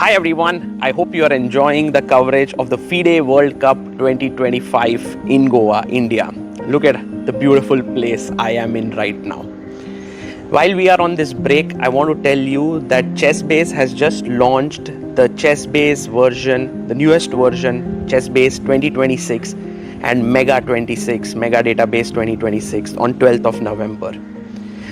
Hi everyone, I hope you are enjoying the coverage of the FIDE World Cup 2025 in Goa, India. Look at the beautiful place I am in right now. While we are on this break, I want to tell you that ChessBase has just launched the ChessBase version, the newest version, ChessBase 2026 and Mega 26, Mega Database 2026 on 12th of November.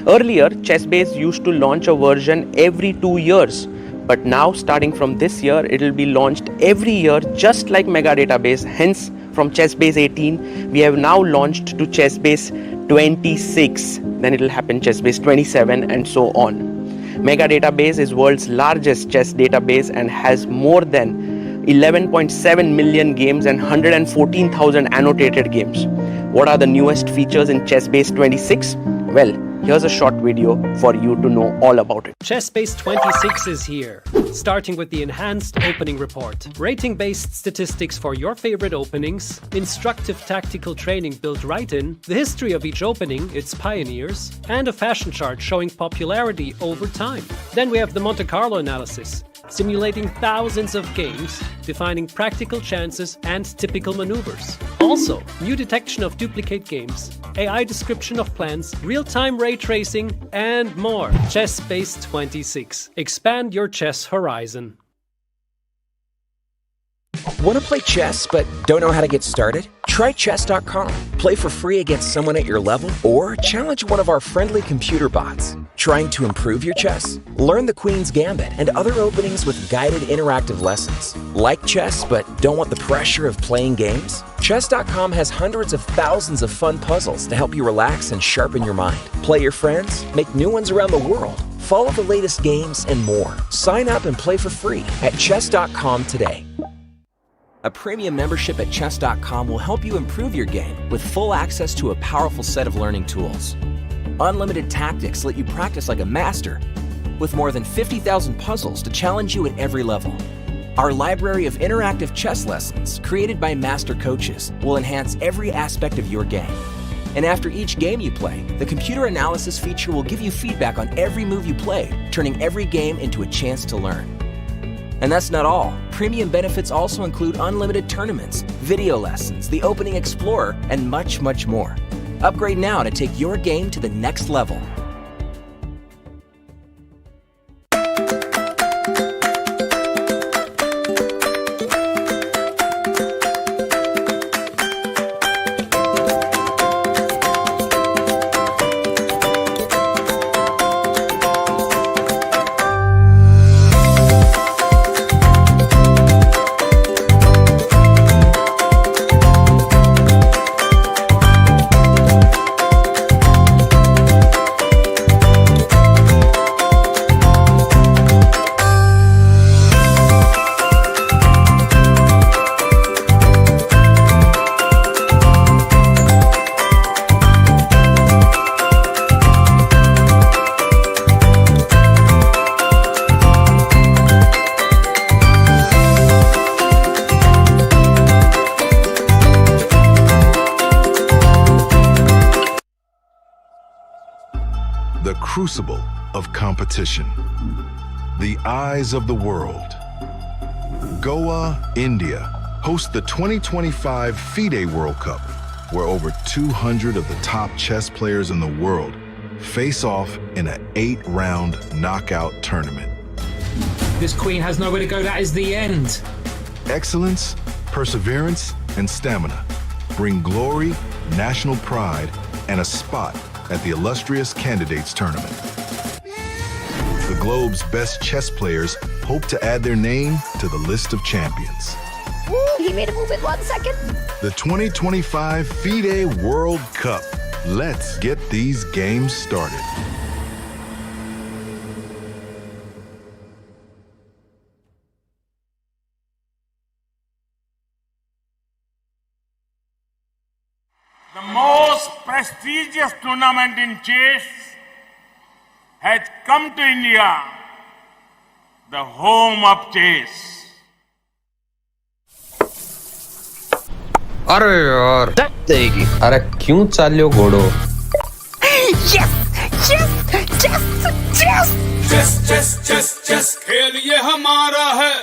Earlier, ChessBase used to launch a version every 2 years. But now, starting from this year, it will be launched every year, just like Mega Database. Hence, from ChessBase 18, we have now launched to ChessBase 26. Then it will happen ChessBase 27 and so on. Mega Database is world's largest chess database and has more than 11.7 million games and 114,000 annotated games. What are the newest features in ChessBase 26? Well, here's a short video for you to know all about it. ChessBase 26 is here, starting with the enhanced opening report, rating-based statistics for your favorite openings, instructive tactical training built right in, the history of each opening, its pioneers, and a fashion chart showing popularity over time. Then we have the Monte Carlo analysis, simulating thousands of games, defining practical chances and typical maneuvers. Also, new detection of duplicate games, AI description of plans, real-time ray tracing, and more. ChessBase 26. Expand your chess horizon. Want to play chess but don't know how to get started? Try chess.com. Play for free against someone at your level or challenge one of our friendly computer bots. Trying to improve your chess? Learn the Queen's Gambit and other openings with guided interactive lessons. Like chess but don't want the pressure of playing games? Chess.com has hundreds of thousands of fun puzzles to help you relax and sharpen your mind. Play your friends, make new ones around the world, follow the latest games, and more. Sign up and play for free at chess.com today. A premium membership at chess.com will help you improve your game with full access to a powerful set of learning tools. Unlimited tactics let you practice like a master, with more than 50,000 puzzles to challenge you at every level. Our library of interactive chess lessons, created by master coaches, will enhance every aspect of your game. And after each game you play, the computer analysis feature will give you feedback on every move you play, turning every game into a chance to learn. And that's not all. Premium benefits also include unlimited tournaments, video lessons, the Opening Explorer, and much, much more. Upgrade now to take your game to the next level. The crucible of competition. The eyes of the world. Goa, India hosts the 2025 FIDE World Cup, where over 200 of the top chess players in the world face off in an 8-round knockout tournament. This queen has nowhere to go. That is the end. Excellence, perseverance, and stamina bring glory, national pride, and a spot at the illustrious Candidates Tournament. The globe's best chess players hope to add their name to the list of champions. Ooh, he made a move in 1 second. The 2025 FIDE World Cup. Let's get these games started. The most prestigious tournament in chess has come to India, the home of chess. अरे यार देगी अरे क्यों चाल्यो घोड़ो Yes! Yes! Yes! Yes! Chess chess chess chess खेल ये हमारा है।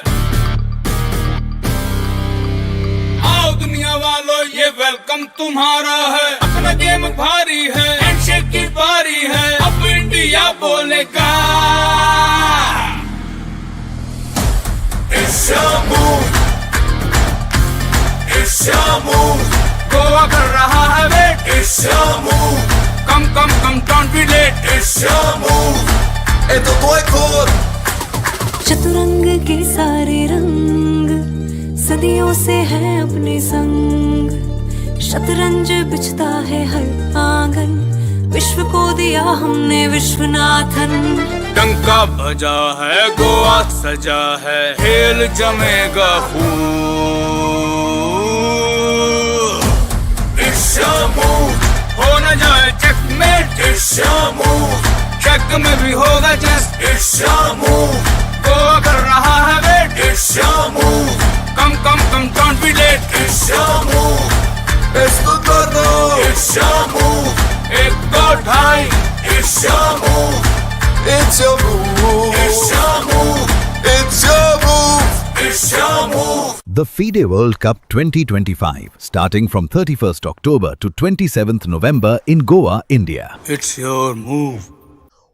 आओ दुनिया वालों ये वेलकम तुम्हारा है। अपना गेम भारी है, हैंडशेक की बारी है, अब इंडिया बोलेगा। It's your move, it's your move, Goa कर रहा है wait. It's your move, come come come don't be late। It's your move, ए तो कोई खोर। चतुरंग के सारे रंग सदियों से हैं अपने संग, शतरंज बिछता है हर आंगन, विश्व को दिया हमने विश्वनाथन। डंका बजा है, गोवा सजा है, खेल जमेगा खूब। It's your move, हो न जाए checkmate. It's your move, check में भी होगा just. It's your move, Goa कर रहा है wait. It's your move, come come come don't be late। It's your move, इसको कर दो। It's your move, एक दो ढाई। It's your move, it's your move, it's your move, it's your move, it's your move. The FIDE World Cup 2025, starting from 31st October to 27th November in Goa, India. It's your move.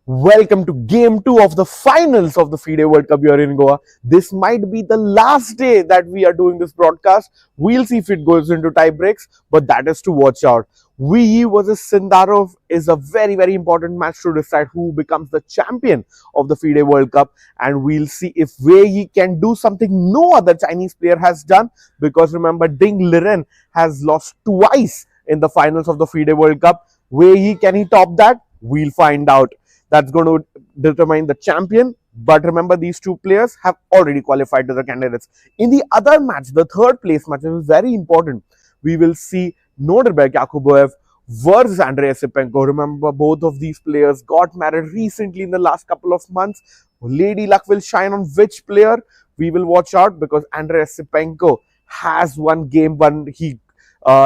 Welcome to game 2 of the finals of the FIDE World Cup here in Goa. This might be the last day that we are doing this broadcast. We'll see if it goes into tie breaks, but that is to watch out. Wei versus Sindarov is a very, very important match to decide who becomes the champion of the FIDE World Cup. And we'll see if Wei can do something no other Chinese player has done. Because remember, Ding Liren has lost twice in the finals of the FIDE World Cup. Wei, can he top that? We'll find out. That's going to determine the champion. But remember, these two players have already qualified to the candidates. In the other match, the third place match, is very important. We will see Norberg Yakuboev versus Andrei Esipenko. Remember, both of these players got married recently in the last couple of months. Lady luck will shine on which player? We will watch out, because Andrei Esipenko has won game 1.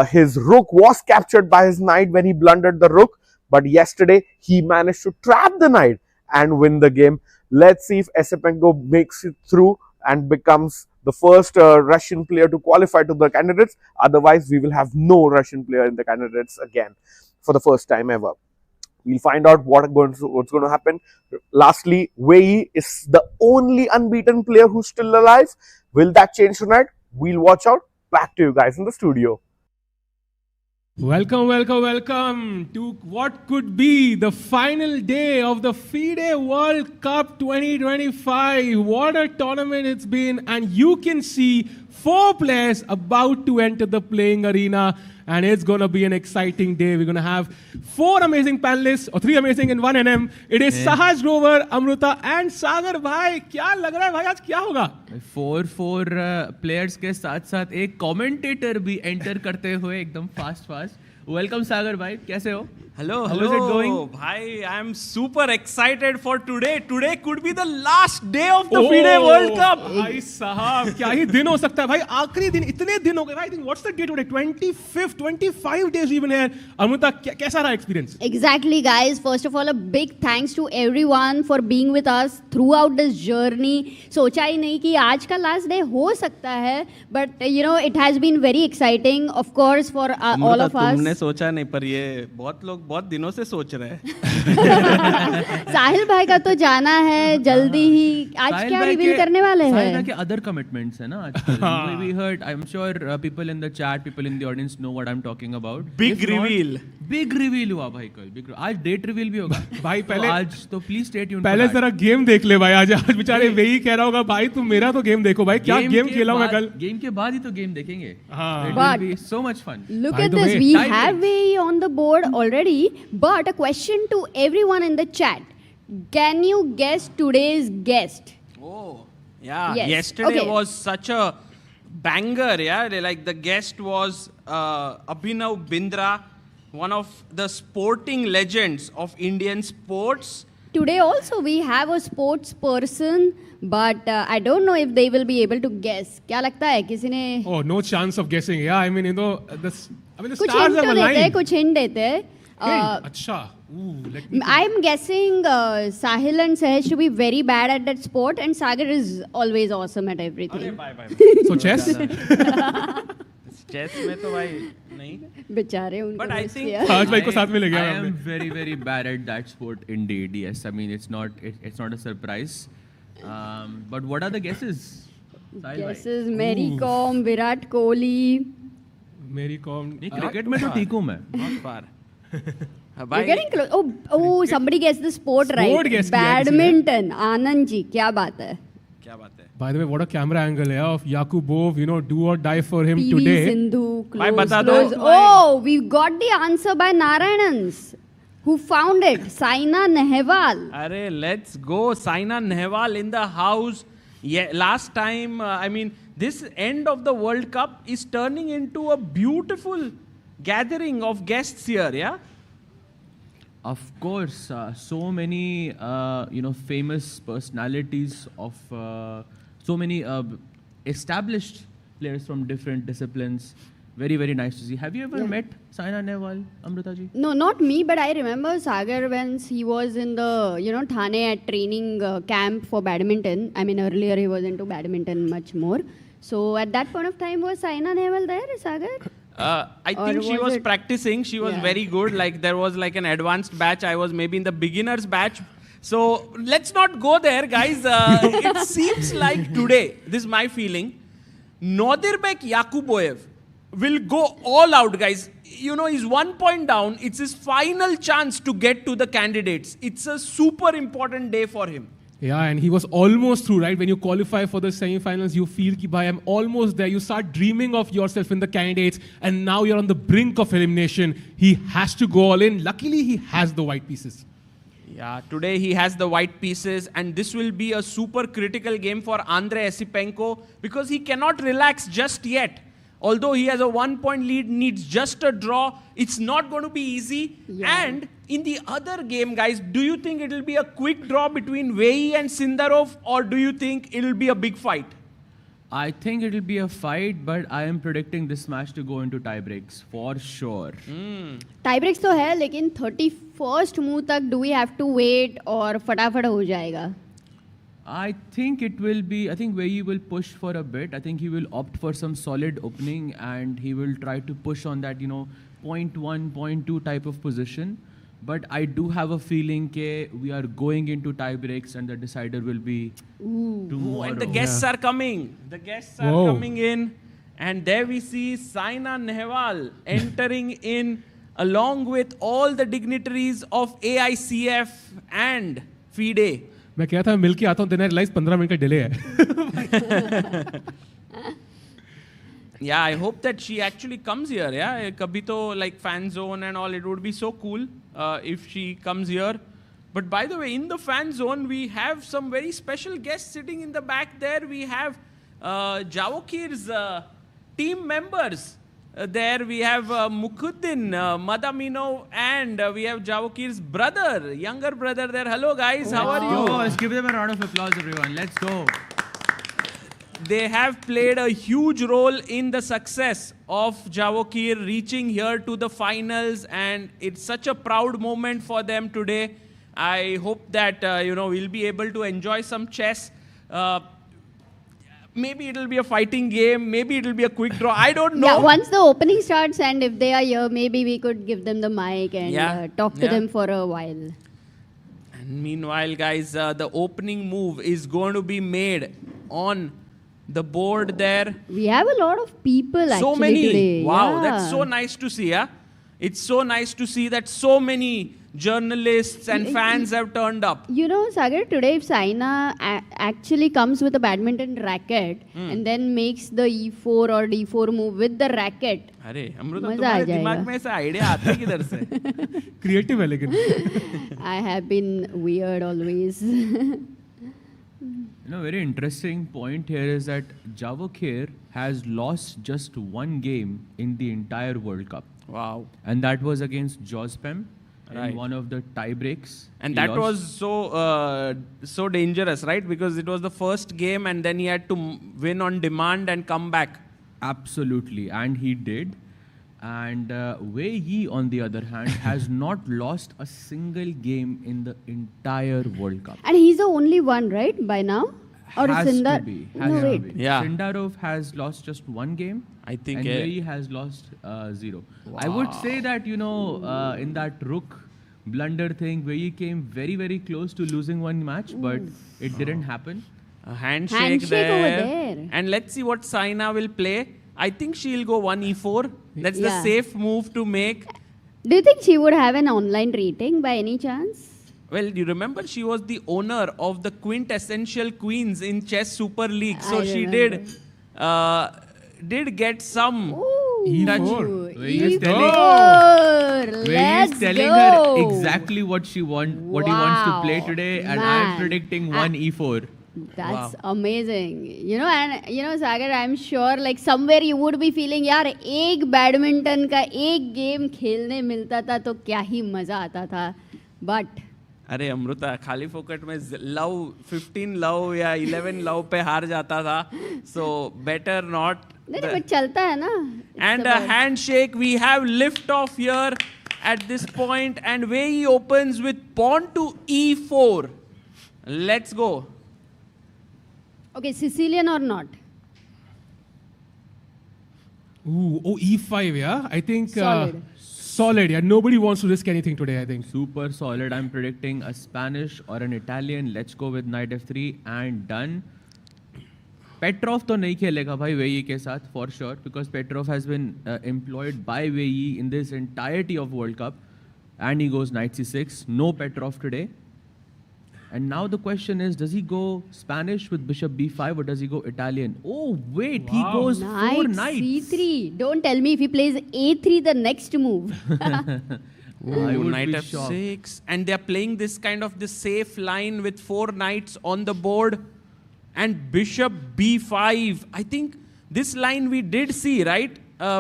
His rook was captured by his knight when he blundered the rook. But yesterday, he managed to trap the knight and win the game. Let's see if Esipenko makes it through and becomes the first Russian player to qualify to the candidates. Otherwise, we will have no Russian player in the candidates again for the first time ever. We'll find out what's going to happen. Lastly, Wei is the only unbeaten player who's still alive. Will that change tonight? We'll watch out. Back to you guys in the studio. Welcome, welcome, welcome to what could be the final day of the FIDE World Cup 2025. What a tournament it's been, and you can see 4 players about to enter the playing arena, and it's going to be an exciting day. We're going to have 4 amazing panelists, or 3 amazing and 1 NM. It is Sahaj, Grover, Amruta and Sagar. Bhai, क्या लग रहा है भाई, आज क्या होगा? 4 players के साथ साथ एक commentator भी enter करते हुए एकदम fast. Welcome Sagar भाई, कैसे हो? Hello. How is it going? Bhai, I am super excited for today. Today could be the last day of the FIDE World Cup. भाई साहब, क्या ही दिन हो सकता है भाई, आखिरी दिन, इतने दिन हो गए भाई. I think what's the date today? 25th, 25 days even here. Amruta, कैसा रहा experience? Exactly, guys. First of all, a big thanks to everyone for being with us throughout this journey. सोचा ही नहीं कि आज का last day हो सकता है, but you know it has been very exciting, of course, for all of us. तुमने सोचा नहीं, पर ये बहुत लोग बहुत दिनों से सोच रहे हैं. साहिल भाई का तो जाना है जल्दी ही. आज क्या रिवील करने वाले हैं? साहिल भाई के other commitments है ना आजकल. We heard, I'm sure people in the chat, people in the audience know what I'm talking about. Big reveal. Big reveal हुआ भाई कल. आज date reveal भी होगा. भाई पहले आज तो please stay tuned. पहले जरा गेम देख ले भाई. आज बेचारे वही कह रहा होगा भाई तुम मेरा तो गेम देखो भाई. क्या गेम खेला मैं कल. गेम के बाद ही तो गेम देखेंगे. It will be so much fun. Look at this. We have Wei on the board already. But a question to everyone in the chat. Can you guess today's guest? Oh, yeah. Yes. Yesterday was such a banger, yeah. Like the guest was Abhinav Bindra, one of the sporting legends of Indian sports. Today also we have a sports person, but I don't know if they will be able to guess. क्या लगता है किसी ने? Oh, no chance of guessing. Yeah, I mean, you know, the कुछ stars hint have तो देते हैं, aligned. कुछ hint देते हैं. अच्छा. I'm guessing Sahil and Sahaj to be very bad at that sport, and Sagar is always awesome at everything. So chess? Chess में तो भाई नहीं. बेचारे उनको. But I think I am very, very bad at that sport indeed. Yes, I mean it's not a surprise. But what are the guesses? Guesses: Mary Kom, Virat Kohli. Mary Kom. Cricket में तो ठीक हूँ मैं. Not far. You're getting close. Oh, somebody guessed the sport right. Badminton. Anand ji, क्या बात है? क्या बात है? By the way, what a camera angle of Yakubov, do or die for him PV today. Sindhu, Bhai, close, bata close. do. Oh, we got the answer by Narayanans. Who found it? Saina Nehwal. Arey, let's go. Saina Nehwal in the house. Yeah, last time, I mean, this end of the World Cup is turning into a beautiful gathering of guests here, yeah? Of course, so many famous personalities of so many established players from different disciplines. Very, very nice to see. Have you ever met Saina Nehwal, Amrita ji? No, not me, but I remember Sagar when he was in the, Thane at training camp for badminton. I mean, earlier he was into badminton much more. So at that point of time, was Saina Nehwal there, Sagar? I think she was practicing. She was very good. Like there was like an advanced batch. I was maybe in the beginners batch. So let's not go there, guys. It seems like today, this is my feeling, Nodirbek Yakuboev will go all out, guys. He's 1 point down. It's his final chance to get to the candidates. It's a super important day for him. Yeah, and he was almost through, right? When you qualify for the semi-finals, you feel ki bhai, I'm almost there. You start dreaming of yourself in the candidates, and now you're on the brink of elimination. He has to go all in. Luckily, he has the white pieces. Yeah, today he has the white pieces, and this will be a super critical game for Andrei Esipenko because he cannot relax just yet. Although he has a 1 point lead, needs just a draw. It's not going to be easy. Yeah. And in the other game, guys, do you think it will be a quick draw between Wei and Sindarov, or do you think it will be a big fight? I think it will be a fight, but I am predicting this match to go into tiebreaks for sure. Tiebreaks तो है, लेकिन 31st move तक do we have to wait और फटाफट हो जाएगा? I think it will be, I think Wei will push for a bit. I think he will opt for some solid opening and he will try to push on that, 0.1, 0.2 type of position. But I do have a feeling that we are going into tiebreaks and the decider will be tomorrow. And the guests are coming. The guests are coming in. And there we see Saina Nehwal entering in along with all the dignitaries of AICF and FIDE. मैं क्या था मिल के आता हूँ then I realized 15 minute का delay है. Yeah, I hope that she actually comes here. Yeah, kabhi to like fan zone and all. It would be so cool if she comes here. But by the way, in the fan zone, we have some very special guests sitting in the back there. We have Javokir's team members. There we have Mukhuddin, Madamino, and we have Javokir's brother, younger brother there. Hello guys, how are you? Let's give them a round of applause, everyone. Let's go. They have played a huge role in the success of Javokir reaching here to the finals, and it's such a proud moment for them today. I hope that we'll be able to enjoy some chess. Maybe it'll be a fighting game. Maybe it'll be a quick draw. I don't know. Yeah, once the opening starts and if they are here, maybe we could give them the mic and talk to them for a while. And meanwhile, guys, the opening move is going to be made on the board there. We have a lot of people so many today. Wow, that's so nice to see. Yeah, it's so nice to see that so many journalists and fans have turned up. Sagar, today if Saina actually comes with a badminton racket and then makes the E4 or D4 move with the racket, अरे अमृता तुम्हारे दिमाग में ऐसा idea आता है किधर से? Creative है लेकिन. I have been weird always. Very interesting point here is that Javokir has lost just one game in the entire World Cup. Wow. And that was against Jospem. In one of the tiebreaks. And that was so dangerous, right? Because it was the first game and then he had to win on demand and come back. Absolutely. And he did. And Wei Yi, on the other hand, has not lost a single game in the entire World Cup. And he's the only one, right, by now? Or Has Sindar? to be. No, Has to wait. be. Yeah. Sindarov has lost just one game. I think, And Wei Yi has lost 0. I would say that, in that rook blunder thing, Wei Yi came very, very close to losing one match, but it didn't happen. A handshake, Handshake there. over there. And let's see what Saina will play. I think she'll go 1 e4. That's the Yeah. safe move to make. Do you think she would have an online rating by any chance? Well, you remember she was the owner of the quintessential queens in Chess Super League. So I she remember. did get some touch. E4. Wei Yi is E4. Wei Yi is telling go. her exactly what he wants to play Wow. today, and Man. I'm predicting 1 e4. That's amazing. Sagar, I'm sure like somewhere you would be feeling, यार एक badminton का एक game खेलने मिलता था तो क्या ही मजा आता था. But अरे अमृता खाली फोकट में लव 15 लव या 11 लव पे हार जाता था. So better not. नहीं but चलता है ना. And a handshake. We have lift off here at this point, and Wei Yi opens with pawn to e4. Let's go. Okay, Sicilian or not? E5, yeah? I think... Solid. Solid, yeah. Nobody wants to risk anything today, I think. Super solid. I'm predicting a Spanish or an Italian. Let's go with knight f3 and done. Petrov तो नहीं खेलेगा भाई Wei Yi के साथ for sure, because Petrov has been employed by Wei Yi in this entirety of World Cup, and he goes knight c6. No Petrov today. And now the question is, does he go Spanish with bishop b5 or does he go Italian? Oh wait, he goes 4 knights. C3. Don't tell me if he plays A3 the next move. I would Knight be f6, and they're playing this kind of this safe line with 4 knights on the board, and bishop b5. I think this line we did see, right,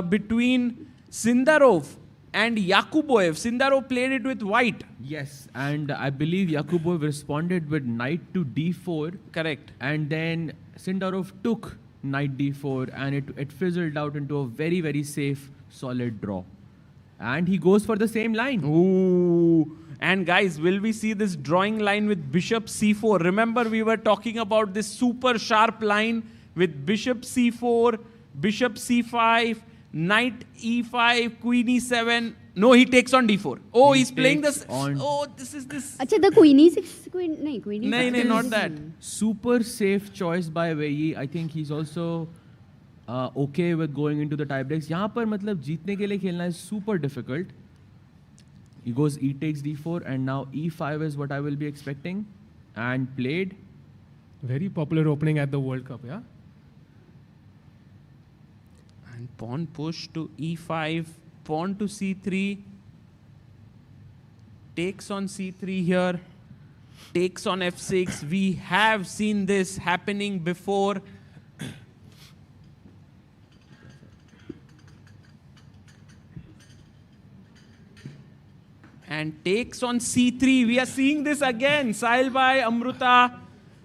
between Sindarov and Yakuboev. Sindarov played it with white. Yes, and I believe Yakubov responded with knight to d4. Correct. And then Sindarov took knight d4, and it fizzled out into a very, very safe, solid draw. And he goes for the same line. Ooh. And guys, will we see this drawing line with bishop c4? Remember, we were talking about this super sharp line with bishop c4, bishop c5, knight e5, queen e7. No, he takes on d4. Oh, he's playing this. Oh, this is this. अच्छा, the queen e6, queen e6. No, not that. Super safe choice by Wei Yi. I think he's also okay with going into the tiebreaks. यहाँ पर मतलब जीतने के लिए खेलना is super difficult. He goes e takes d4, and now e5 is what I will be expecting, and played. Very popular opening at the World Cup, yeah? And pawn push to e5, pawn to c3, takes on c3 here, takes on f6. We have seen this happening before. And takes on c3. We are seeing this again. Sahil by Amruta.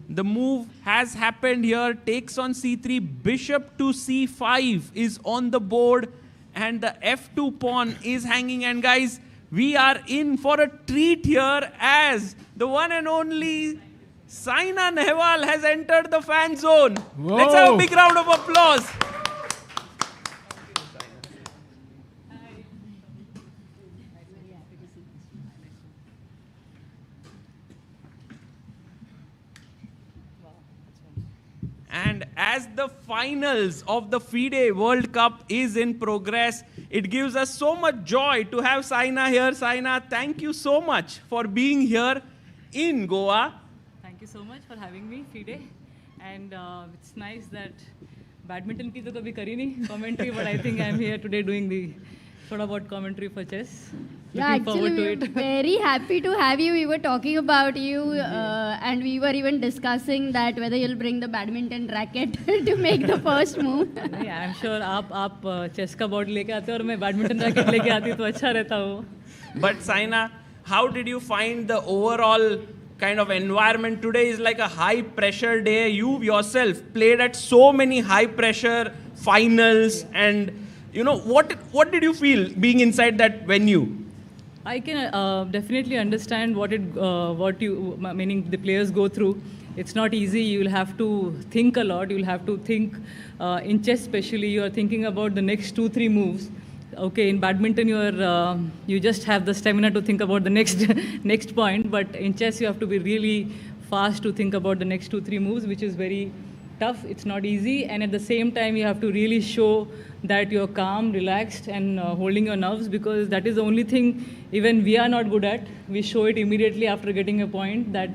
The move has happened here. Takes on c3. Bishop to c5 is on the board. And the f2 pawn is hanging. And guys, we are in for a treat here as the one and only Saina Nehwal has entered the fan zone. Whoa. Let's have a big round of applause. And as the finals of the FIDE World Cup is in progress, it gives us so much joy to have Saina here. Saina, thank you so much for being here in Goa. Thank you so much for having me, FIDE. And it's nice that badminton ki to kabhi kari nahi commentary, but I think I'm here today doing the sort of what commentary for chess. Yeah, Looking actually, forward to we're it. very happy to have you. We were talking about you, and we were even discussing that whether you'll bring the badminton racket to make the first move. Yeah, I'm sure आप chess का board लेके आते हो और मैं badminton racket लेके आती तो अच्छा रहता हो. But Saina, how did you find the overall kind of environment? Today is like a high pressure day. You yourself played at so many high pressure finals, and what did you feel being inside that venue? I can definitely understand what meaning the players go through. It's not easy. You'll have to think a lot. You'll have to think in chess, especially. You are thinking about the next 2-3 moves. Okay, in badminton, you just have the stamina to think about the next point. But in chess, you have to be really fast to think about the next 2-3 moves, which is very tough. It's not easy, and at the same time, you have to really show that you're calm, relaxed, and holding your nerves, because that is the only thing even we are not good at. We show it immediately after getting a point. That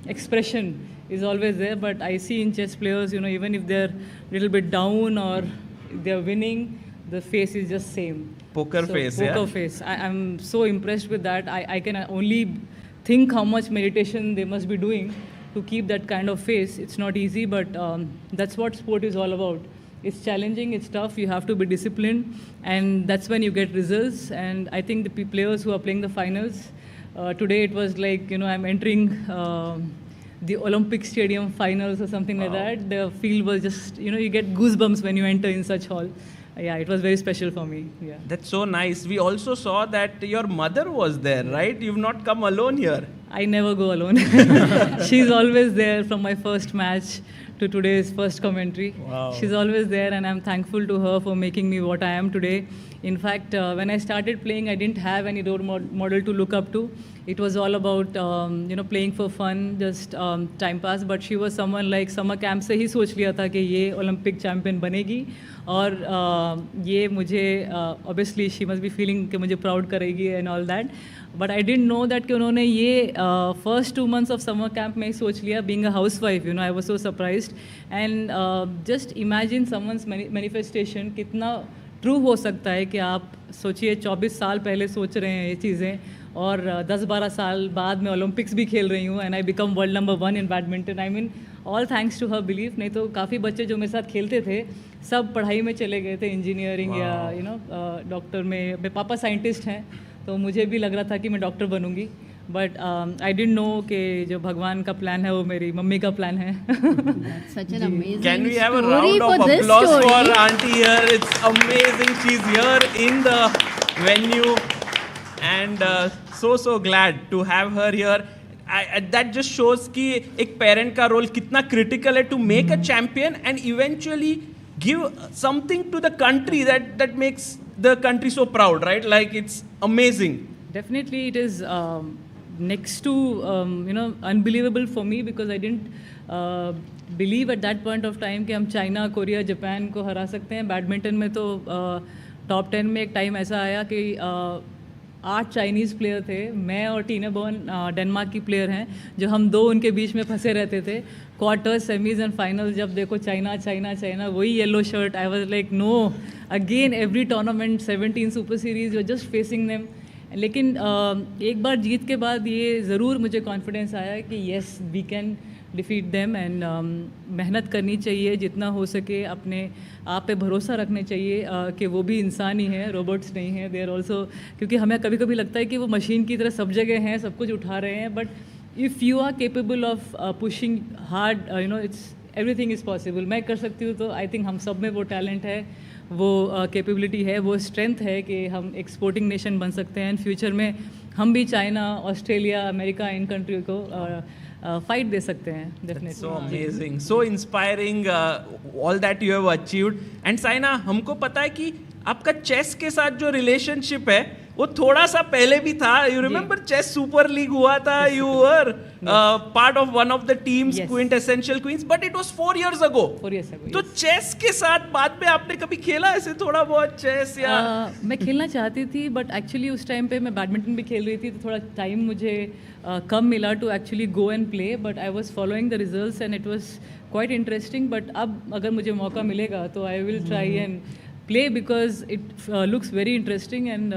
expression is always there. But I see in chess players, even if they're a little bit down or they're winning, the face is just same. Poker face. I'm so impressed with that. I can only think how much meditation they must be doing to keep that kind of face. It's not easy, but that's what sport is all about. It's challenging, it's tough, you have to be disciplined, and that's when you get results. And I think the players who are playing the finals, today it was like, I'm entering the Olympic Stadium finals or something like that. The field was just, you get goosebumps when you enter in such hall. Yeah, it was very special for me. Yeah. That's so nice. We also saw that your mother was there, right? You've not come alone here. I never go alone. She's always there from my first match to today's first commentary. Wow. She's always there, and I'm thankful to her for making me what I am today. In fact, when I started playing, I didn't have any role model to look up to. It was all about playing for fun, just time pass. But she was someone like summer camp से ही सोच लिया था कि ये Olympic champion बनेगी, और ये मुझे obviously she must be feeling कि मुझे proud करेगी and all that. But I didn't know that कि उन्होंने ये first 2 months of summer camp में ही सोच लिया. Being a housewife, I was so surprised. And just imagine someone's manifestation कितना ट्रू हो सकता है कि आप सोचिए 24 साल पहले सोच रहे हैं ये चीज़ें, और 10-12 साल बाद मैं ओलंपिक्स भी खेल रही हूँ, and I become world number 1 in badminton. I mean all thanks to her belief. नहीं तो काफ़ी बच्चे जो मेरे साथ खेलते थे सब पढ़ाई में चले गए थे, इंजीनियरिंग या डॉक्टर में. मेरे पापा साइंटिस्ट हैं, तो मुझे भी लग रहा था कि मैं डॉक्टर बनूंगी. बट आई डिडंट नो कि जो भगवान का प्लान है वो मेरी मम्मी का प्लान है. Such an amazing Can we have a story round of for this applause story. for Auntie here? It's amazing. She's here in the venue, and so glad to have her here. That just shows कि एक parent का role कितना critical है to make a champion and eventually give something to the country that makes the country so proud, right? Like, it's amazing. Definitely, it is next to unbelievable for me, because I didn't believe at that point of time कि हम China, Korea, Japan को हरा सकते हैं. Badminton में तो top 10 में एक टाइम ऐसा आया कि 8 चाइनीज़ प्लेयर थे. मैं और टीना बॉर्न डेनमार्क की प्लेयर हैं, जो हम 2 उनके बीच में फंसे रहते थे. क्वार्टर्स, सेमीज एंड फाइनल जब देखो चाइना चाइना चाइना, वही yellow shirt. I was like no, again every tournament 17 super series, you just facing them. लेकिन एक बार जीत के बाद ये ज़रूर मुझे कॉन्फिडेंस आया कि yes we can defeat them. And मेहनत करनी चाहिए जितना हो सके, अपने आप पे भरोसा रखने चाहिए कि वो भी इंसान ही हैं, रोबोट्स नहीं हैं. दे आर ऑल्सो, क्योंकि हमें कभी कभी लगता है कि वो मशीन की तरह सब जगह हैं, सब कुछ उठा रहे हैं. But if you are capable of pushing hard, it's everything is possible. मैं कर सकती हूँ, तो आई थिंक हम सब में वो टैलेंट है, वो कैपेबिलिटी है, वो स्ट्रेंथ है कि हम एक्सपोर्टिंग नेशन बन सकते हैं. फ्यूचर में हम भी China, Australia, America, in country को फाइट दे सकते हैं. Definitely. So amazing, so inspiring, all that you have achieved. And Saina, हमको पता है कि आपका चेस के साथ जो रिलेशनशिप है वो थोड़ा सा पहले भी था. You remember chess super league हुआ था, you were part of one of the teams, quintessential queens, but it was 4 years ago. 4 years ago. तो चेस के साथ बाद में आपने कभी खेला ऐसे थोड़ा बहुत चेस या? मैं खेलना चाहती थी, बट एक्चुअली उस टाइम पे मैं बैडमिंटन भी खेल रही थी, तो थोड़ा टाइम मुझे कम मिला to actually go and play. But I was following the results and it was quite interesting. But अब अगर मुझे मौका मिलेगा तो I will try and play because it looks very interesting and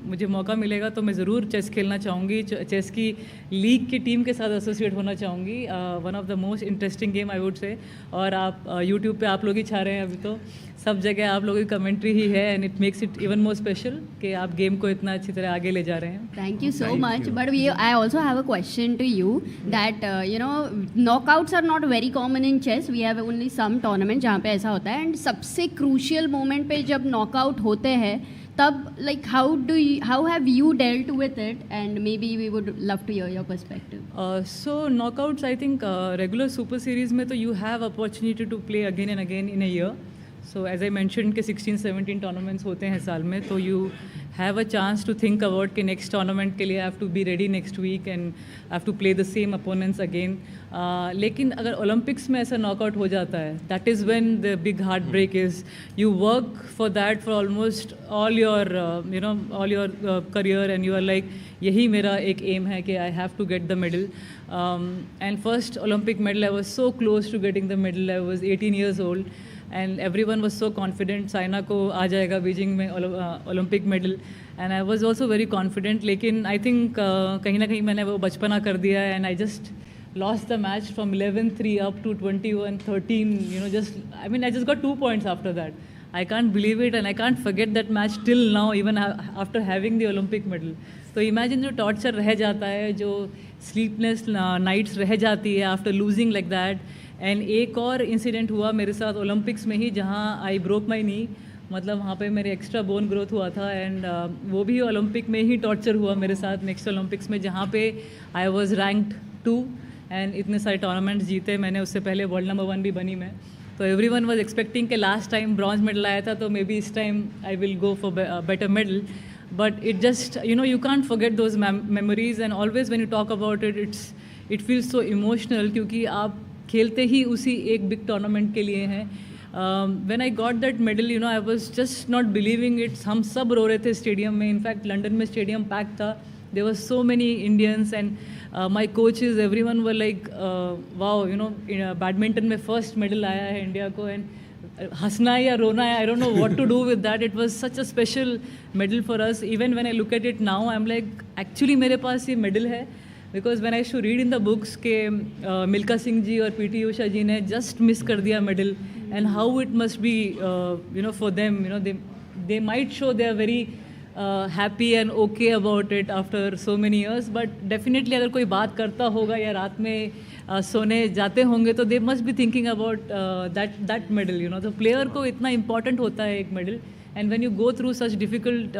मुझे मौका मिलेगा तो मैं ज़रूर चेस खेलना चाहूँगी, चेस की लीग की टीम के साथ एसोसिएट होना चाहूँगी. One of the most interesting game I would say. और आप यूट्यूब पे आप लोग ही छा रहे हैं अभी तो सब जगह आप लोगों की कमेंट्री ही है and it makes it even more special कि आप गेम को इतना अच्छी तरह आगे ले जा रहे हैं. Thank you so much. But I also have a question to you that knockouts are not very common in chess. We have only some tournaments जहाँ पे ऐसा होता है and सबसे crucial moment पे जब knockout होते हैं तब like how have you dealt with it and maybe we would love to hear your perspective. So knockouts I think regular super series में तो you have opportunity to play again and again in a year. So as I mentioned कि 16-17 tournaments होते हैं साल में तो you have a chance to think about कि next tournament के लिए I have to be ready next week and I have to play the same opponents again. लेकिन अगर Olympics में ऐसा knockout हो जाता है that is when the big heartbreak is. You work for that for almost all your career and you are like यही मेरा एक aim है कि I have to get the medal. And first Olympic medal I was so close to getting the medal. I was 18 years old. And everyone was so confident Saina को आ जाएगा Beijing में Olympic medal and I was also very confident. लेकिन I think कहीं ना कहीं मैंने वो बचपना कर दिया and I just lost the match from 11-3 up to 21-13. I just got 2 points after that. I can't believe it and I can't forget that match till now even after having the Olympic medal. तो imagine जो torture रह जाता है, जो sleepless nights रह जाती है after losing like that. And एक और इंसिडेंट हुआ मेरे साथ ओलंपिक्स में ही जहाँ आई ब्रोक माई नी. मतलब वहाँ पे मेरे एक्स्ट्रा बोन ग्रोथ हुआ था एंड वो भी ओलंपिक में ही टॉर्चर हुआ मेरे साथ नेक्स्ट ओलंपिक्स में जहाँ पे आई वाज रैंक्ड 2 एंड इतने सारे टूर्नामेंट्स जीते मैंने. उससे पहले वर्ल्ड नंबर 1 भी बनी मैं. तो एवरीवन वाज एक्सपेक्टिंग कि लास्ट टाइम ब्रॉन्ज मेडल आया था तो मे बी इस time I will go for better medal. But it just you can't forget those memories and always when you talk about it it feels so emotional क्योंकि आप खेलते ही उसी एक big tournament के लिए हैं. When I got that medal I was just not believing it's. हम सब रो रहे थे स्टेडियम में. इनफैक्ट लंदन में स्टेडियम पैक था. There were so many Indians and my coaches everyone were like wow badminton में फर्स्ट मेडल आया है इंडिया को. एंड हंसना या रोना है I don't know what to do with that. It was such a special medal for us. Even when I look at it now I am like actually मेरे पास ये मेडल है. Because when I used to read in the books के मिल्खा सिंह जी और PT Usha जी ने just miss कर दिया medal and how it must be for them. They might show they are very happy and okay about it after so many years. But definitely अगर कोई बात करता होगा या रात में सोने जाते होंगे तो they must be thinking about that medal. तो प्लेयर को इतना इंपॉर्टेंट होता है एक medal. And when you go through such difficult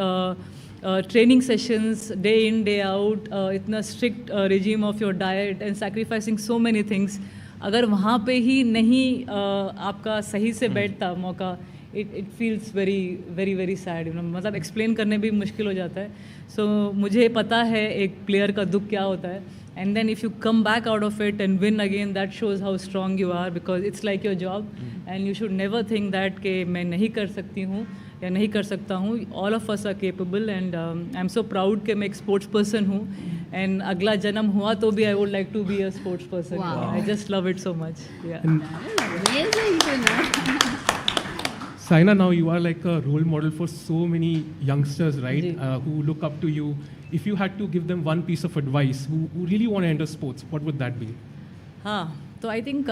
training sessions day in day out, इतना strict regime of your diet and sacrificing so many things. अगर वहाँ पे ही नहीं आपका सही से बैठता मौका it feels very very very sad. मतलब explain करने भी मुश्किल हो जाता है. So मुझे पता है एक player का दुख क्या होता है. And then if you come back out of it and win again, that shows how strong you are because it's like your job. And you should never think that कि मैं नहीं कर सकती हूँ या नहीं कर सकता हूँ. All of us are capable and I am so proud कि मैं एक स्पोर्ट्स पर्सन हूँ. एंड अगला जन्म हुआ तो भी I would like to be a sports person. I just love it so much. Saina, now you are like a role model for so many youngsters, right? Who look up to you. If you had to give them one piece of advice, who really want to enter sports, what would that be? हाँ, तो I think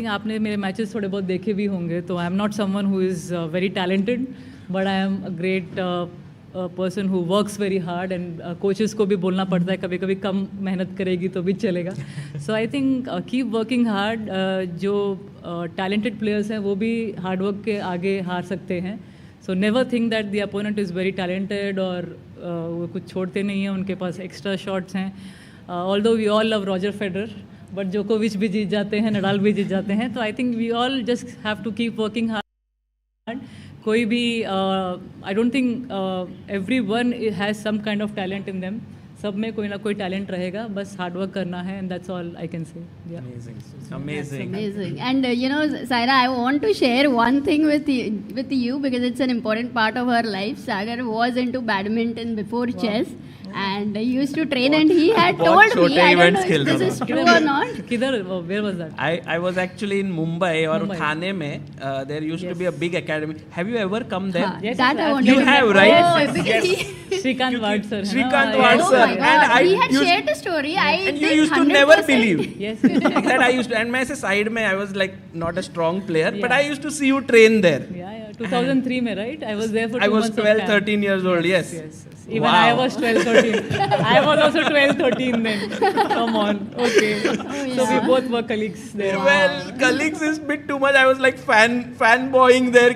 आपने मेरे matches थोड़े बहुत देखे भी होंगे. तो I am not someone who is very talented but I am a great person who works very hard and coaches को भी बोलना पड़ता है कभी कभी कम मेहनत करेगी तो भी चलेगा. So I think keep working hard. जो टैलेंटेड प्लेयर्स हैं वो भी हार्ड वर्क के आगे हार सकते हैं. So never think that the opponent is very talented और वो कुछ छोड़ते नहीं हैं. उनके पास एक्स्ट्रा शॉट्स हैं. Although we all love Roger Federer but जोकोविच भी जीत जाते हैं, नडाल भी जीत जाते हैं. तो I think we all just have to keep working hard. कोई भी I don't think every one has some kind of talent in them. सब में कोई ना कोई टैलेंट रहेगा, बस हार्ड वर्क करना है, and that's all I can से. Amazing. And Saina, I want to share one thing with you because it's an important part of our life. Sagar was into badminton before chess. And he used to train, and he had told me, I don't know if this is true or not. Where was that? I was actually in Mumbai, or Thane mein. There used to be a big academy. Have you ever come there? Yes, that I want you to have, know. right? Oh, because Shrikant Vard sir. Shrikant Vard Oh sir. my God. He had shared the story. And you used to never believe. Yes. That I used to, and मैं side में I was like not a strong player, but I used to see you train there. Yeah. 2003 mein, right? I was there for 2 months. I was 12, 13 years old. Yes. Even wow. I was 12, 13. I was also 12, 13 then. Come on. Okay. So we both were colleagues there. Well, colleagues is bit too much. I was like fanboying there.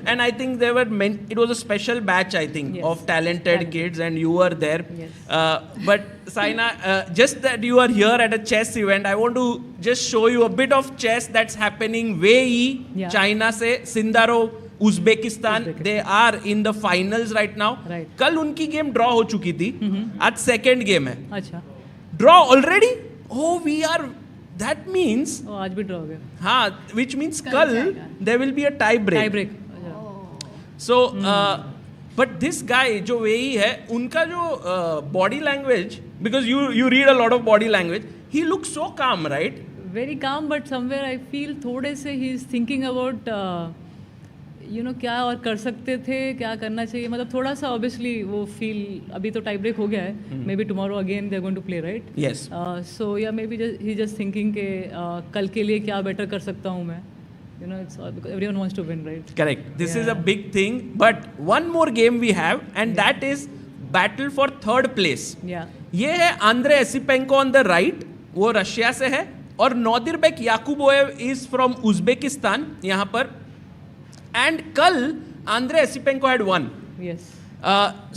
And I think they were it was a special batch, I think, of talented kids, and you were there. Yes. But Saina, just that you are here at a chess event, I want to just show you a bit of chess that's happening. Wei China se Sindaro Uzbekistan, they are in the finals right now. Right. कल उनकी game draw हो चुकी थी, आज second game है. अच्छा. Draw already? Oh, we are. That means. Oh, आज भी ड्रॉ हो गया. हाँ, which means कल there will be a tie break. Tie break. So, but this guy जो वेई है, उनका जो body language, because you read a lot of body language, he looks so calm, right? Very calm, but somewhere I feel थोड़े से he is thinking about क्या और कर सकते थे, क्या करना चाहिए, मतलब थोड़ा सा ऑब्वियसली वो फील. अभी तो टाई ब्रेक हो गया है, maybe tomorrow again they are going to play, right? Yes. So yeah maybe he just thinking के कल के लिए क्या बेटर कर सकता हूँ मैं. It's everyone wants to win, right? Correct. This is a big thing, but one more game we have, and that is battle for third place. Yeah. ये है Andre Esipenko on the right, वो Russia से है, और Nodirbek याकुबोव is from Uzbekistan यहाँ पर. And कल Andre Esipenko had won. Yes.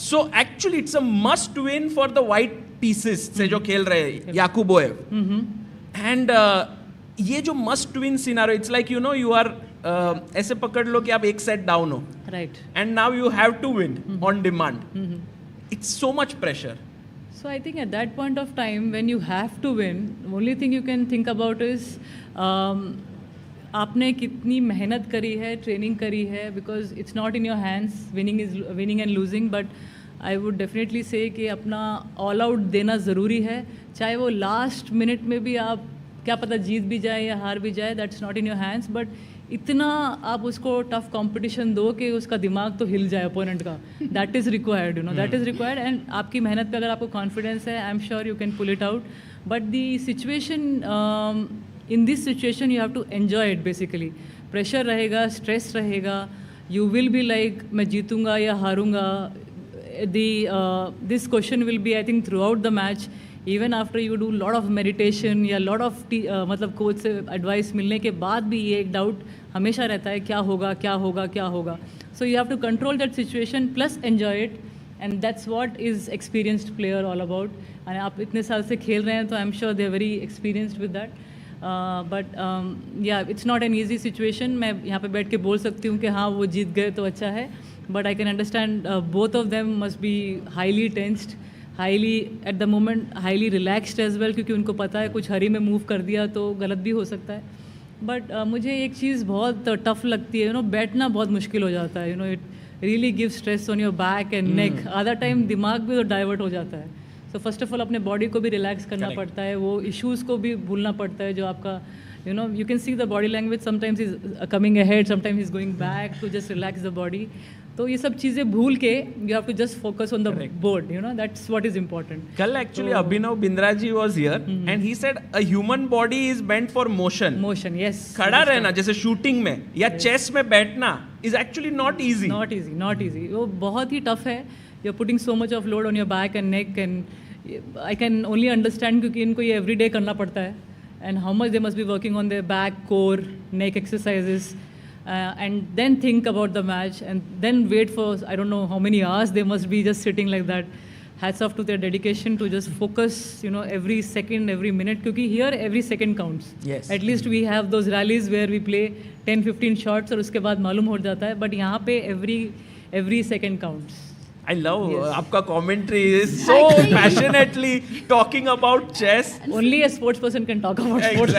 So actually it's a must win for the white pieces से जो खेल रहे हैं याकुबोव. And ये जो must win scenario, it's like you are ऐसे पकड़ लो कि आप एक सेट डाउन हो. Right. And now you have to win on demand. It's so much pressure. So I think at that point of time when you have to win, the only thing you can think about is आपने कितनी मेहनत करी है, training करी है, because it's not in your hands winning and losing, but I would definitely से कि अपना ऑल आउट देना ज़रूरी है. चाहे वो लास्ट मिनट में भी आप क्या पता जीत भी जाए या हार भी जाए, that's not in your hands, but इतना आप उसको टफ कंपटीशन दो कि उसका दिमाग तो हिल जाए अपोनेंट का. That is required, that is required. And आपकी मेहनत पे अगर आपको कॉन्फिडेंस है, I am sure you can pull it out. But the situation in this situation you have to enjoy it basically. Pressure रहेगा, stress रहेगा, you will be like मैं जीतूंगा या हारूंगा. This question will be I think throughout the match, even after you do lot of meditation या lot of मतलब coach से advice मिलने के बाद भी ये एक doubt हमेशा रहता है, क्या होगा क्या होगा क्या होगा. So you have to control that situation plus enjoy it, and that's what is experienced player all about. and आप इतने साल से खेल रहे हैं तो I'm sure they are very experienced with that. But yeah it's not an easy situation. मैं यहाँ पे बैठ के बोल सकती हूँ कि हाँ वो जीत गए तो अच्छा है, but I can understand both of them must be highly tensed, highly at the moment highly relaxed as well, क्योंकि उनको पता है कुछ हरी में मूव कर दिया तो गलत भी हो सकता है. बट मुझे एक चीज़ बहुत टफ लगती है, बैठना बहुत मुश्किल हो जाता है. It really give stress on your back and नेक. आधा टाइम दिमाग भी तो डाइवर्ट हो जाता है. तो फर्स्ट ऑफ ऑल अपने बॉडी को भी रिलैक्स करना पड़ता है, वो इश्यूज़ को भी भूलना पड़ता है जो आपका you can see the body language, sometimes is coming ahead, sometimes is going back to just relax the body. तो ये सब चीज़ें भूल के you have to just focus on the board, that's what is important. कल actually Abhinav Bindra ji was here and he said a human body is meant for motion. Yes. खड़ा रहना जैसे शूटिंग में या चेस में बैठना is actually not easy. Not easy. वो बहुत ही टफ है. You are putting so much of load on your back and neck, and I can only understand क्योंकि इनको ये every day करना पड़ता है, and how much they must be working on their back, core, neck exercises, and then think about the match, and then wait for I don't know how many hours they must be just sitting like that. Hats off to their dedication to just focus, every second, every minute, क्योंकि here every second counts. Yes. At least we have those rallies where we play 10-15 shots और उसके बाद मालूम हो जाता है, but यहाँ पे every second counts. I love आपका commentary is so passionately talking about chess. Only a sports person can talk about sports.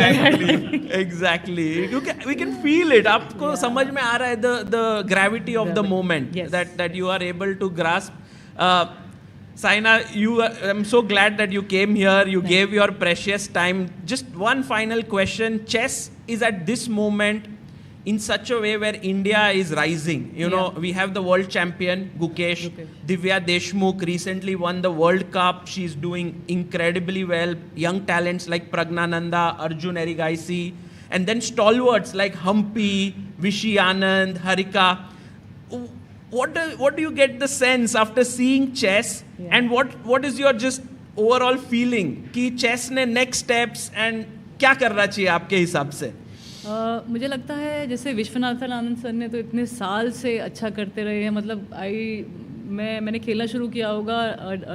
Exactly. We can feel it. आपको समझ में आ रहा है the gravity of the moment that you are able to grasp. Saina, I'm so glad that you came here. You gave your precious time. Just one final question. Chess is at this moment in such a way where India is rising. You know, we have the world champion, Gukesh. Divya Deshmukh recently won the World Cup. She's doing incredibly well. Young talents like Pragnananda, Arjun Erigaisi, and then stalwarts like Humpy, Vishy Anand, Harika. What do you get the sense after seeing chess? And what is your just overall feeling कि chess ने next steps and क्या करना चाहिए आपके हिसाब से? मुझे लगता है जैसे विश्वनाथन आनंद सर ने तो इतने साल से अच्छा करते रहे हैं. मतलब मैंने खेलना शुरू किया होगा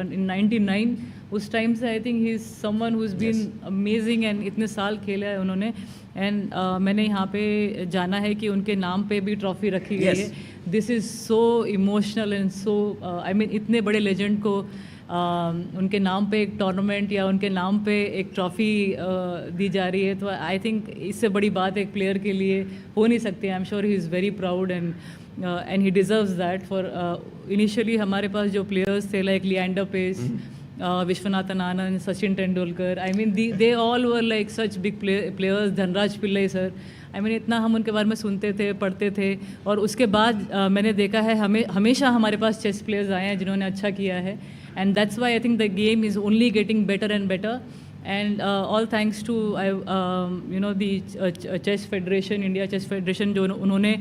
in 99. उस टाइम से I think he is someone who is been amazing and इतने साल खेला है उन्होंने. एंड मैंने यहाँ पे जाना है कि उनके नाम पे भी ट्रॉफी रखी गई है. This is so emotional and so I mean इतने बड़े लेजेंड को उनके नाम पे एक टूर्नामेंट या उनके नाम पे एक ट्रॉफ़ी दी जा रही है. तो आई थिंक इससे बड़ी बात एक प्लेयर के लिए हो नहीं सकती. I am sure he is very proud and he deserves that. For initially हमारे पास जो प्लेयर्स थे like Leander Paes, Viswanathan Anand, Sachin Tendulkar, I mean they all were like such big players. Dhanraj Pillay sir, I mean इतना हम उनके बारे में सुनते थे, पढ़ते थे. और उसके बाद मैंने देखा है हमेशा हमारे पास चेस प्लेयर्स आए हैं जिन्होंने अच्छा किया है. And that's why I think the game is only getting better and better. And all thanks to the Chess Federation, India Chess Federation, जो उन्होंने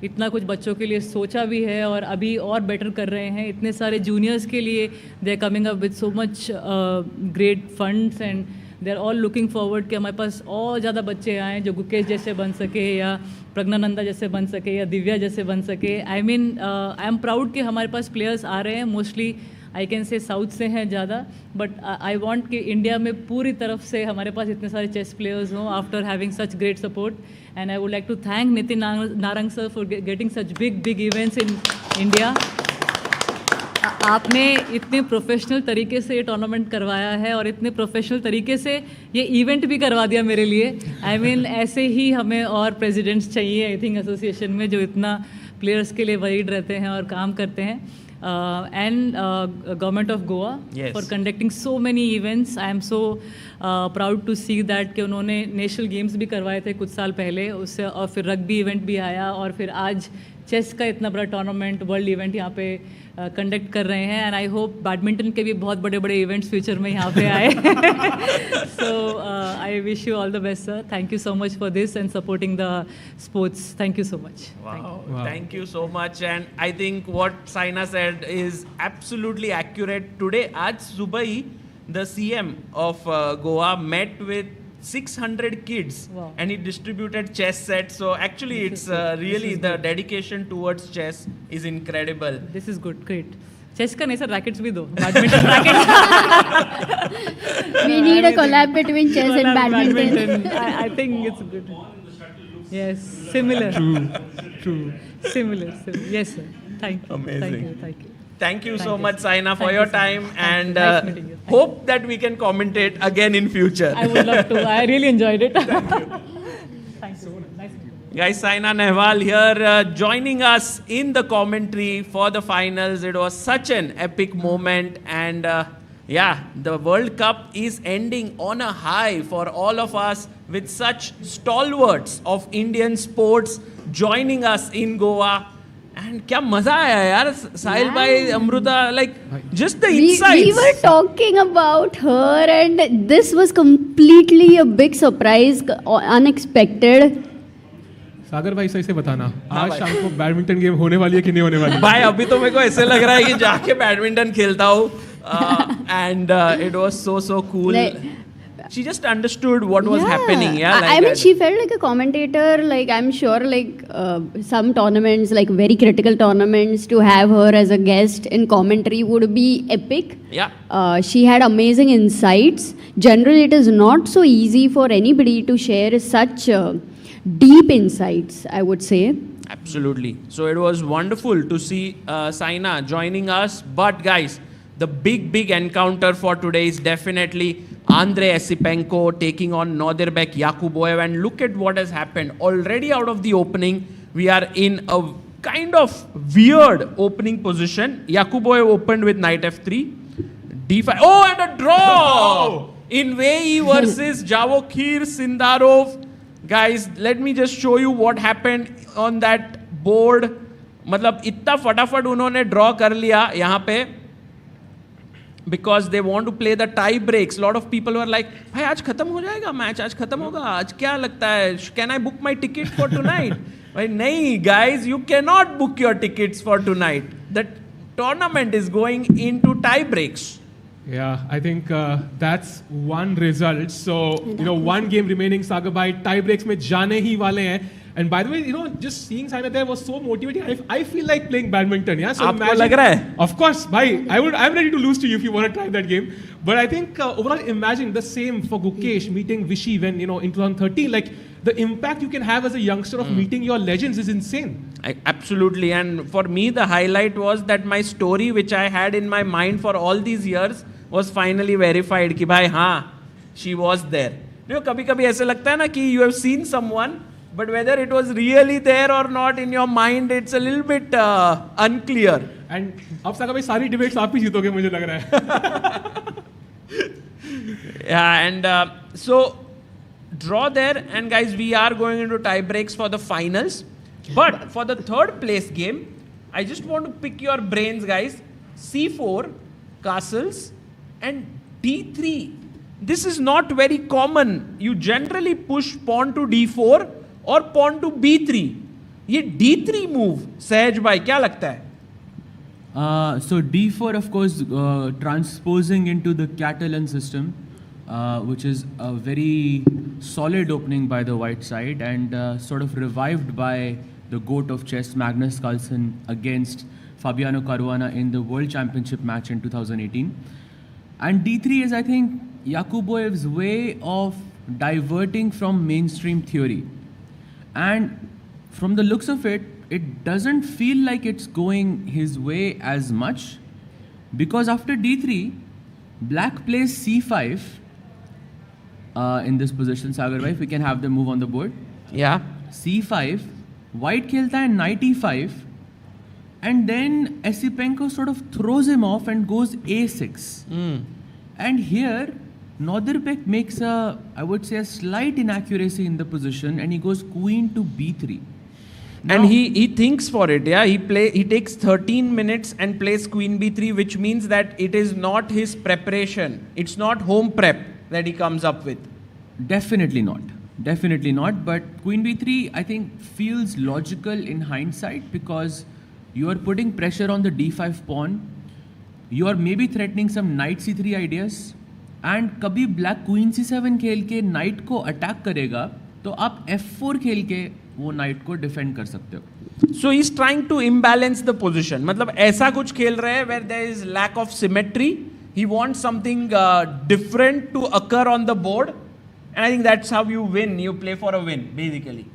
इतना कुछ बच्चों के लिए सोचा भी है और अभी और बेटर कर रहे हैं. इतने सारे जूनियर्स के लिए they are coming up with so much great funds and they are all looking forward कि हमारे पास और ज़्यादा बच्चे आएँ जो गुकेश जैसे बन सके या प्रज्ञानंदा जैसे बन सके या दिव्या जैसे बन सके. I mean I am proud कि हमारे पास प्लेयर्स आ रहे हैं. Mostly I can say south से हैं ज़्यादा, बट आई वांट कि इंडिया में पूरी तरफ से हमारे पास इतने सारे चेस प्लेयर्स हों after having such great support. And I would like to thank Nitin Narang sir for getting such big events in India. आपने इतने प्रोफेशनल तरीके से ये टूर्नामेंट करवाया है और इतने प्रोफेशनल तरीके से ये इवेंट भी करवा दिया मेरे लिए. आई मीन ऐसे ही हमें और प्रेसिडेंट्स चाहिए आई थिंक एसोसिएशन में जो इतना प्लेयर्स के लिए वरीड रहते हैं और काम करते हैं. And government of Goa for conducting so many events. I am so proud to see that कि उन्होंने नेशनल गेम्स भी करवाए थे कुछ साल पहले उससे, और फिर रग्बी इवेंट भी आया और फिर आज चेस का इतना बड़ा टूर्नामेंट वर्ल्ड इवेंट यहाँ पे कंडक्ट कर रहे हैं. एंड आई होप बैडमिंटन के भी बहुत बड़े बड़े इवेंट्स फ्यूचर में यहाँ पे आए. So I wish you all the best sir. Thank you so much for this and supporting the sports. Thank you so much. Thank you so much. And I think what Saina said is absolutely accurate. Today, आज सुबह ही the CM of Goa met with 600 kids and he distributed chess sets. So actually it's really the dedication towards chess is incredible. This is good, great. Chess का नहीं sir, rackets भी दो, badminton rackets. We need a collab between chess and badminton. I think it's good. Yes, similar. True. Similar. Yes sir. Thank you. Amazing. Thank you. Thank you so much, Saina, for your time, and hope that we can commentate again in future. I would love to. I really enjoyed it. Thank you. Thanks so much. Nice. Guys, Saina Nehwal here joining us in the commentary for the finals. It was such an epic moment, and the World Cup is ending on a high for all of us with such stalwarts of Indian sports joining us in Goa. And क्या मजा आया यार, साहिल भाई, Amrita, like just the insights. We were talking about her and this was completely a big surprise, unexpected. सागर भाई सही से बताना, आज शाम को बैडमिंटन गेम होने वाली है कि नहीं होने वाली? भाई अभी तो मेरे को ऐसे लग रहा है कि जाके बैडमिंटन खेलता हूँ. And it was so cool. She just understood what was happening. I mean, she felt like a commentator. Like I'm sure, like some tournaments, like very critical tournaments, to have her as a guest in commentary would be epic. She had amazing insights. Generally, it is not so easy for anybody to share such deep insights, I would say. Absolutely. So it was wonderful to see Saina joining us. But guys, the big encounter for today is definitely Andrei Esipenko taking on Nodirbek Yakuboev. And look at what has happened. Already out of the opening, we are in a kind of weird opening position. Yakuboev opened with knight f3, d5. Oh, and a draw! In Wei versus Javokhir Sindarov. Guys, let me just show you what happened on that board. मतलब इतना फटाफट उन्होंने draw कर लिया यहाँ पे because they want to play the tie breaks. Lot of people were like, भाई आज खत्म हो जाएगा मैच, आज खत्म होगा, आज क्या लगता है? Can I book my ticket for tonight? भाई नहीं, guys, you cannot book your tickets for tonight. The tournament is going into tie breaks. Yeah, I think that's one result. So, one game remaining, Sagar bhai, tie breaks mein jaane hi wale hain. And by the way, just seeing Saina there was so motivating. I feel like playing badminton. Yeah, so Aapko lag raha hai? Of course, bhai. I'm ready to lose to you if you want to try that game. But I think overall, imagine the same for Gukesh meeting Vishy when in 2013. Like the impact you can have as a youngster of meeting your legends is insane. Absolutely. And for me, the highlight was that my story, which I had in my mind for all these years, was finally verified. Ki bhai, haan, she was there. Kabhi-kabhi aise lagta hai na ki you have seen someone, but whether it was really there or not in your mind, it's a little bit unclear. And ab Sagar bhai, sari debates aap hi jeetoge, mujhe lag raha hai. Yeah, and so draw there, and guys, we are going into tie breaks for the finals. But for the third place game, I just want to pick your brains, guys. C4, castles, and D3. This is not very common. You generally push pawn to D4 or pawn to B3. ये D3 move, Sahaj bhai, क्या लगता है? So D4, of course, transposing into the Catalan system, which is a very solid opening by the white side and sort of revived by the GOAT of chess, Magnus Carlsen, against Fabiano Caruana in the World Championship match in 2018. And D3 is, I think, Yakuboev's way of diverting from mainstream theory. And from the looks of it, it doesn't feel like it's going his way as much, because after D3, black plays C5 in this position. Sagar bhai, if we can have them move on the board. Yeah. C5, white khelta hai knight E5, and then Esipenko sort of throws him off and goes A6. And here, Nodirbek makes I would say, a slight inaccuracy in the position, and he goes queen to B3. Now, and he thinks for it, yeah. He takes 13 minutes and plays queen b3, which means that it is not his preparation. It's not home prep that he comes up with. Definitely not. Definitely not. But queen b3, I think, feels logical in hindsight, because you are putting pressure on the d5 pawn. You are maybe threatening some knight c3 ideas. And कभी black queen c7 खेल के knight को attack करेगा, तो आप f4 खेल के वो knight को defend कर सकते हो. So he's trying to imbalance the position. मतलब ऐसा कुछ खेल रहे हैं where there is lack of symmetry. He wants something different to occur on the board, and I think that's how you win. You play for a win, basically.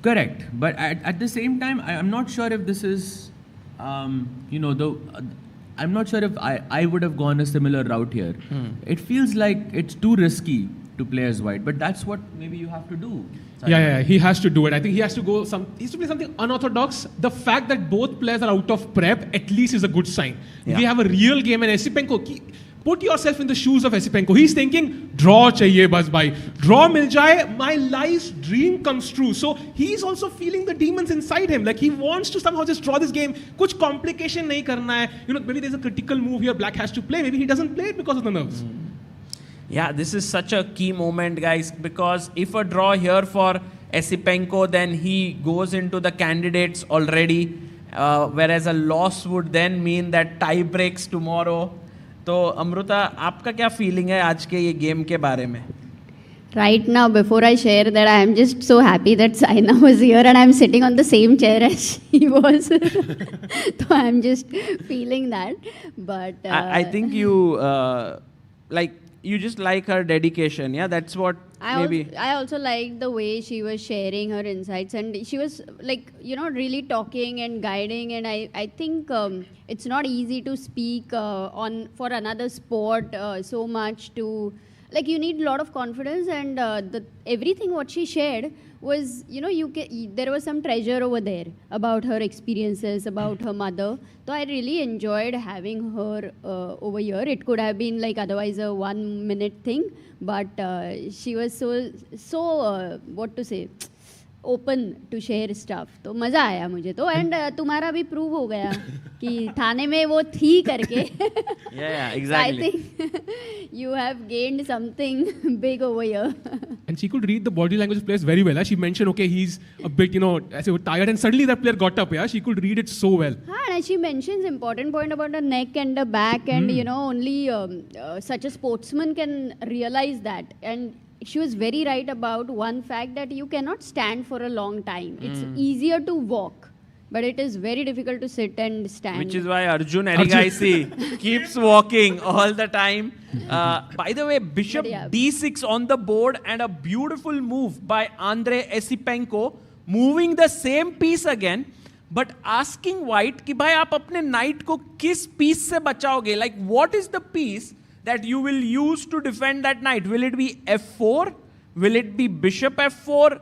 Correct. But at the same time, I'm not sure if this is, I'm not sure if I would have gone a similar route here. It feels like it's too risky to play as white, but that's what maybe you have to do. Yeah, he has to do it. I think he has to go he has to play something unorthodox. The fact that both players are out of prep at least is a good sign. Yeah. We have a real game, and Esipenko, put yourself in the shoes of Esipenko. He's thinking, draw chahiye bas bhai. Draw mil jaye, my life's dream comes true. So he's also feeling the demons inside him. Like he wants to somehow just draw this game. Kuch complication nahi karna hai. Maybe there's a critical move here black has to play. Maybe he doesn't play it because of the nerves. Yeah, this is such a key moment, guys, because if a draw here for Esipenko, then he goes into the candidates already, whereas a loss would then mean that tie breaks tomorrow. तो अमृता, आपका क्या feeling है आज के ये game के बारे में? Right now, before I share that, I am just so happy that Saina was here and I am sitting on the same chair as she was. So I am just feeling that. But I think you, you just like her dedication. Yeah, that's what maybe. I also liked the way she was sharing her insights, and she was like, really talking and guiding. And I think it's not easy to speak for another sport so much to, like, you need a lot of confidence, and everything what she shared was, there was some treasure over there about her experiences, about her mother. So I really enjoyed having her over here. It could have been like otherwise a 1 minute thing, but she was so what to say, open to share stuff. तो मज़ा आया मुझे तो, and तुम्हारा भी prove हो गया कि थाने में वो थी करके. Yeah, exactly. So I think you have gained something big over here. And she could read the body language of players very well. She mentioned, okay, he's a bit, as if tired, and suddenly that player got up. Yeah, she could read it so well. And she mentions important point about the neck and the back, and only such a sportsman can realize that. And she was very right about one fact, that you cannot stand for a long time. It's easier to walk, but it is very difficult to sit and stand. Which is why Arjun Erigaisi keeps walking all the time. By the way, Bishop D6 on the board, and a beautiful move by Andrei Esipenko, moving the same piece again, but asking White कि भाई आप अपने knight को किस piece से बचाओगे? Like, what is the piece that you will use to defend that knight? Will it be f4? Will it be bishop f4?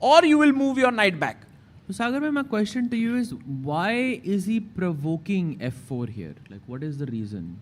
Or you will move your knight back? So Sagar bhai, my question to you is, why is he provoking f4 here? Like, what is the reason?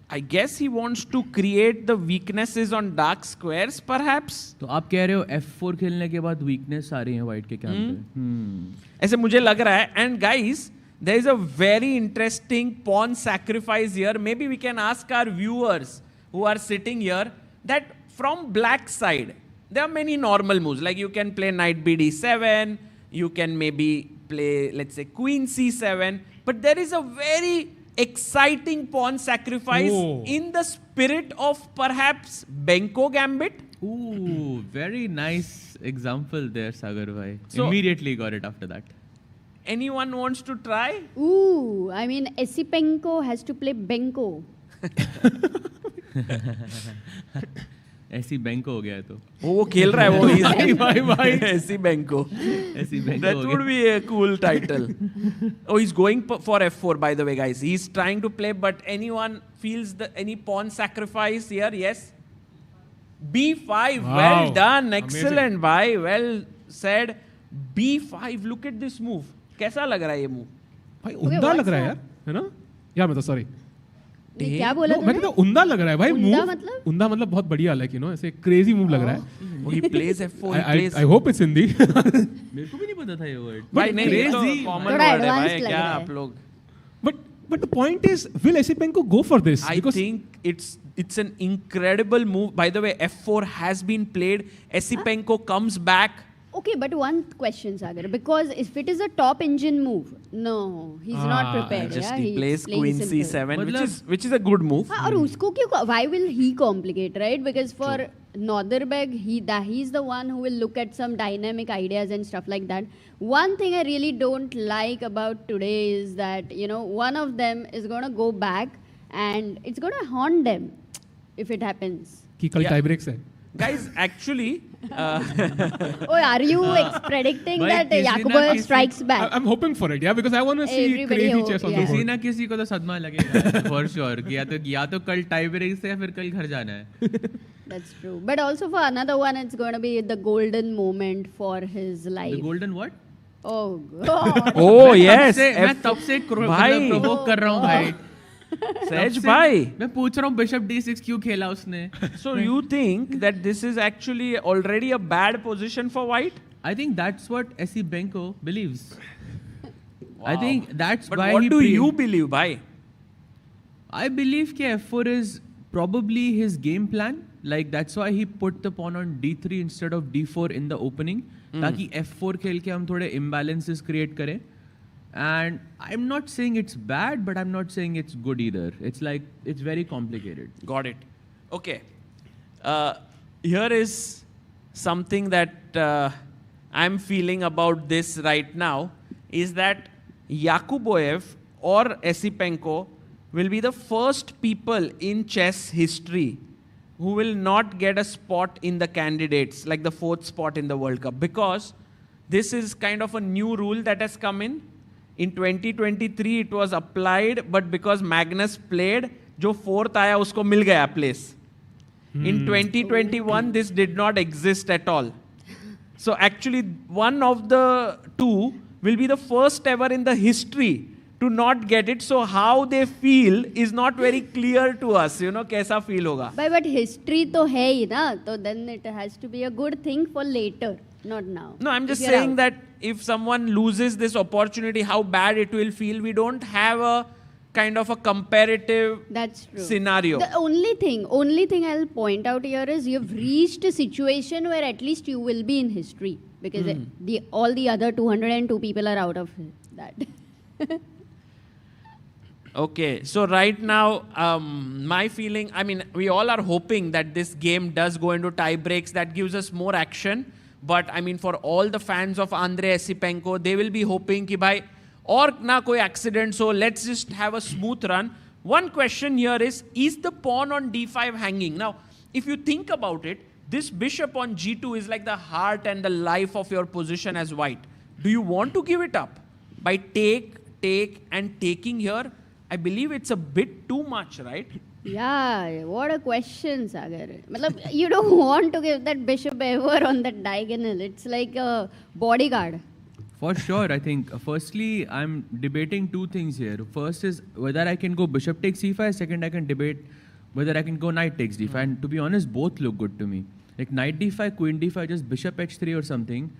I guess he wants to create the weaknesses on dark squares, perhaps. तो आप कह रहे हो f4 खेलने के बाद weakness आ रही है white के camp पे? ऐसे मुझे लग रहा है. And guys, there is a very interesting pawn sacrifice here. Maybe we can ask our viewers who are sitting here that from black side, there are many normal moves. Like you can play knight bd7, you can maybe play, let's say, queen c7. But there is a very exciting pawn sacrifice in the spirit of perhaps Benko Gambit. Ooh, very nice example there, Sagar bhai. So, immediately got it after that. Anyone wants to try? Ooh, I mean, Esipenko has to play Benko. ऐसी बैंको हो गया है तो वो खेल रहा है वो भाई ऐसी बैंको that would be a cool title. Oh, he's going for f4, by the way, guys. He's trying to play, but anyone feels any pawn sacrifice here? Yes, b5. Wow. Well done, excellent. Bhai, well said. b5. Look at this move. कैसा लग रहा है ये move? भाई उम्दा लग रहा है यार, है ना? या मैं तो सॉरी, क्या बोला तुमने? मैंने तो उम्दा लग रहा है भाई मूव. उम्दा मतलब बहुत बढ़िया, लाइक ऐसे क्रेजी मूव लग रहा है. He plays f4. I hope it's Hindi. मेरे को भी नहीं पता था ये वर्ड. भाई नहीं, तो कॉमन वर्ड है भाई, क्या आप लोग. But the point is, will Esipenko go for this? I think it's an incredible move. By the way, f4 has been played. Esipenko comes back. Okay, but one question, Sagar, because if it is a top engine move, no, he's not prepared. Just he plays queen c7, which is a good move. और उसको क्यों? Why will he complicate, right? Because for Northerbeg, he's the one who will look at some dynamic ideas and stuff like that. One thing I really don't like about today is that one of them is gonna go back and it's gonna haunt them if it happens. कि कल tiebreaks है. Guys, actually, are you predicting that Yakubo strikes back? I'm hoping for it, yeah, because I want to see crazy chess on the board. किसी ना किसी को तो सदमा लगेगा, for sure. कि या तो कल tiebreak से या फिर कल घर जाना है. That's true. But also for another one, it's going to be the golden moment for his life. The golden what? Oh God. Oh yes. मैं तब से provoke कर रहा हूँ भाई. Sej bhai, मैं पूछ रहा हूँ bishop d6 क्यों खेला उसने? So you think that this is actually already a bad position for white? I think that's what Esipenko believes. I think that's but why what do you believe, bhai? I believe that f4 is probably his game plan. Like that's why he put the pawn on d3 instead of d4 in the opening, ताकि f4 खेल के हम थोड़े imbalances create करें. And I'm not saying it's bad, but I'm not saying it's good either. It's like, it's very complicated. Got it. Okay. Here is something that I'm feeling about this right now, is that Yakuboev or Esipenko will be the first people in chess history who will not get a spot in the candidates, like the 4th spot in the World Cup, because this is kind of a new rule that has come in. In 2023, it was applied, but because Magnus played, जो 4th आया उसको मिल गया place. In 2021, this did not exist at all. So actually, one of the two will be the first ever in the history to not get it. So how they feel is not very clear to us. You know, कैसा feel होगा? But history तो है ही ना, तो then it has to be a good thing for later, not now. No, I'm just saying that if someone loses this opportunity, how bad it will feel. We don't have a kind of a comparative scenario. The only thing I'll point out here is you've reached a situation where at least you will be in history, because all the other 202 people are out of that. Okay, so right now, my feeling, I mean, we all are hoping that this game does go into tie breaks. That gives us more action. But I mean, for all the fans of Andrei Esipenko, they will be hoping कि भाई और ना कोई accident, so let's just have a smooth run. One question here is the pawn on d5 hanging? Now, if you think about it, this bishop on g2 is like the heart and the life of your position as white. Do you want to give it up? By take, and taking here, I believe it's a bit too much, right? Yeah, what a question, Sagar. You don't want to give that bishop ever on that diagonal. It's like a bodyguard. For sure, I think. Firstly, I'm debating two things here. First is whether I can go bishop takes c5. Second, I can debate whether I can go knight takes d5. And to be honest, both look good to me. Like knight d5, queen d5, just bishop h3 or something.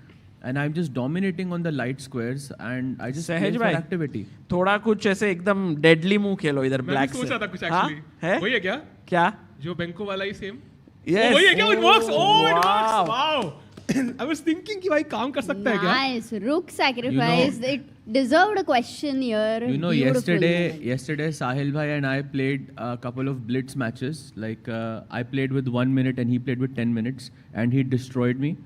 And I'm just dominating on the light squares, and I just play for activity. थोड़ा कुछ ऐसे एकदम deadly move खेलो इधर black से. मैं सोचा था कुछ actually. है? वही है क्या? क्या? जो बैंको वाला ही same. Yes. वही है क्या? It works. Oh, it works. Wow. I was thinking कि भाई काम कर सकता है क्या? Nice. Rook sacrifice. It deserved a question here. You know, yesterday Sahil bhai and I played a couple of blitz matches. Like I played with 1 minute and he played with 10 minutes, and he destroyed me.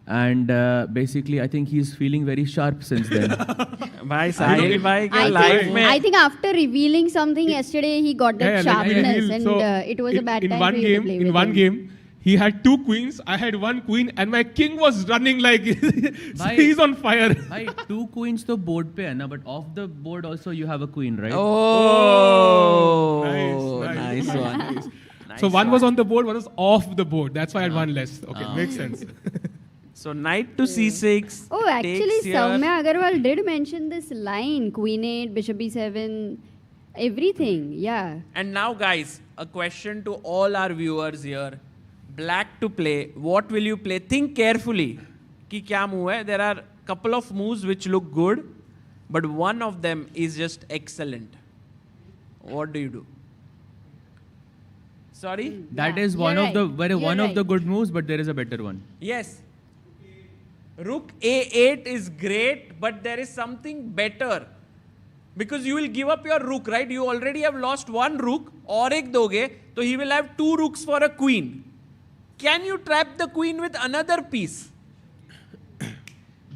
And basically, I think he's feeling very sharp since then. Bhai, Sahil bhai ke life mein. I think after revealing something yesterday, he got that sharpness, and it was a bad time for you to play with him. In one game, he had 2 queens, I had 1 queen, and my king was running like he's on fire. Bhai, 2 queens to board pe hai na, but off the board also you have a queen, right? Oh, nice one. Nice. So one was on the board, one was off the board. That's why I had 1 less. Okay, makes sense. So knight to c6. Oh, actually, Soumya Agarwal did mention this line: Queen 8, Bishop B7, everything. Yeah. And now, guys, a question to all our viewers here: Black to play. What will you play? Think carefully. कि क्या move है? There are couple of moves which look good, but one of them is just excellent. What do you do? Sorry? That is one of the good moves, but there is a better one. Yes. Rook A8 is great, but there is something better. Because you will give up your rook, right? You already have lost 1 rook. और एक दोगे, so he will have 2 rooks for a queen. Can you trap the queen with another piece?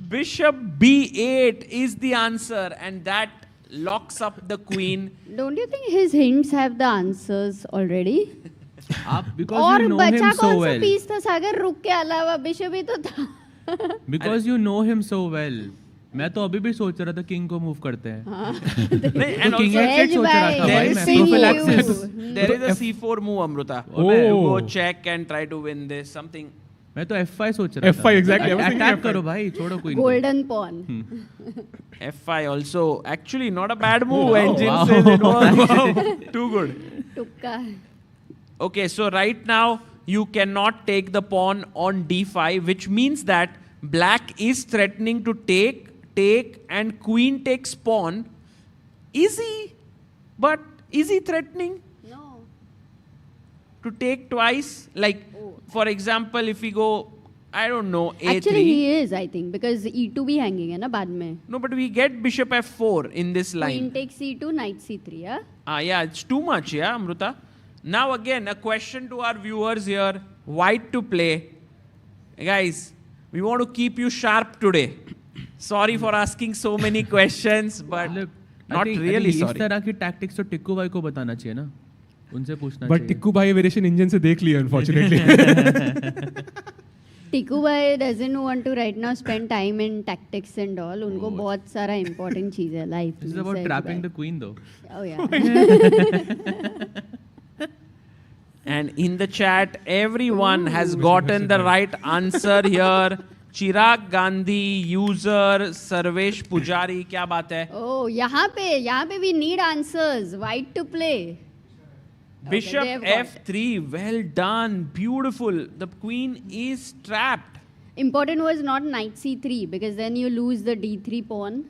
Bishop B8 is the answer, and that locks up the queen. Don't you think his hints have the answers already? Because you know him so well. piece था सागर रुक के अलावा bishop ही तो था. Because you know him so well. मैं तो अभी भी सोच रहा था किंग को मूव करते हैं. And king h8 सोच रहा था भाई मैं. Prophylaxis. There is a c4 move, Amruta. You go check and try to win this. Something. मैं तो f5 सोच रहा था. f5 exactly. Attack करो भाई, छोड़ो queen. Golden pawn. f5 also actually not a bad move. Engine says it was too good. Tukka. Okay, so right now you cannot take the pawn on d5, which means that black is threatening to take, and queen takes pawn. Is he threatening? No. To take twice? Like, for example, if we go, I don't know, a3. Actually, he is, I think, because e2 भी hanging है ना बाद में. No, but we get bishop f4 in this line. Queen takes c2, knight c3, yeah? Yeah, it's too much, yeah, Amruta? Now again, a question to our viewers here. White to play. Guys, we want to keep you sharp today. Sorry for asking so many questions, but... Not really इस sorry. तरह की tactics तो टिक्कू भाई को बताना चाहिए ना, उनसे पूछना But चाहिए. टिक्कू भाई वेरिएशन इंजन से देख लिया unfortunately. टिकू भाई doesn't want to right now spend time in tactics and all. उनको बहुत सारा important चीज़ है life में. This is about Said trapping भाई. the queen though. Oh yeah. And in the chat, everyone has gotten the right answer here. Chirag Gandhi, user, Sarvesh Pujari, क्या बात है? Oh, यहाँ पे we need answers. White to play. Bishop they have got F3, well done, beautiful. The queen is trapped. Important was not knight c3 because then you lose the d3 pawn.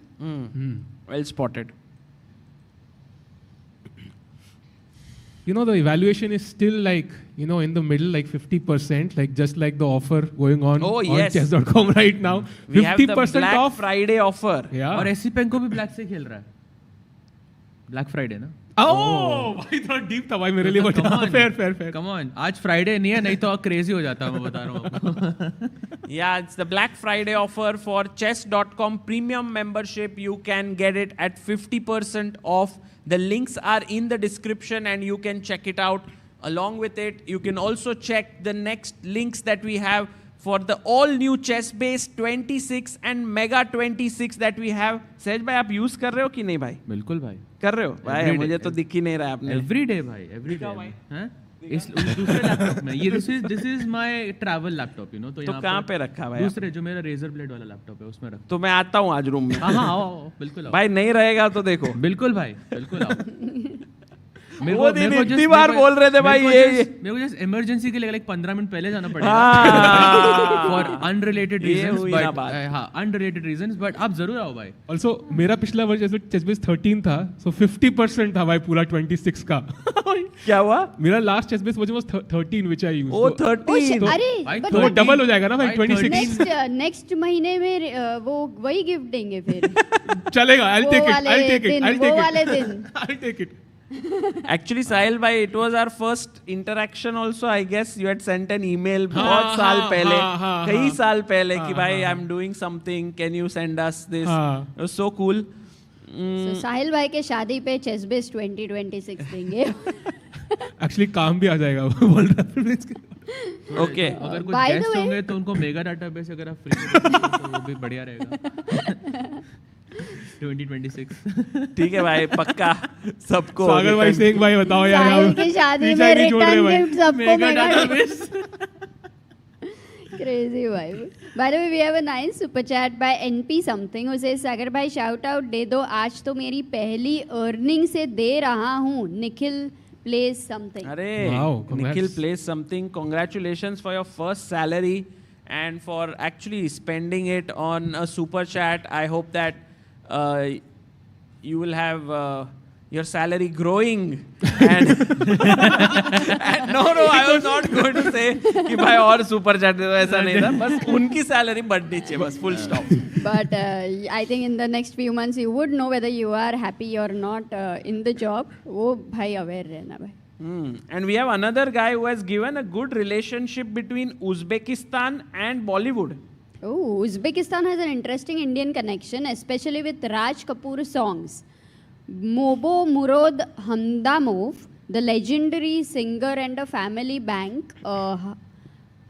Well spotted. You know, the evaluation is still like, you know, in the middle, like 50%, like just like the offer going on yes. chess.com right now. We have the 50% Black off. Friday offer. Yeah. और AC pen को भी black से खेल रहा है. Black Friday ना. Oh, भाई थोड़ा डीप था भाई मेरे लिए. Fair. Come on, आज फ्राइडे नहीं है, नहीं तो क्रेजी हो जाता, मैं बता रहा हूँ आपको. Yeah, it's the Black Friday offer for chess.com premium membership. You can get it at 50% off. The links are in the description and you can check it out. Along with it, you can also check the next links that we have for the all new ChessBase 26 and Mega 26 that we have. सहज भाई आप use कर रहे हो कि नहीं भाई? बिल्कुल भाई. कर रहे हो? भाई मुझे तो दिख ही नहीं रहा आपने. Everyday भाई, everyday. हैं? इस दूसरे लैपटॉप में ये this is my travel laptop, you know. तो कहाँ पे रखा भाई? दूसरे जो मेरा रेजर ब्लेड वाला लैपटॉप है उसमें रखा. तो मैं आता हूँ आज रूम में. हाँ आओ, बिल्कुल आओ. भाई नहीं रहेगा तो देखो. बिल्कुल भाई, बिल्कुल आओ. वो दिन इतनी बार बोल रहे थे भाई ये मेरे को जस्ट इमरजेंसी के लिए लाइक 15 मिनट पहले जाना पड़ेगा फॉर अनरिलेटेड रीजंस. बट हाँ, अनरिलेटेड रीजंस, बट आप जरूर आओ भाई. ऑल्सो मेरा पिछला वर्ष जैसे चेसबेस 13 था, सो 50% था भाई पूरा 26 का. क्या हुआ? मेरा last ChessBase version was 13 which I used. Oh 13. अरे तो वो डबल हो जाएगा ना भाई 26. नेक्स्ट महीने में वो वही गिफ्ट देंगे फिर. चलेगा. I'll take it. Actually, Sahil bhai, it was our first interaction also. I guess you had sent an email बहुत साल पहले, कई साल पहले कि भाई I'm doing something. Can you send us this? It was so cool. So साहिल भाई के शादी पे ChessBase 2026 देंगे. Actually काम भी आ जाएगा वर्ल्ड रेफरेंस के. Okay. अगर कुछ गेस्ट होंगे तो उनको मेगा डाटाबेस अगर आप फ्री तो वो भी बढ़िया रहेगा. 2026. ठीक है भाई, पक्का सबको. सागर भाई सिंह भाई बताओ यार. साहिल की शादी में रिटर्न गिफ्ट सबको मेगा डाटाबेस. Crazy भाई. By the way, we have a nice super chat by NP something who says सागर भाई shout out दे दो, आज तो मेरी पहली earning से दे रहा हूँ. Nikhil plays something. अरे Nikhil plays something. Congratulations for your first salary and for actually spending it on a super chat. I hope that you will have your salary growing. And no, I was not going to say कि भाई और super chat दे दो, ऐसा नहीं था. बस उनकी salary बढ़नी चाहिए, बस full stop. But I think in the next few months you would know whether you are happy or not in the job. वो भाई aware रहना भाई. And we have another guy who has given a good relationship between Uzbekistan and Bollywood. Oh, Uzbekistan has an interesting Indian connection, especially with Raj Kapoor songs. Mobo Murod Hamdamov, the legendary singer and a family bank,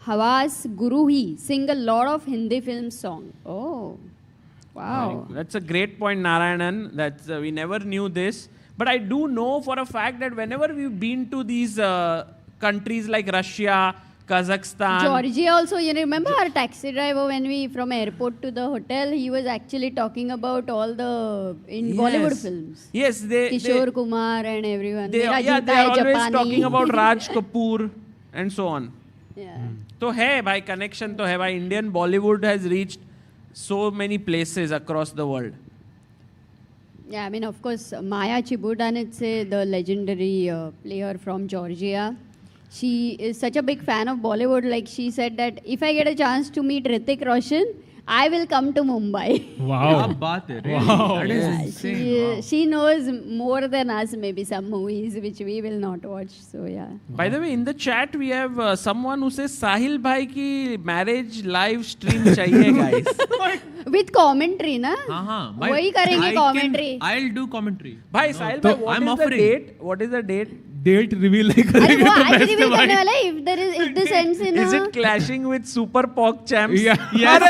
Havas Guruhi, sing a lot of Hindi film songs. Oh, wow. That's a great point, Narayanan. That's we never knew this. But I do know for a fact that whenever we've been to these countries like Russia, Kazakhstan, Georgia also, you remember our taxi driver when we from airport to the hotel, he was actually talking about all the Bollywood films. Yes, Kishore Kumar and everyone. They are always talking about Raj Kapoor and so on. Yeah. तो है भाई, connection तो है भाई. Indian Bollywood has reached so many places across the world. Yeah, I mean, of course, Maya Chibudanitse, the legendary player from Georgia, she is such a big fan of Bollywood. Like she said that if I get a chance to meet Hrithik Roshan, I will come to Mumbai. Wow. क्या बात है, really? Wow. That is insane. She knows more than us, maybe some movies which we will not watch. So yeah. By the way, in the chat we have someone who says Sahil bhai ki marriage live stream chahiye, guys. With commentary, na? हाँ. वही करेंगे commentary. I'll do commentary. Bhai, Sahil bhai, what I'm is the offering. date? What is the date? Date reveal नहीं अरे करेंगे वो तो आज best reveal है करने भाई. वाला है. If this ends in Is a it clashing with Super Pork Champs? Yeah. Yes.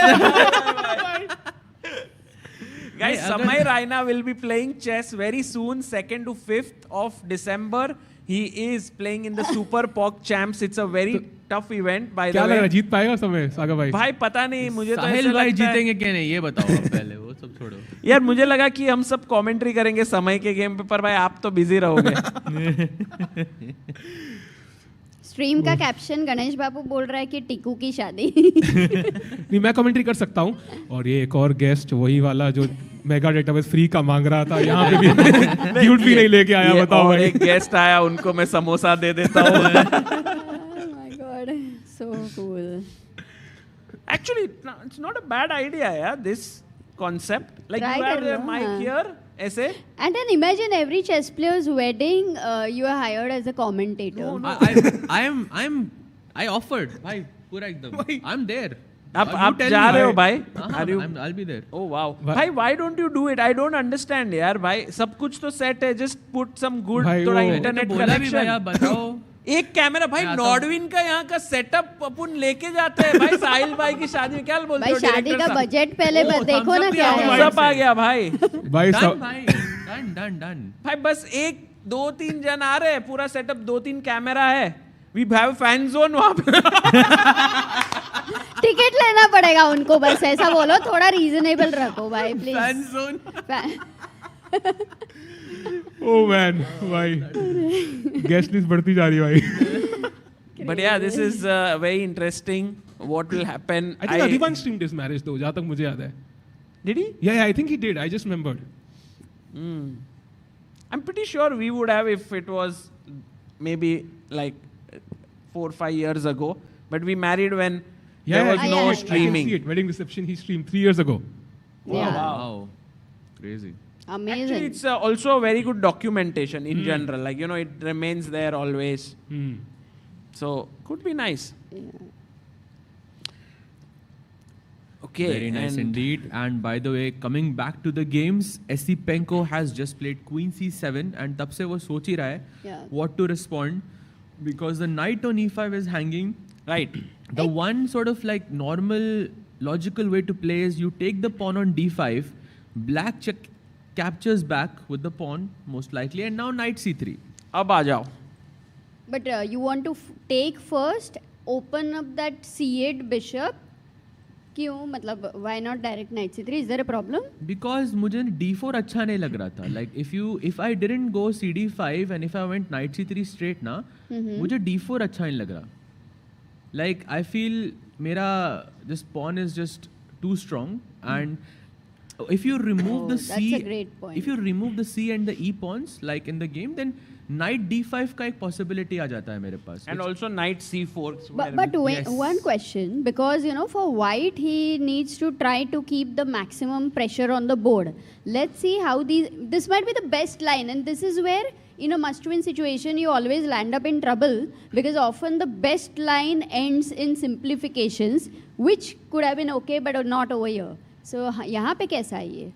Guys, Samay Raina will be playing chess very soon, 2nd to 5th of December. He is playing in the Super Pork Champs. It's a very tough event, by the क्या लग रहा है way. जीत पाएगा समय saga भाई? भाई पता नहीं, मुझे तो साहिल ऐसा भाई लगता है जीतेंगे क्या नहीं ये बताओ आप पहले, वो सब छोड़ो. यार मुझे लगा कि हम सब कमेंट्री करेंगे समय के गेम पे, पर भाई आप तो बिजी रहोगे. स्ट्रीम का कैप्शन गणेश बाबू बोल रहा है कि टिकू की शादी. नहीं, मैं कमेंट्री कर सकता हूँ. और ये एक और गेस्ट वही वाला जो मेगा डेटाबेस फ्री का मांग रहा था, यहाँ पे भी गिफ्ट भी नहीं लेके आया. बताओ और भाई. एक गेस्ट आया, उनको मैं समोसा दे देता हूँ. Oh my god, so cool. Actually, it's not a bad idea, yeah, this concept. Like Try you have कर a लो, mic हाँ. here, ऐसे. And then imagine every chess player's wedding, you are hired as a commentator. I offered. भाई पूरा एकदम. I'm there. आप जा रहे हो भाई? Are you? I'll be there. Oh wow. भाई, why don't you do it? I don't understand यार भाई. सब कुछ तो set है. Just put some good भाई, थोड़ा वो- internet बोला भी भाई, आप connection. बताओ. एक कैमरा भाई, नॉर्डविन का यहाँ का सेटअप अपन लेके जाते हैं भाई. साहिल भाई की शादी में क्या बोलते भाई हो शादी director का साहब? बजट पहले देखो ना क्या है. सब आ गया भाई. भाई सब Done. भाई बस 1, 2, 3 जन आ रहे हैं. पूरा सेटअप 2-3 कैमरा है. We have fan zone वहाँ पे. टिकट लेना पड़ेगा उनको, बस ऐसा बोलो. थोड़ा रीजनेबल रखो भाई please. Fan zone. Oh man भाई, गेस्ट लिस्ट बढ़ती जा रही है भाई. But yeah, this is very interesting. What will happen? I think Adhivan streamed his marriage though, जहाँ तक मुझे याद है. Did he? Yeah, I think he did. I just remembered. I'm pretty sure we would have if it was maybe like 4-5 years ago. But we married when there was no I can streaming. see it. Wedding reception he streamed 3 years ago. Yeah. Wow. Crazy. Amazing. Actually, it's also a very good documentation in general. Like, you know, it remains there always. So, could be nice. Okay. Very nice indeed. And by the way, coming back to the games, Esipenko has just played Queen C7 and तब से वो सोच ही रहा है what to respond because the knight on E5 is hanging. Right. The one sort of like normal logical way to play is you take the pawn on D5, black captures back with the pawn most likely, and now knight C3. अब आ जाओ. But you want to take first, open up that C8 bishop. क्यों? मतलब why not direct knight C3? Is there a problem? Because मुझे D4 अच्छा नहीं लग रहा था. Like if I didn't go CD5 and if I went knight C3 straight ना, मुझे D4 अच्छा नहीं लग रहा. Like I feel मेरा this pawn is just too strong and if you remove the C, that's a great point. if you remove the C and the E pawns like in the game, then knight D5 का एक possibility आ जाता है मेरे पास. And also knight C4. But one question, because you know for white he needs to try to keep the maximum pressure on the board. Let's see how this might be the best line, and this is where in a must-win situation you always land up in trouble because often the best line ends in simplifications, which could have been okay but not over here. So यहाँ पे कैसा है ये?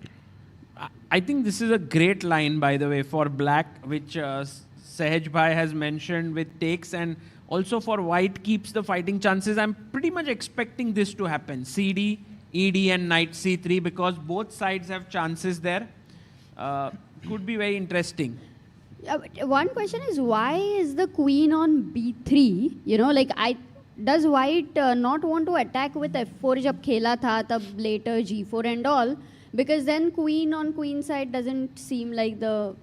I think this is a great line, by the way, for black, which Sahaj Bhai has mentioned with takes, and also for white keeps the fighting chances. I'm pretty much expecting this to happen. CD, ED and knight C3 because both sides have chances there. Could be very interesting. One question is why is the queen on B3? You know, like does white not want to attack with F4 जब खेला था तब later G4 and all? Because then queen on queen side doesn't seem like the...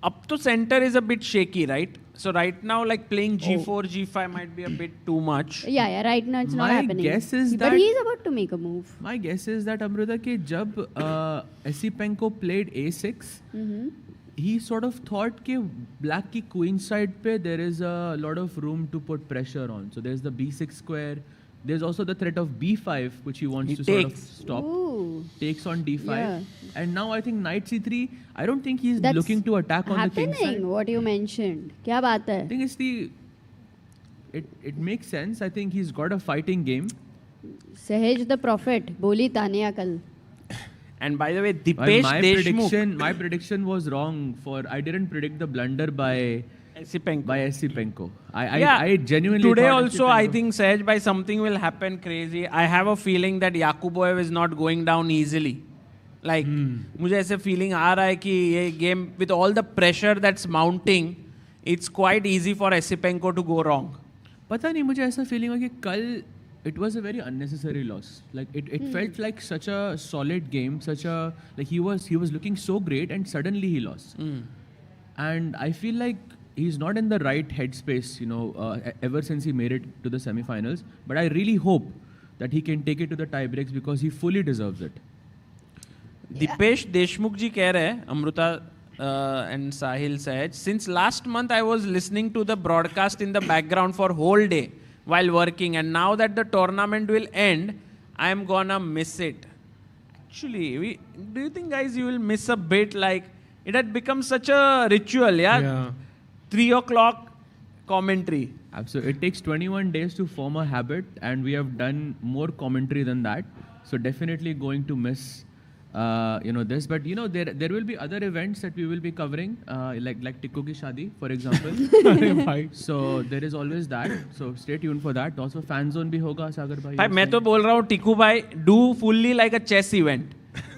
Up to center is a bit shaky, right? So right now, like playing G4, G5 might be a bit too much. Yeah, right now it's not happening. My guess is that... But he's about to make a move. My guess is that, Amruta, कि जब Esipenko played A6, he sort of thought कि black की queen side पे there is a lot of room to put pressure on. So there's the B6 square, There's also the threat of b5, which he wants to sort of stop. Ooh. Takes on d5. Yeah. And now I think knight c3, I don't think he's That's looking to attack on the king side. What you mentioned. क्या बात है? I think it's it makes sense. I think he's got a fighting game. Sahej the prophet, बोली तानिया कल. And by the way, Dipesh Deshmukh. My prediction was wrong. I didn't predict the blunder by Esipenko. I genuinely today thought also I think Sahej by something will happen crazy. I have a feeling that Yakuboev is not going down easily. Like मुझे ऐसे feeling आ रहा है कि ये game with all the pressure that's mounting, it's quite easy for Esipenko to go wrong. पता नहीं मुझे ऐसा feeling हुआ कि कल it was a very unnecessary loss. Like it felt like such a solid game, like he was looking so great and suddenly he lost. And I feel like he's not in the right headspace, ever since he made it to the semi-finals. But I really hope that he can take it to the tie-breaks because he fully deserves it. Dipesh Deshmukh ji कह रहे हैं, Amruta and Sahil Sahaj, since last month I was listening to the broadcast in the background for whole day while working, and now that the tournament will end, I am gonna miss it. Actually, do you think, guys, you will miss a bit? Like, it had become such a ritual, yeah? 3 o'clock commentary. Absolutely. It takes 21 days to form a habit, and we have done more commentary than that. So definitely going to miss this, but there will be other events that we will be covering, like Tikku ki Shadi, for example. So there is always that. So stay tuned for that. Also fan zone bhi hoga, Sagar bhai. भाई मैं तो बोल रहा हूँ Tikku bhai, do fully like a chess event.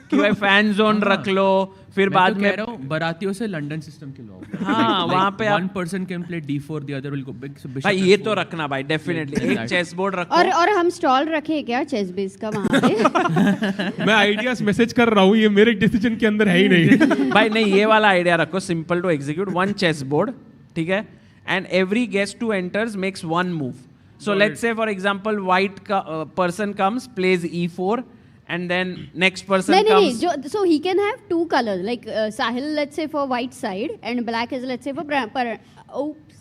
कि भाई fan zone रख लो, फिर बाद में कह रहा हूँ बरातियों से लंदन सिस्टम खिलवाओ. हाँ, वहाँ पे one person can play d4, the other will go big. भाई ये तो रखना भाई, definitely एक chess board रखो. और हम stall रखे क्या ChessBase का वहाँ पे? मैं ideas message कर रहा हूँ, ये मेरे decision के अंदर है ही नहीं. भाई नहीं, ये वाला idea रखो, simple to execute, one chess board, ठीक है? And every guest who enters makes one move. So let's say for example white person comes, plays e4. And then next person comes. So he can have two colors, like Sahil, let's say for white side, and black is, let's say, for oops.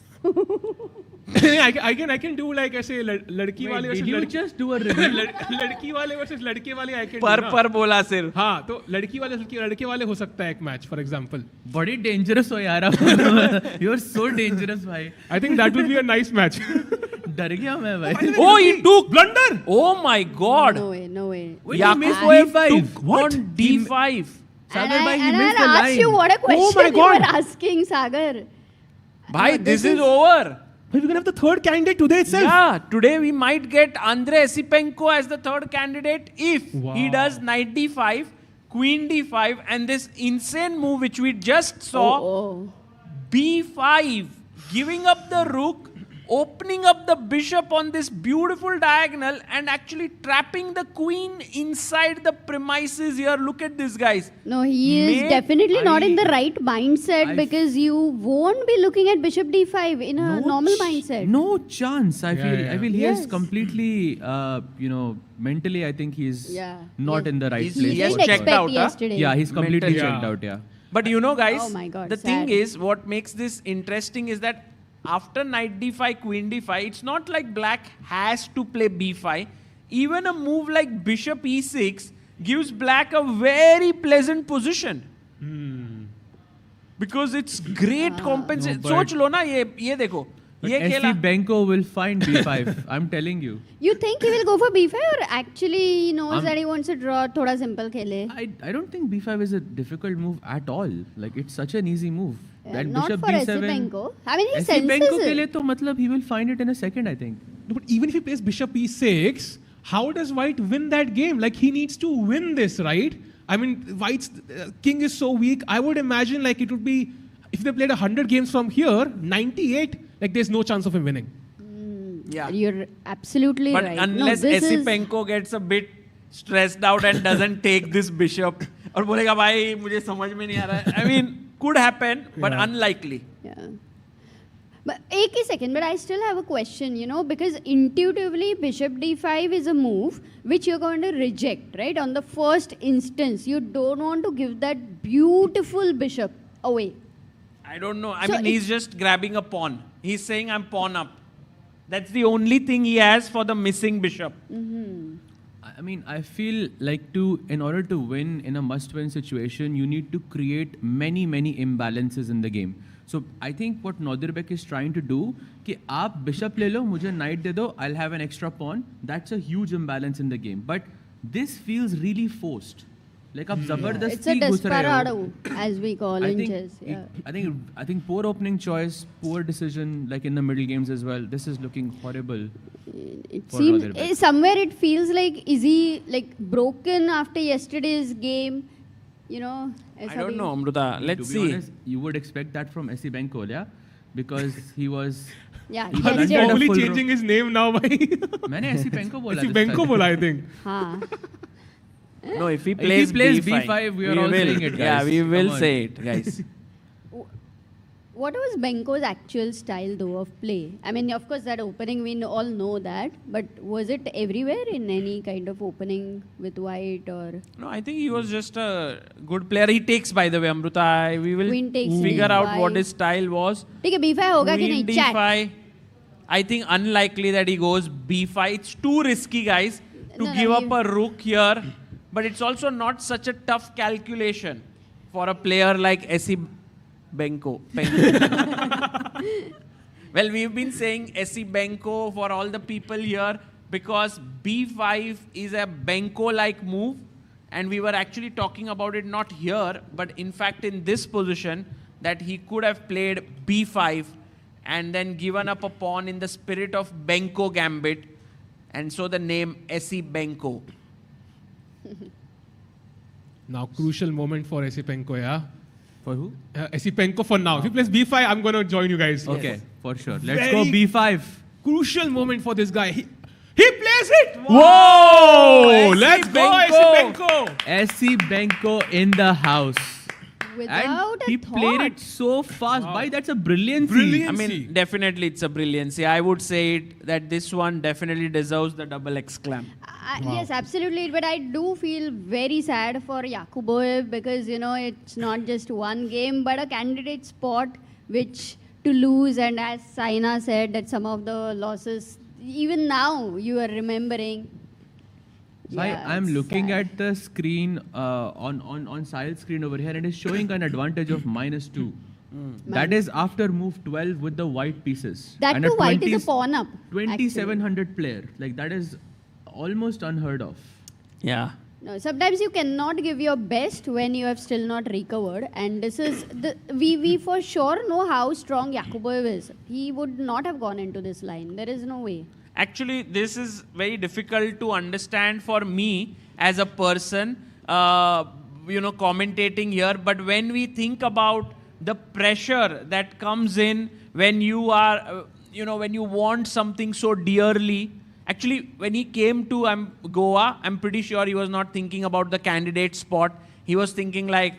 I can do like ऐसे लड़की वाले versus you just do a review? लड़की वाले versus लड़के वाले I can do. पर बोला सिर्फ. हाँ, तो लड़की वाले लड़के वाले हो सकता है एक match, for example. बड़ी dangerous हो यार. You are so dangerous भाई. I think that will be a nice match. डर गया मैं भाई. Oh, he took blunder. Oh my God. No way. Yakuboev took on d5. Sagar bhai, he missed the line. I asked you what a question you were asking, Sagar. Bhai, this is over. We're going to have the third candidate today itself. Yeah, today we might get Andrei Esipenko as the third candidate if he does knight d5, queen d5, and this insane move which we just saw, b5, giving up the rook, opening up the bishop on this beautiful diagonal and actually trapping the queen inside the premises here. Look at this, guys. No, he is definitely not in the right mindset because you won't be looking at bishop d5 in a normal mindset. No chance. I feel he is completely, mentally I think he's not in the right place. He has checked out. Yeah, he's completely checked out, yeah. But guys, oh my God, the thing is, what makes this interesting is that after knight d5, queen d5, it's not like black has to play b5. Even a move like bishop e6 gives black a very pleasant position. Because it's great compensation. सोच लो ना ये देखो. Esipenko will find b5. I'm telling you. You think he will go for b5 or actually he knows that he wants to draw thoda simple khele? I don't think b5 is a difficult move at all. Like it's such an easy move. That not bishop for b7. Esipenko. I mean, he senses Esipenko it. के लिए तो मतलब he will find it in a second, I think. No, but even if he plays bishop e6, how does white win that game? Like he needs to win this, right? I mean, white's king is so weak. I would imagine like it would be, if they played 100 games from here, 98, like there's no chance of him winning. Yeah. You're absolutely right. But unless Esipenko gets a bit stressed out and doesn't take this bishop और बोलेगा भाई मुझे समझ में नहीं आ रहा है. I mean, could happen, but unlikely. Yeah. But एक ही second, but I still have a question, because intuitively bishop d5 is a move which you're going to reject, right? On the first instance, you don't want to give that beautiful bishop away. I don't know. I mean, he's just grabbing a pawn. He's saying I'm pawn up. That's the only thing he has for the missing bishop. I mean, I feel like in order to win in a must-win situation, you need to create many imbalances in the game. So I think what Nodirbek is trying to do, कि आप bishop ले लो, मुझे knight दे दो, I'll have an extra pawn. That's a huge imbalance in the game. But this feels really forced. Like आप जबरदस्ती It's a घुस रहे हो. desperado, as we call in chess. Yeah. I think poor opening choice, poor decision, like in the middle games as well. This is looking horrible. It seems somewhere it feels like, is he like broken after yesterday's game? You know, I don't know, Amruta. Let's see. To be honest, you would expect that from Essie Benko, yeah? Because he was... Yeah, he's probably changing his name now. मैंने Essie Benko बोला. Essie Benko बोला, I think. No, if he plays B5, we are all saying it, guys. Yeah, we will say it, guys. What was Benko's actual style, though, of play? I mean, of course, that opening, we all know that. But was it everywhere in any kind of opening with white or... No, I think he was just a good player. He takes, by the way, Amruta. We will figure out what his style was. ठीक है, B5 होगा कि नहीं? Chat. D5. I think unlikely that he goes B5. It's too risky, guys, to give up a rook here. But it's also not such a tough calculation for a player like Essie Benko. Well, we've been saying Essie Benko for all the people here because B5 is a Benko-like move. And we were actually talking about it not here, but in fact in this position, that he could have played B5 and then given up a pawn in the spirit of Benko Gambit. And so the name Essie Benko. Now, crucial moment for Esipenko, yeah? For who? Esipenko for now. If he plays B5, I'm going to join you guys. Okay, for sure. Let's go B5. Crucial moment for this guy. He plays it! Whoa! Let's go, Esipenko! Essie Benko in the house. Without he played it so fast. Why? That's a brilliancy. I mean, definitely it's a brilliancy. I would say that this one definitely deserves the double exclam. Yes, absolutely. But I do feel very sad for Yakuboev because, you know, it's not just one game, but a candidate spot which to lose. And as Saina said, that some of the losses, even now, you are remembering. So I'm looking at the screen on Sahil's screen over here, and it is showing an advantage of -2. That is after move 12 with the white pieces. That and too, white is a pawn up. 2700 player. Like, that is almost unheard of. Yeah. No, sometimes you cannot give your best when you have still not recovered. And this is, we for sure know how strong Yakuboev is. He would not have gone into this line. There is no way. Actually, this is very difficult to understand for me as a person, commentating here. But when we think about the pressure that comes in when you are, when you want something so dearly. Actually, when he came to Goa, I'm pretty sure he was not thinking about the candidate spot. He was thinking like,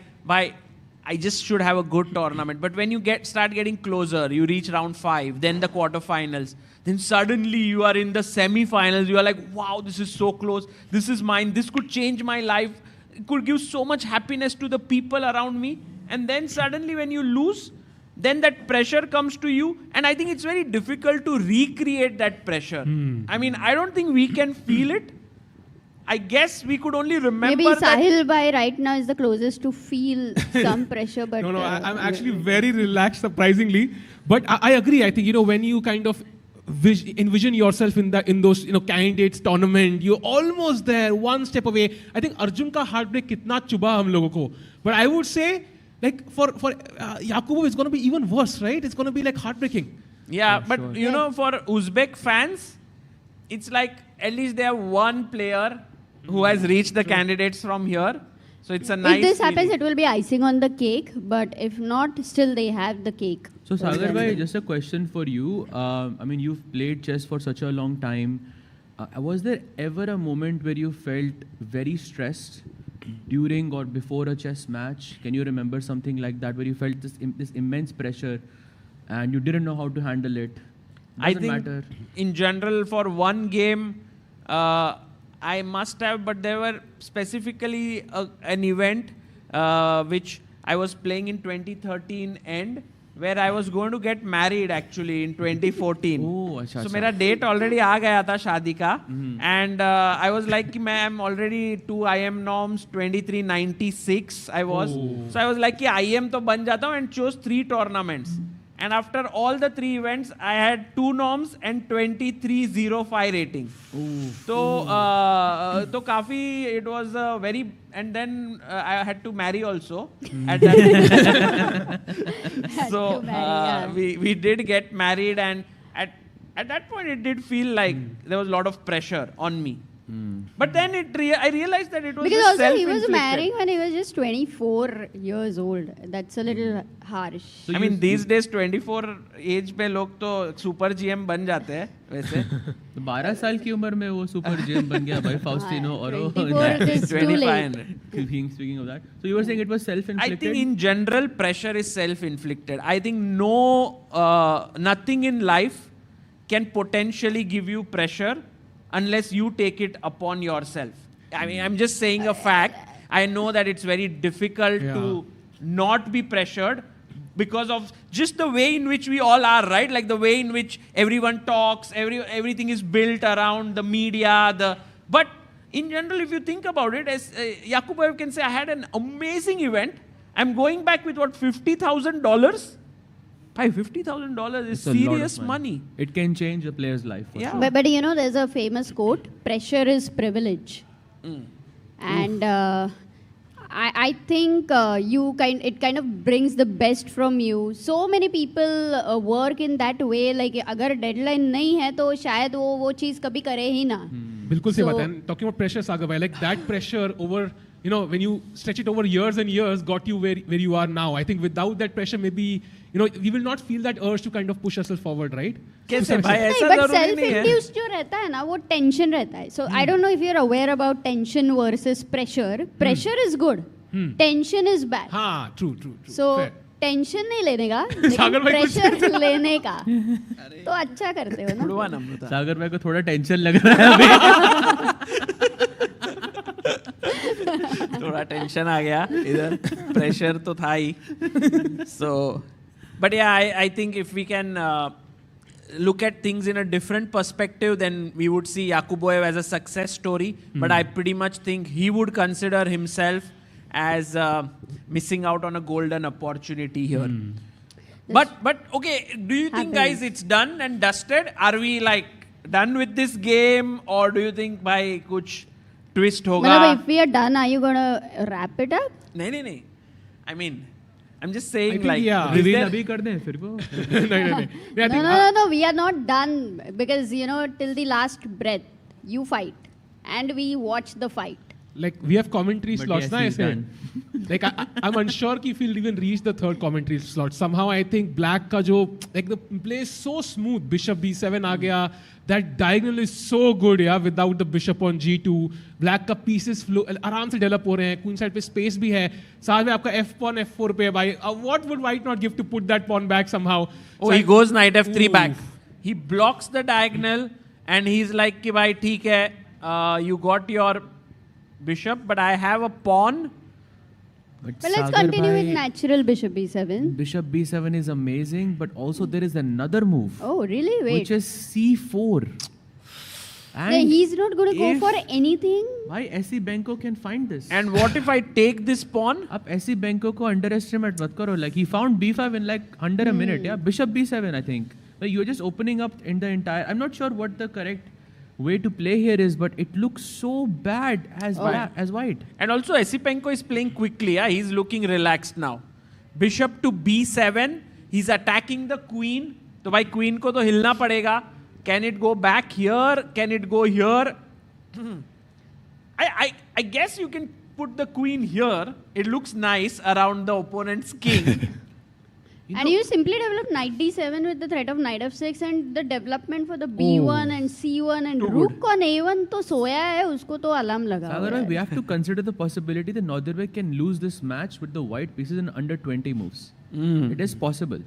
I just should have a good tournament. But when you start getting closer, you reach round 5, then the quarterfinals, then suddenly you are in the semi-finals. You are like, wow, this is so close. This is mine. This could change my life. It could give so much happiness to the people around me. And then suddenly when you lose, then that pressure comes to you. And I think it's very difficult to recreate that pressure. I mean, I don't think we can feel it. I guess we could only remember Maybe Sahil by right now is the closest to feel some pressure. But No, I'm actually very relaxed, surprisingly. But I agree. I think, when you kind of envision yourself in those candidates tournament, you're almost there, one step away. I think Arjun ka heartbreak kitna chuba hum logo ko. But I would say, like for Yakubov, it's going to be even worse, right? It's going to be like heartbreaking. Yeah, but for Uzbek fans, it's like at least they have one player who has reached the candidates from here. So it's a nice If this happens, it will be icing on the cake. But if not, still they have the cake. So Sagar bhai, just a question for you. I mean, you've played chess for such a long time. Was there ever a moment where you felt very stressed during or before a chess match? Can you remember something like that where you felt this immense pressure and you didn't know how to handle it? I think in general for one game, I must have, but there were specifically an event which I was playing in 2013 end, where I was going to get married actually in 2014. Oh, अच्छा, So अच्छा. मेरा date already आ गया था शादी का, and I was like कि मैं am already 2 IM norms 2396 I was. So I was like कि IM तो बन जाता हूँ, and chose 3 tournaments. And after all the 3 events, I had 2 norms and 2305 rating. तो काफी it was a very, and then I had to marry also at that. So we did get married, and at that point it did feel like there was a lot of pressure on me. But then I realized that it was because just also he was self-inflicted. marrying when he was just 24 years old. That's a little harsh. I mean, these days 24 age पे लोग तो super GM बन जाते हैं वैसे. 12 साल की उम्र में वो सुपर GM बन गया भाई फाउस्टिनो और वो 24 is too late. Speaking of that, so you were saying it was self-inflicted? I think in general pressure is self-inflicted. I think nothing in life can potentially give you pressure unless you take it upon yourself. I mean, I'm just saying a fact. I know that it's very difficult to not be pressured because of just the way in which we all are, right? Like the way in which everyone talks, everything is built around the media. But in general, if you think about it, as Yakuboyev can say, I had an amazing event. I'm going back with what, $50,000? $50,000 is serious money. It can change a player's life. For sure. But you know, there's a famous quote: "Pressure is privilege." And I think it kind of brings the best from you. So many people work in that way. Like, अगर deadline नहीं है तो शायद वो चीज़ कभी करे ही ना. बिल्कुल सही बात है. And talking about pressure, Sagar bhai, like that pressure over, you know, when you stretch it over years and years, got you where you are now. I think without that pressure, maybe, you know, you will not feel that urge to kind of push yourself forward, right? कैसे भाई ऐसा But जरूरी नहीं है. self-induced जो रहता है ना, वो tension रहता है. So I don't know if you're aware about tension versus pressure. Pressure is good. Tension is bad. हाँ, true. So Fair. टेंशन नहीं लेने का, लेकिन प्रेशर लेने का तो अच्छा करते हो ना. सागर भाई को थोड़ा टेंशन लग रहा है अभी. थोड़ा टेंशन आ गया इधर, प्रेशर तो था ही. So, but yeah, I think if we can look at things in a different perspective, then we would see Yakuboyev as a success story. But I pretty much think he would consider himself as missing out on a golden opportunity here. But okay, do you think, guys, it's done and dusted? Are we like done with this game, or do you think bhai kuch twist hoga? मतलब if we are done, are you gonna wrap it up? नहीं. I mean, I'm just saying, think, like, reveal अभी कर दें फिर को. नहीं. No, we are not done, because you know, till the last breath you fight and we watch the fight. Like, we have commentary But slots yes, na he's ऐसे. done. Like, I'm unsure if he'll even reach the 3rd commentary slot. Somehow I think Black का जो, like, the play is so smooth. Bishop B7 आ गया. That diagonal is so good, yeah, without the bishop on G2. Black का pieces flow आराम से develop हो रहे हैं. Queen side पे space भी है. साथ में आपका F pawn F4 पे है भाई. What would White not give to put that pawn back somehow? Oh, he goes knight F3 back. He blocks the diagonal and he's like कि भाई ठीक है, you got your bishop, but I have a pawn. But let's continue with natural bishop B7. Bishop B7 is amazing, but also there is another move. Oh, really? Wait. Which is C4. And yeah, he's not going to go for anything. Why SC Benko can find this? And what if I take this pawn? Ab SC Benko ko underestimate mat karo. Like, he found B5 in like under a minute. Yeah, Bishop B7, I think. Like, you're just opening up in the entire. I'm not sure what the correct way to play here is, but it looks so bad as white. And also Esipenko is playing quickly. Yeah? He's looking relaxed now. Bishop to B7. He's attacking the queen. So by queen ko to hilna padega. Can it go back here? Can it go here? I guess you can put the queen here. It looks nice around the opponent's king. You simply develop knight d7 with the threat of knight f6, and the development for the b1 and c1 and rook on a1 तो सोया है, उसको तो alarm लगा हुआ है. We have to consider the possibility that Nordirve can lose this match with the white pieces in under 20 moves. It is possible.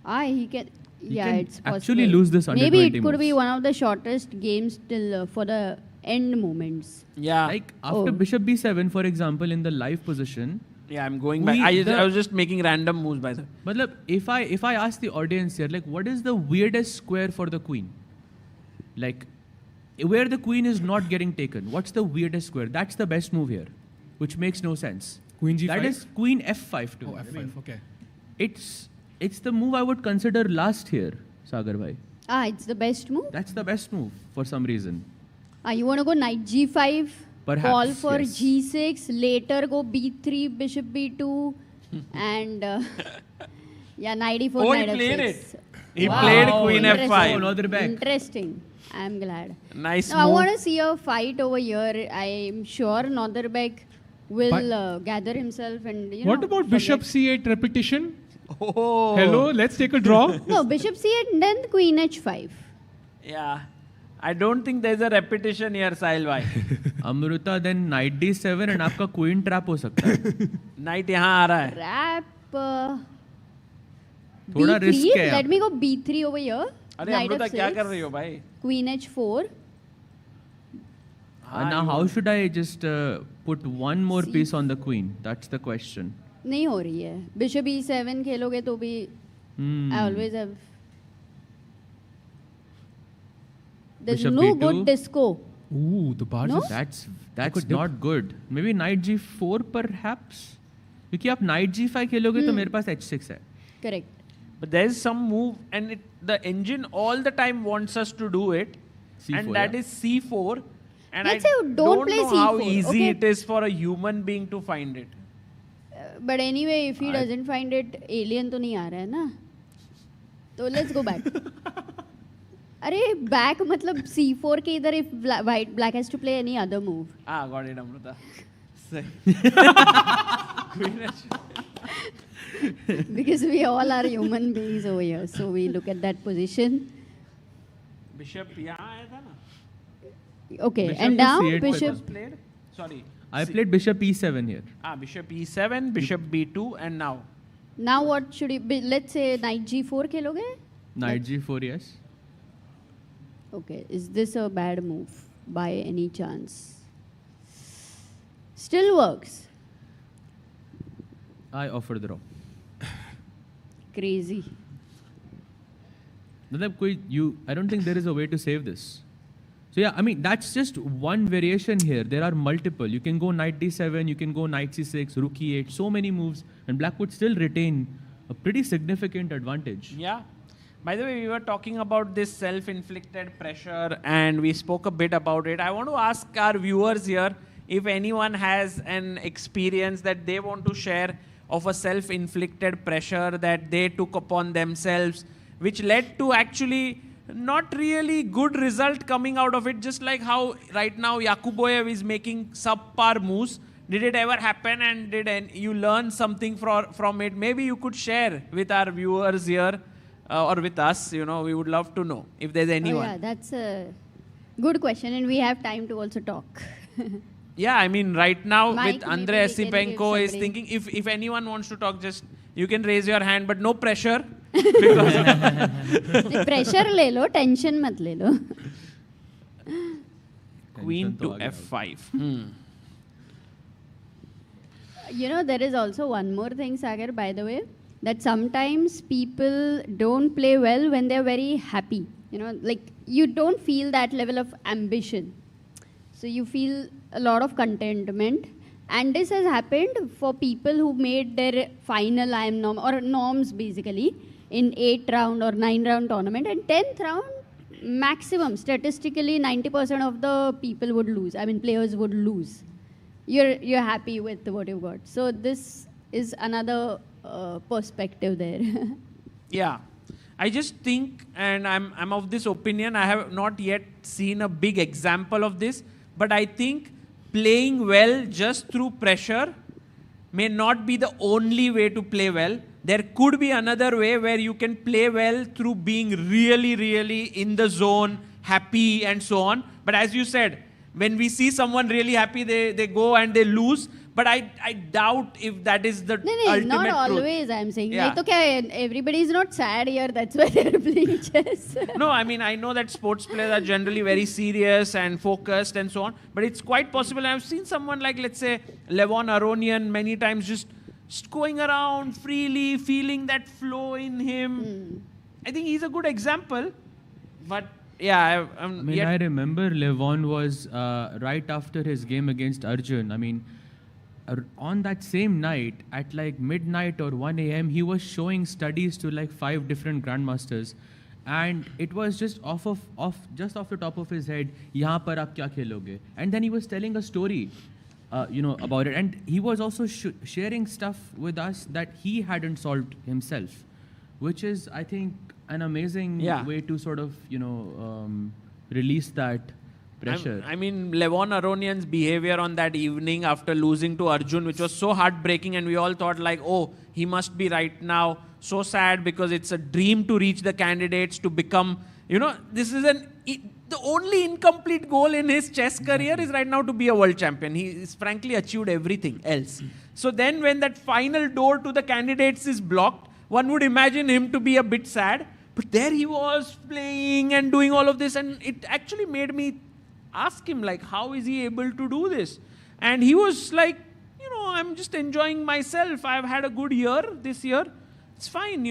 He can. Yeah, it's possible. Actually lose this under 20 Maybe it could moves. be one of the shortest games till for the end moments. Yeah. Like after bishop b7, for example, in the live position, Yeah, I'm going back. I was just making random moves by the way. Matlab, if I ask the audience here, like, what is the weirdest square for the queen? Like, where the queen is not getting taken. What's the weirdest square? That's the best move here, which makes no sense. Queen G5? That is queen F5 too. Oh, F5, okay. It's the move I would consider last here, Sagar bhai. It's the best move? That's the best move for some reason. You want to go knight G5, Perhaps, call for yes. G6, later go B3, bishop B2, and knight E4, Oh, knight he played F6. it. He played queen F5. Another back. Interesting. I'm glad. Nice Now, I move. want to see a fight over here. I'm sure Norderbeck will gather himself and, What about bishop C8 repetition? Oh. Hello, let's take a draw. No, bishop C8 and then queen H5. Yeah. I don't think there's a repetition here, Sahil bhai. Amruta, then knight D7 and आपका queen trap हो सकता है. Knight यहाँ आ रहा है. Trap. थोड़ा B3. risk है. Let me go B3 over here. अरे Knight अमृता F6. क्या कर रही हो भाई? Queen H4. Now how should I just put one more piece on the queen? That's the question. नहीं हो रही है. Bishop E7 खेलोगे तो भी I always have. There's Bishop no B2. good disco. Ooh, the bar No? just... That's not good. Maybe knight G4 perhaps. क्योंकि आप knight G5 खेलोगे तो मेरे पास H6 है. Correct. But there's some move and the engine all the time wants us to do it. C4, and that yeah. is C4. And Let's I say don't play know how C4, easy okay? it is for a human being to find it. But anyway, if he doesn't find it, alien तो नहीं आ रहा है ना. तो let's go back. अरे back मतलब C4 के इधर if black has to play any other move. Got it, Amrita. Because we all are human beings over here, so we look at that position. Bishop यहाँ आया था ना? Okay, Bishop and is now C8 bishop. Played? Sorry. I played bishop E7 here. Bishop E7, bishop B2, and now. Now what should it be? Let's say knight G4 खेलोगे? Knight G4, yes. Okay, is this a bad move by any chance? Still works. I offer the draw. Crazy. I don't think there is a way to save this. So yeah, I mean, that's just one variation here. There are multiple. You can go knight D7, you can go knight C6, rook E8, so many moves, and black would still retain a pretty significant advantage. Yeah. By the way, we were talking about this self-inflicted pressure and we spoke a bit about it. I want to ask our viewers here if anyone has an experience that they want to share of a self-inflicted pressure that they took upon themselves, which led to actually not really good result coming out of it, just like how right now Yakuboyev is making subpar moves. Did it ever happen and did you learn something from it? Maybe you could share with our viewers here or with us, we would love to know if there's anyone. Oh yeah, that's a good question and we have time to also talk. Yeah, I mean right now Mike, with Andrei maybe we can give Esipenko is somebody. thinking if anyone wants to talk, just you can raise your hand, but no pressure. Pressure ले लो, tension मत ले लो. Queen to F5. There is also one more thing, Sagar, by the way, that sometimes people don't play well when they're very happy. You don't feel that level of ambition. So you feel a lot of contentment. And this has happened for people who made their final IM norm, or norms basically, in 8th round or 9th round tournament. And 10th round, maximum, statistically, 90% of the people would lose. I mean, players would lose. You're happy with what you've got. So this is another perspective there. Yeah. I just think, and I'm of this opinion, I have not yet seen a big example of this, but I think playing well just through pressure may not be the only way to play well. There could be another way where you can play well through being really, really in the zone, happy and so on. But as you said, when we see someone really happy, they go and they lose. But I doubt if that is the ultimate not truth. always, I'm saying. Yeah. Everybody is not sad here, that's why they're playing chess. No, I mean, I know that sports players are generally very serious and focused and so on, but it's quite possible. I've seen someone like, let's say, Levon Aronian many times just just going around freely, feeling that flow in him. I think he's a good example. But yeah, I remember Levon was right after his game against Arjun. I mean, on that same night, at like midnight or 1 a.m., he was showing studies to like 5 different grandmasters. And it was just off the top of his head, yahan par aap kya kheloge? And then he was telling a story, about it. And he was also sharing stuff with us that he hadn't solved himself, which is, I think, an amazing way to sort of, release that pressure. I mean, Levon Aronian's behavior on that evening after losing to Arjun, which was so heartbreaking, and we all thought like, oh, he must be right now so sad because it's a dream to reach the candidates to become, this is the only incomplete goal in his chess career is right now to be a world champion. He's frankly achieved everything else. So then when that final door to the candidates is blocked, one would imagine him to be a bit sad. But there he was playing and doing all of this, and it actually made me ask him, like, how is he able to do this? And he was like, I'm just enjoying myself. I've had a good year this year. It's fine,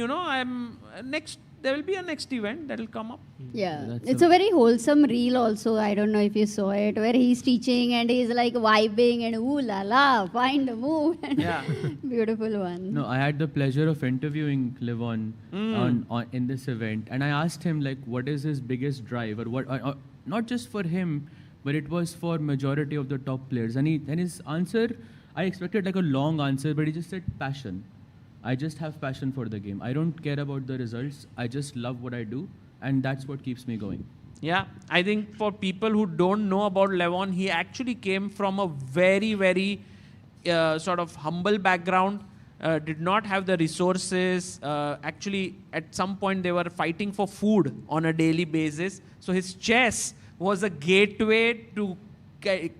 there will be a next event that will come up. Yeah, it's a very wholesome reel also. I don't know if you saw it, where he's teaching and he's like vibing and ooh la la, find a move. Yeah. Beautiful one. No, I had the pleasure of interviewing Levon in this event, and I asked him like, what is his biggest drive, or what? Not just for him, but it was for majority of the top players. And his answer, I expected like a long answer, but he just said passion. I just have passion for the game. I don't care about the results. I just love what I do, and that's what keeps me going. Yeah, I think for people who don't know about Levon, he actually came from a very, very sort of humble background, did not have the resources. Actually, at some point, they were fighting for food on a daily basis. So his chess was a gateway to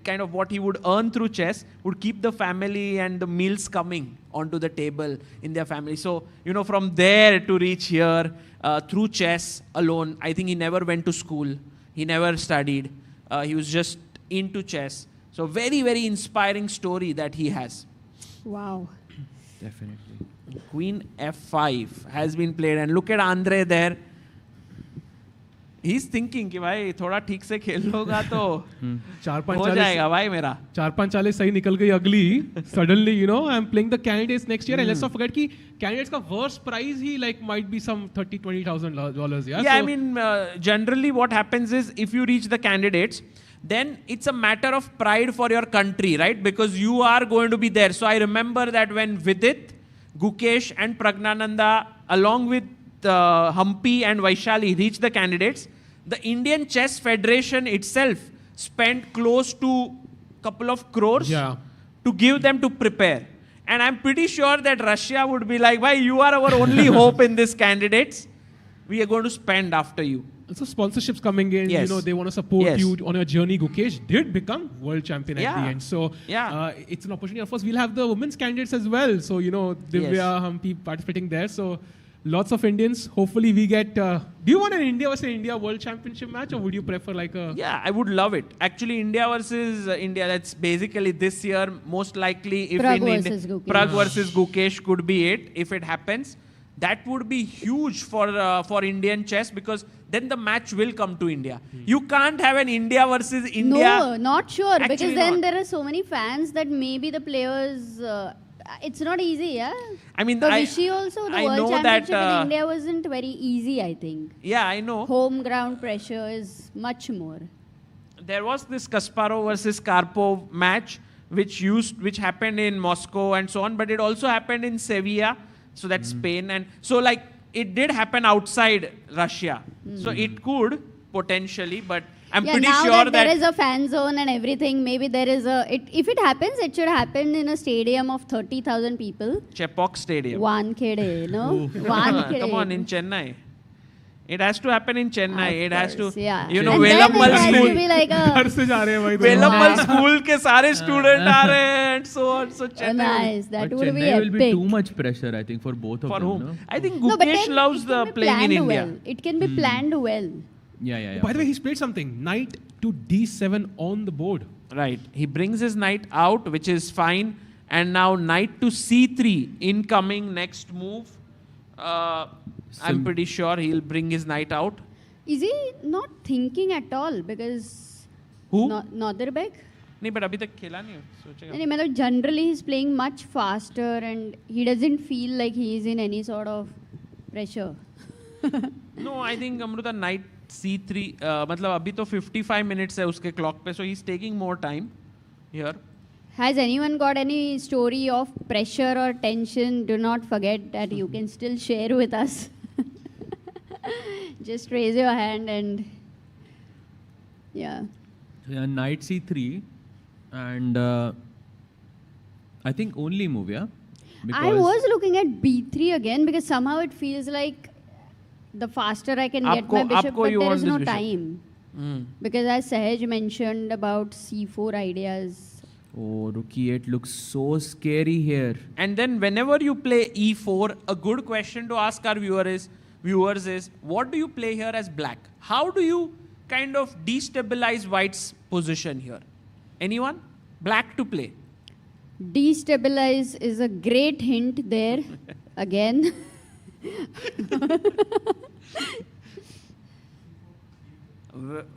kind of what he would earn through chess, would keep the family and the meals coming onto the table in their family. So, from there to reach here, through chess alone, I think he never went to school. He never studied. He was just into chess. So very, very inspiring story that he has. Wow. Definitely. Queen F5 has been played. And look at Andre there. He's thinking कि भाई थोड़ा ठीक से खेल लोगा तो हो जाएगा भाई मेरा 4-5 चालें सही निकल गई अगली suddenly I'm playing the candidates next year and let's not forget कि candidates का worst prize he like might be some $30,000-$20,000 yeah so, I mean generally what happens is if you reach the candidates then it's a matter of pride for your country, right? Because you are going to be there. So I remember that when Vidit, Gukesh and Pragnananda along with Hampi and Vaishali reached the candidates, the Indian Chess Federation itself spent close to a couple of crores to give them to prepare. And I'm pretty sure that Russia would be like, why you are our only hope in these candidates. We are going to spend after you. So sponsorships coming in, they want to support you on your journey. Gukesh did become world champion at the end. So it's an opportunity. Of course, we'll have the women's candidates as well. So, Divya, Hampi participating there. So lots of Indians. Hopefully we get... do you want an India versus India World Championship match or would you prefer like a... Yeah, I would love it. Actually, India versus India, that's basically this year, most likely if Prag versus Gukesh could be it, if it happens. That would be huge for Indian chess because then the match will come to India. You can't have an India versus India. No, not sure. Actually because then there are so many fans that maybe the players... it's not easy, yeah? I mean, Vichy also, the World Championship in India wasn't very easy, I think. Yeah, I know. Home ground pressure is much more. There was this Kasparov versus Karpov match which happened in Moscow and so on, but it also happened in Sevilla, so that's Spain. And so like it did happen outside Russia. So it could potentially, but I'm pretty now sure that there is a fan zone and everything, maybe there is if it happens, it should happen in a stadium of 30,000 people. Chepauk Stadium. One kede, no? One kede. Come on, in Chennai. It has to happen in Chennai. It has to, Velammal school. Velammal school ke sare student are and so on. So Chennai. Nice. That but would Chennai be epic. will be too much pressure, I think, for both of for them. Whom? No? I think Gukesh loves the playing in India. Well. It can be planned well. Yeah. By the way, he's played something. Knight to D7 on the board. Right. He brings his knight out, which is fine. And now knight to c3, incoming next move. I'm pretty sure he'll bring his knight out. Is he not thinking at all? Because who? Northerbek? नहीं but अभी तक खेला नहीं सोचेगा. नहीं मतलब generally he's playing much faster and he doesn't feel like he is in any sort of pressure. No, I think Amruta knight c3 मतलब अभी तो 55 minutes है उसके clock पे, so he's taking more time here. Has anyone got any story of pressure or tension? Do not forget that you can still share with us. Just raise your hand and yeah. Knight c3 and I think only move, yeah? Because I was looking at b3 again because somehow it feels like the faster I can get my bishop, but there is no time. Because as Sahaj mentioned about c4 ideas. Oh, rook e8 looks so scary here. And then whenever you play e4, a good question to ask our viewers is, what do you play here as black? How do you kind of destabilize white's position here? Anyone? Black to play. Destabilize is a great hint there. Again.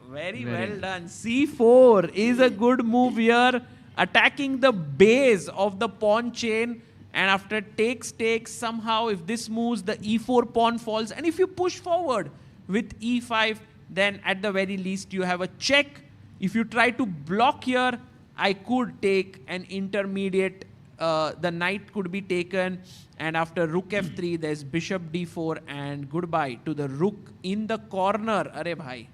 Very well done. c4 is a good move here. Attacking the base of the pawn chain, and after takes, somehow if this moves, the e4 pawn falls, and if you push forward with e5, then at the very least you have a check. If you try to block here, I could take an intermediate, the knight could be taken, and after rook f3 there's bishop d4 and goodbye to the rook in the corner. Arey bhai.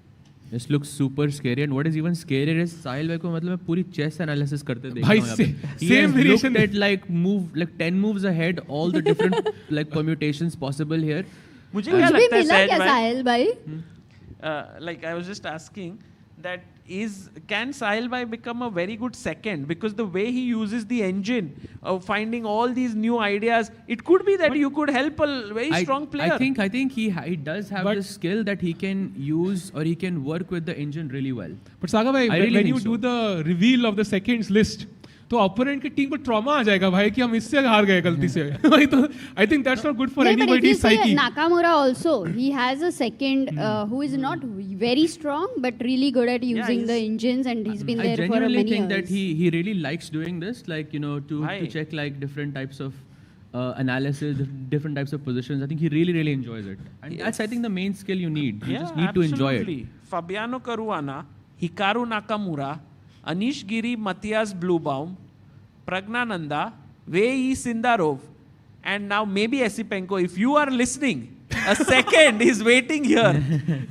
This looks super scary, and what is even scarier is Sahil bhai ko matlab मैं पूरी chess analysis करते देख रहा हूँ यहाँ पे. He has looked at like 10 moves ahead, all the different like permutations possible here. मुझे क्या लगता है Sahil bhai? Like I was just asking that can Sahil bhai become a very good second, because the way he uses the engine of finding all these new ideas, it could be that you could help a very strong player. I think he does have the skill that he can use, or he can work with the engine really well. But Saga bhai, when you do the reveal of the seconds list, तो opponent की team को trauma आ जाएगा भाई कि हम इससे हार गए गलती से. I think that's not good for anybody's psyche. Nakamura also, he has a second who is not very strong but really good at using the engines, and he's been there for many years. I genuinely think that he really likes doing this, like, you know, to check like different types of analysis, different types of positions. I think he really enjoys it, and that's, I think, the main skill you need. You just need to enjoy it. Fabiano Caruana, Hikaru Nakamura, Anish Giri, Matthias Bluebaum, Pragnananda, Wei Sindarov, and now maybe Esipenko. If you are listening, a second is waiting here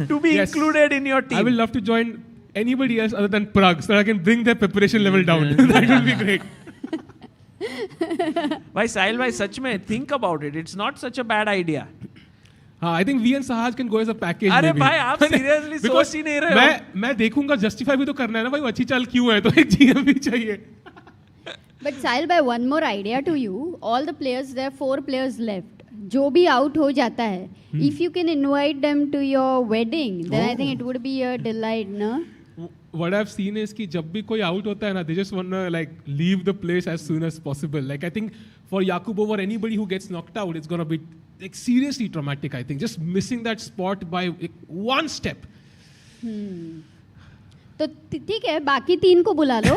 to be included in your team. I will love to join anybody else other than Prag, so I can bring their preparation level down. That will be great. Bhai Sahil bhai, सच में think about it. It's not such a bad idea. I think we and Sahaj can go as a package. अरे भाई आप seriously सोच ही नहीं रहे हो. मैं देखूंगा, justify भी तो करना है ना भाई, वो अच्छी चाल क्यों है, तो एक GM भी चाहिए. But Sahil bhai, one more idea to you. All the players, there are 4 players left. जो भी out हो जाता है, if you can invite them to your wedding, then I think it would be a delight, no? What I've seen is कि जब भी कोई out होता है ना, they just wanna like leave the place as soon as possible. Like I think for Yakubov or anybody who gets knocked out, it's gonna be like seriously traumatic. I think just missing that spot by like, one step. तो ठीक है, बाकी 3 को बुला लो.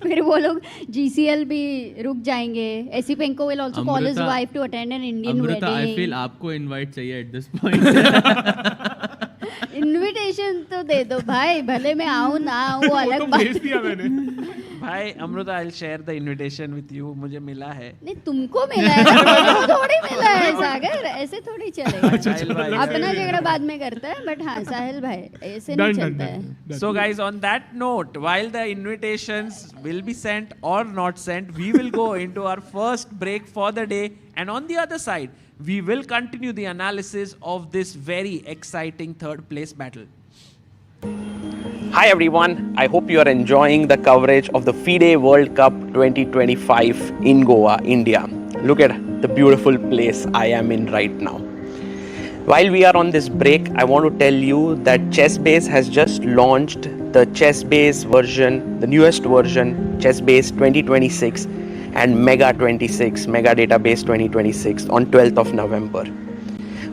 फिर वो लोग GCL भी रुक जाएंगे. Esipenko will also call his wife to attend an Indian wedding. I feel आपको invite चाहिए at this point. इनविटेशन तो दे दो भाई, भले मैं आऊँ ना आऊँ वो अलग बात. भेज दिया मैंने. भाई Amrita, I'll share the invitation with you. मुझे मिला है. नहीं, तुमको मिला है, तुमको थोड़ी मिला है सागर, ऐसे थोड़ी चलेगा. अपना झगड़ा बाद में करता है, but हाँ साहिल भाई ऐसे नहीं चलता है. So guys, on that note, while the invitations will be sent or not sent, we will go into our first break for the day, and on the other side, we will continue the analysis of this very exciting third place battle. Hi everyone, I hope you are enjoying the coverage of the FIDE World Cup 2025 in Goa, India. Look at the beautiful place I am in right now. While we are on this break, I want to tell you that ChessBase has just launched the ChessBase version, the newest version, ChessBase 2026. and Mega 26, Mega Database 2026 on 12th of November.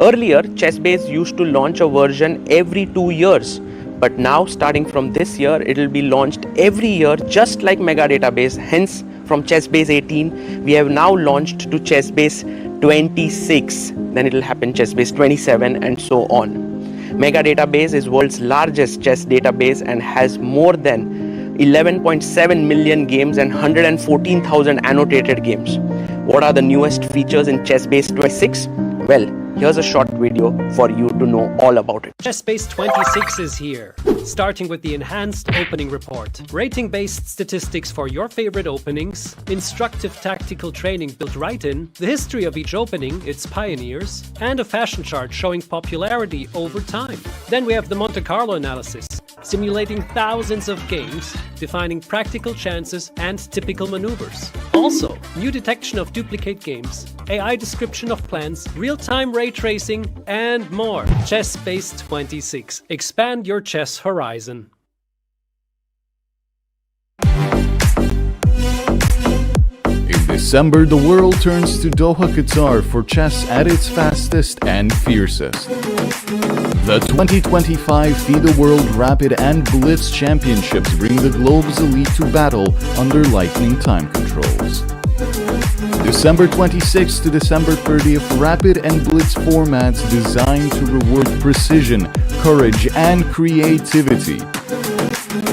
Earlier, ChessBase used to launch a version every 2 years, but now starting from this year, it will be launched every year just like Mega Database. Hence, from ChessBase 18, we have now launched to ChessBase 26. Then it will happen ChessBase 27 and so on. Mega Database is world's largest chess database and has more than 11.7 million games and 114,000 annotated games. What are the newest features in ChessBase 26? Well, here's a short video for you to know all about it. ChessBase 26 is here. Starting with the enhanced opening report, rating-based statistics for your favorite openings, instructive tactical training built right in, the history of each opening, its pioneers, and a fashion chart showing popularity over time. Then we have the Monte Carlo analysis, simulating thousands of games, defining practical chances and typical maneuvers. Also, new detection of duplicate games, AI description of plans, real-time ray tracing, and more. ChessBase 26. Expand your chess horizon. In December, the world turns to Doha, Qatar for chess at its fastest and fiercest. The 2025 FIDE World Rapid and Blitz Championships bring the globe's elite to battle under lightning time controls. December 26th to December 30th, Rapid and Blitz formats designed to reward precision, courage, and creativity.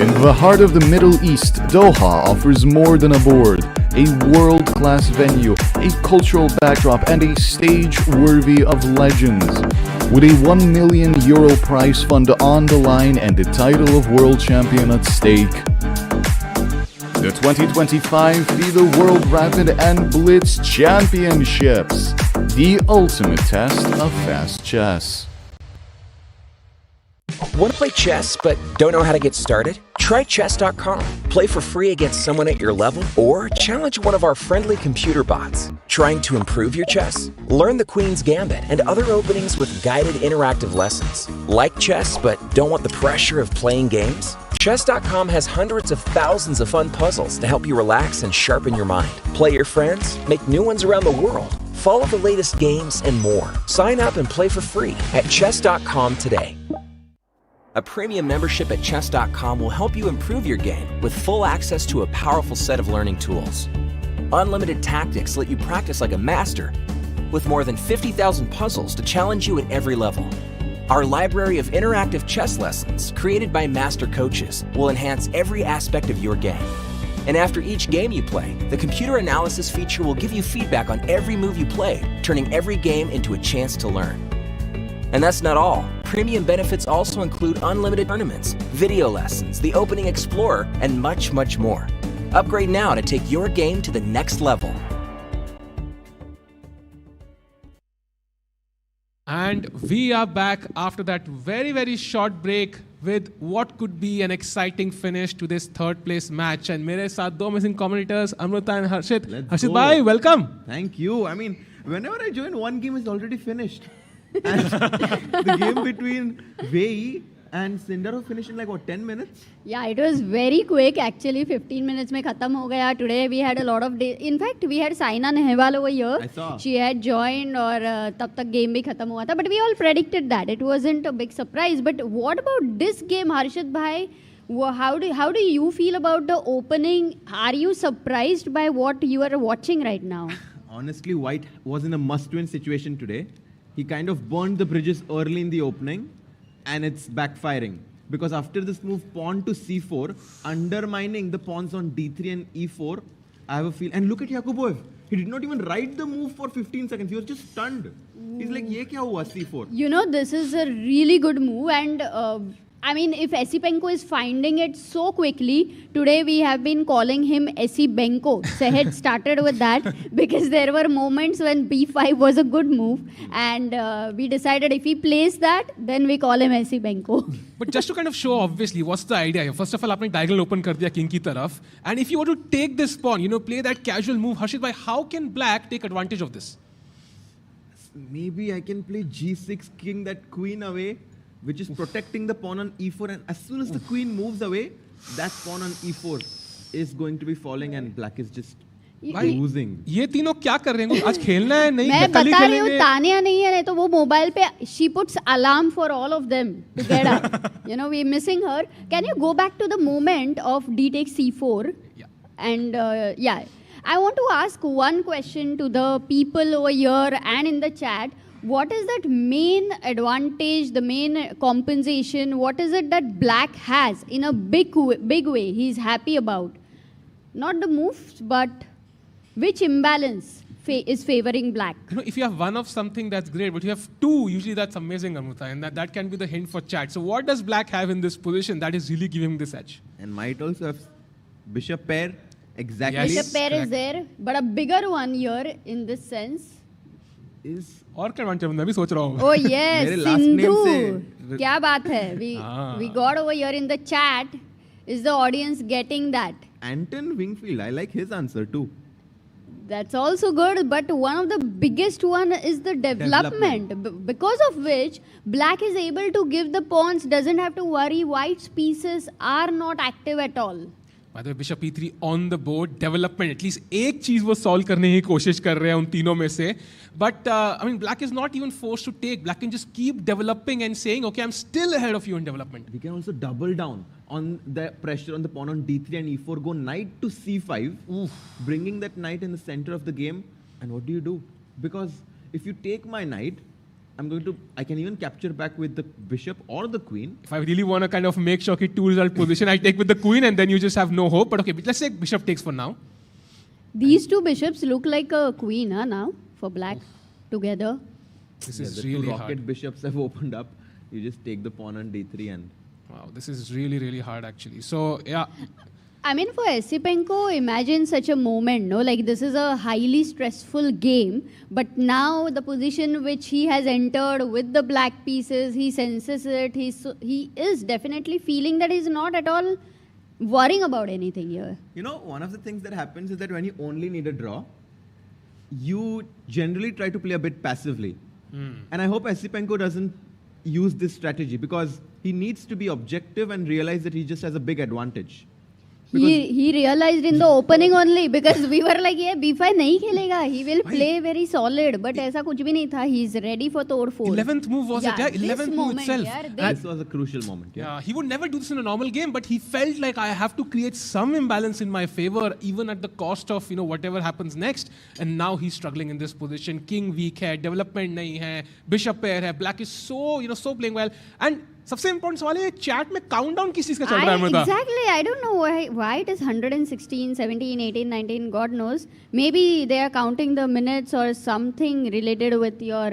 In the heart of the Middle East, Doha offers more than a board, a world-class venue, a cultural backdrop, and a stage worthy of legends. With a €1 million prize fund on the line and the title of world champion at stake. The 2025 FIDE World Rapid and Blitz Championships, the ultimate test of fast chess. Want to play chess but don't know how to get started? Try chess.com. Play for free against someone at your level or challenge one of our friendly computer bots. Trying to improve your chess? Learn the Queen's Gambit and other openings with guided interactive lessons. Like chess but don't want the pressure of playing games? Chess.com has hundreds of thousands of fun puzzles to help you relax and sharpen your mind. Play your friends, make new ones around the world, follow the latest games and more. Sign up and play for free at chess.com today. A premium membership at chess.com will help you improve your game with full access to a powerful set of learning tools. Unlimited tactics let you practice like a master with more than 50,000 puzzles to challenge you at every level. Our library of interactive chess lessons, created by master coaches, will enhance every aspect of your game. And after each game you play, the computer analysis feature will give you feedback on every move you play, turning every game into a chance to learn. And that's not all. Premium benefits also include unlimited tournaments, video lessons, the Opening Explorer, and much, much more. Upgrade now to take your game to the next level. And we are back after that very, very short break with what could be an exciting finish to this third place match. And मेरे साथ दो amazing commentators, Amrita and Harshit. Harshit bhai, welcome. Thank you. I mean, whenever I join, one game is already finished. And the game between Wei and Cinderella finished in like what, 10 minutes? Yeah, it was very quick actually. 15 minutes mein khatam ho gaya. Today we had a lot of days. In fact, we had Saina Nehwal over here. I saw. She had joined और तब तक game भी खत्म हुआ था. But we all predicted that. It wasn't a big surprise. But what about this game, Harshit bhai? How do you feel about the opening? Are you surprised by what you are watching right now? Honestly, White was in a must-win situation today. He kind of burned the bridges early in the opening, and it's backfiring. Because after this move, pawn to c4, undermining the pawns on d3 and e4, I have a feel. And look at Yakuboev. He did not even write the move for 15 seconds. He was just stunned. He's like, ye kya hua, c4? You know, this is a really good move. And I mean, if Esipenko is finding it so quickly, today we have been calling him Esibenko. Sehed started with that because there were moments when b5 was a good move. And we decided if he plays that, then we call him Esibenko. But just to kind of show, obviously, what's the idea here? First of all, आपने diagonal open कर दिया king की तरफ. And if you want to take this pawn, play that casual move, Harshit bhai, how can black take advantage of this? Maybe I can play g6, king that queen away, which is protecting the pawn on e4, and as soon as the queen moves away, that pawn on e4 is going to be falling and black is just भाई ये तीनों क्या कर रहे हैं? आज खेलना है नहीं? मैं बता रही हूँ, तानिया नहीं है, नहीं तो वो मोबाइल पे she puts alarm for all of them to get up. You know, we're missing her. Can you go back to the moment of D takes C4? Yeah. And yeah, I want to ask one question to the people over here and in the chat. What is that main advantage, the main compensation? What is it that Black has in a big way he's happy about? Not the moves, but which imbalance is favoring Black? You know, if you have one of something, that's great. But you have two, usually that's amazing, Amrita. And that can be the hint for chat. So what does Black have in this position that is really giving him this edge? And might also have bishop pair. Exactly. Yes, bishop pair is there, but a bigger one here in this sense is. और क्या advantage मैं भी सोच रहा हूँ. Oh yes, Sindhu. क्या बात है? We got over here in the chat. Is the audience getting that? Anton Wingfield, I like his answer too. That's also good, but one of the biggest one is the development. Because of which Black is able to give the pawns, doesn't have to worry. White's pieces are not active at all. By the way, Bishop E3 on the board, development. At least एक चीज वो solve करने की कोशिश कर रहे हैं उन तीनों में से. But I mean, Black is not even forced to take. Black can just keep developing and saying, okay, I'm still ahead of you in development. We can also double down on the pressure on the pawn on D3 and E4. Go knight to C5, bringing that knight in the center of the game. And what do? Because if you take my knight, I can even capture back with the bishop or the queen. If I really want to kind of make sure that two-result position, I'll take with the queen and then you just have no hope. But okay, let's say bishop takes for now. These two bishops look like a queen, now, for Black together. This is the really two rocket hard. bishops have opened up. You just take the pawn on D3 and... Wow, this is really, really hard actually. So, yeah. I mean, for Esipenko, imagine such a moment, no? Like, this is a highly stressful game, but now the position which he has entered with the black pieces, he senses it. He is definitely feeling that he's not at all worrying about anything here. You know, one of the things that happens is that when you only need a draw, you generally try to play a bit passively. And I hope Esipenko doesn't use this strategy because he needs to be objective and realize that he just has a big advantage. He realized in the opening only because we were like, yeah, B5 नहीं खेलेगा. He will play very solid, but ऐसा कुछ भी नहीं था. He's ready for Tod 4. 11th move was it? Yeah, 11th move itself. This was a crucial moment. Yeah, he would never do this in a normal game, but he felt like I have to create some imbalance in my favor, even at the cost of whatever happens next. And now he's struggling in this position. King weak hai, development nahi hai, bishop pair hai. Black is so so playing well. And सबसे important सवाल है chat में countdown किस चीज का चल रहा है? Exactly, I don't know why it is 116, 17, 18, 19, God knows. Maybe they are counting the minutes or something related with your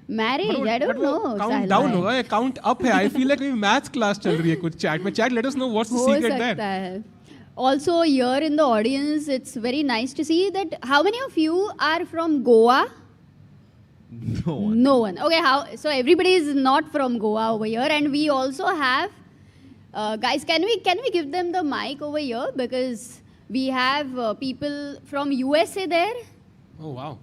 marriage. I don't know. Count down होगा या count up है? I feel like maybe maths class चल रही है कुछ chat में. Chat, let us know what's the secret there. Also, here in the audience, it's very nice to see that how many of you are from Goa? No one. Okay, so everybody is not from Goa over here, and we also have guys. Can we give them the mic over here because we have people from USA there. Oh wow.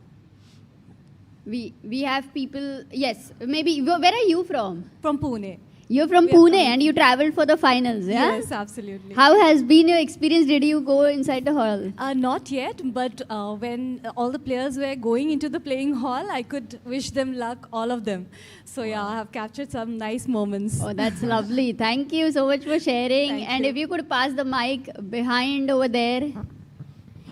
We have people. Yes, maybe. Where are you from? From Pune. You're from Pune and you traveled for the finals, yeah? Yes, absolutely. How has been your experience? Did you go inside the hall? Not yet, but when all the players were going into the playing hall, I could wish them luck, all of them. So yeah, I have captured some nice moments. Oh, that's lovely. Thank you so much for sharing. And if you could pass the mic behind over there.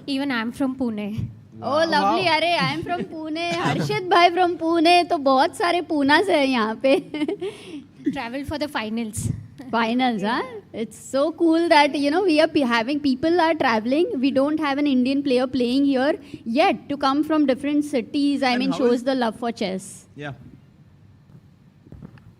Even I'm from Pune. Oh, lovely. Arey, I am from Pune. Harshit bhai from Pune. तो बहुत सारे पूना से हैं यहाँ पे. Traveled for the finals. Finals, huh? It's so cool that, we are having people are traveling. We don't have an Indian player playing here yet to come from different cities. I mean, shows the love for chess. Yeah.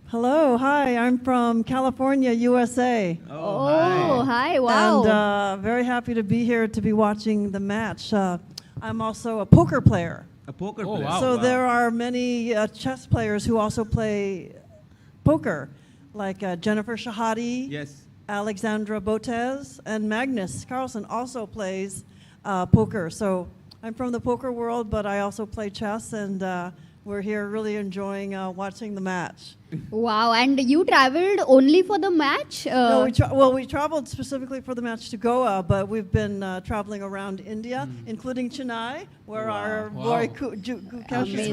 Hello, hi, I'm from California, USA. Oh, hi, wow. And very happy to be here to be watching the match. I'm also a poker player. A poker player? Wow. So there are many chess players who also play poker, like Jennifer Shahade, yes, Alexandra Botez, and Magnus Carlsen also plays poker. So I'm from the poker world, but I also play chess, and we're here really enjoying watching the match. Wow, and you traveled only for the match? No, we traveled specifically for the match to Goa, but we've been traveling around India, including Chennai, where our boy Gukesh is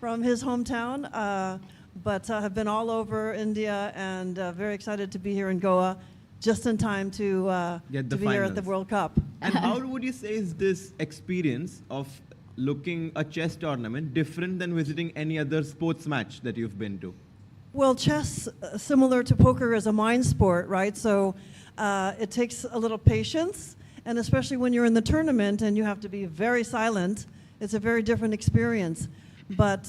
from his hometown. But have been all over India and very excited to be here in Goa, just in time to be here at the World Cup. And how would you say is this experience of looking a chess tournament different than visiting any other sports match that you've been to? Well, chess, similar to poker, is a mind sport, right? So it takes a little patience, and especially when you're in the tournament and you have to be very silent, it's a very different experience. But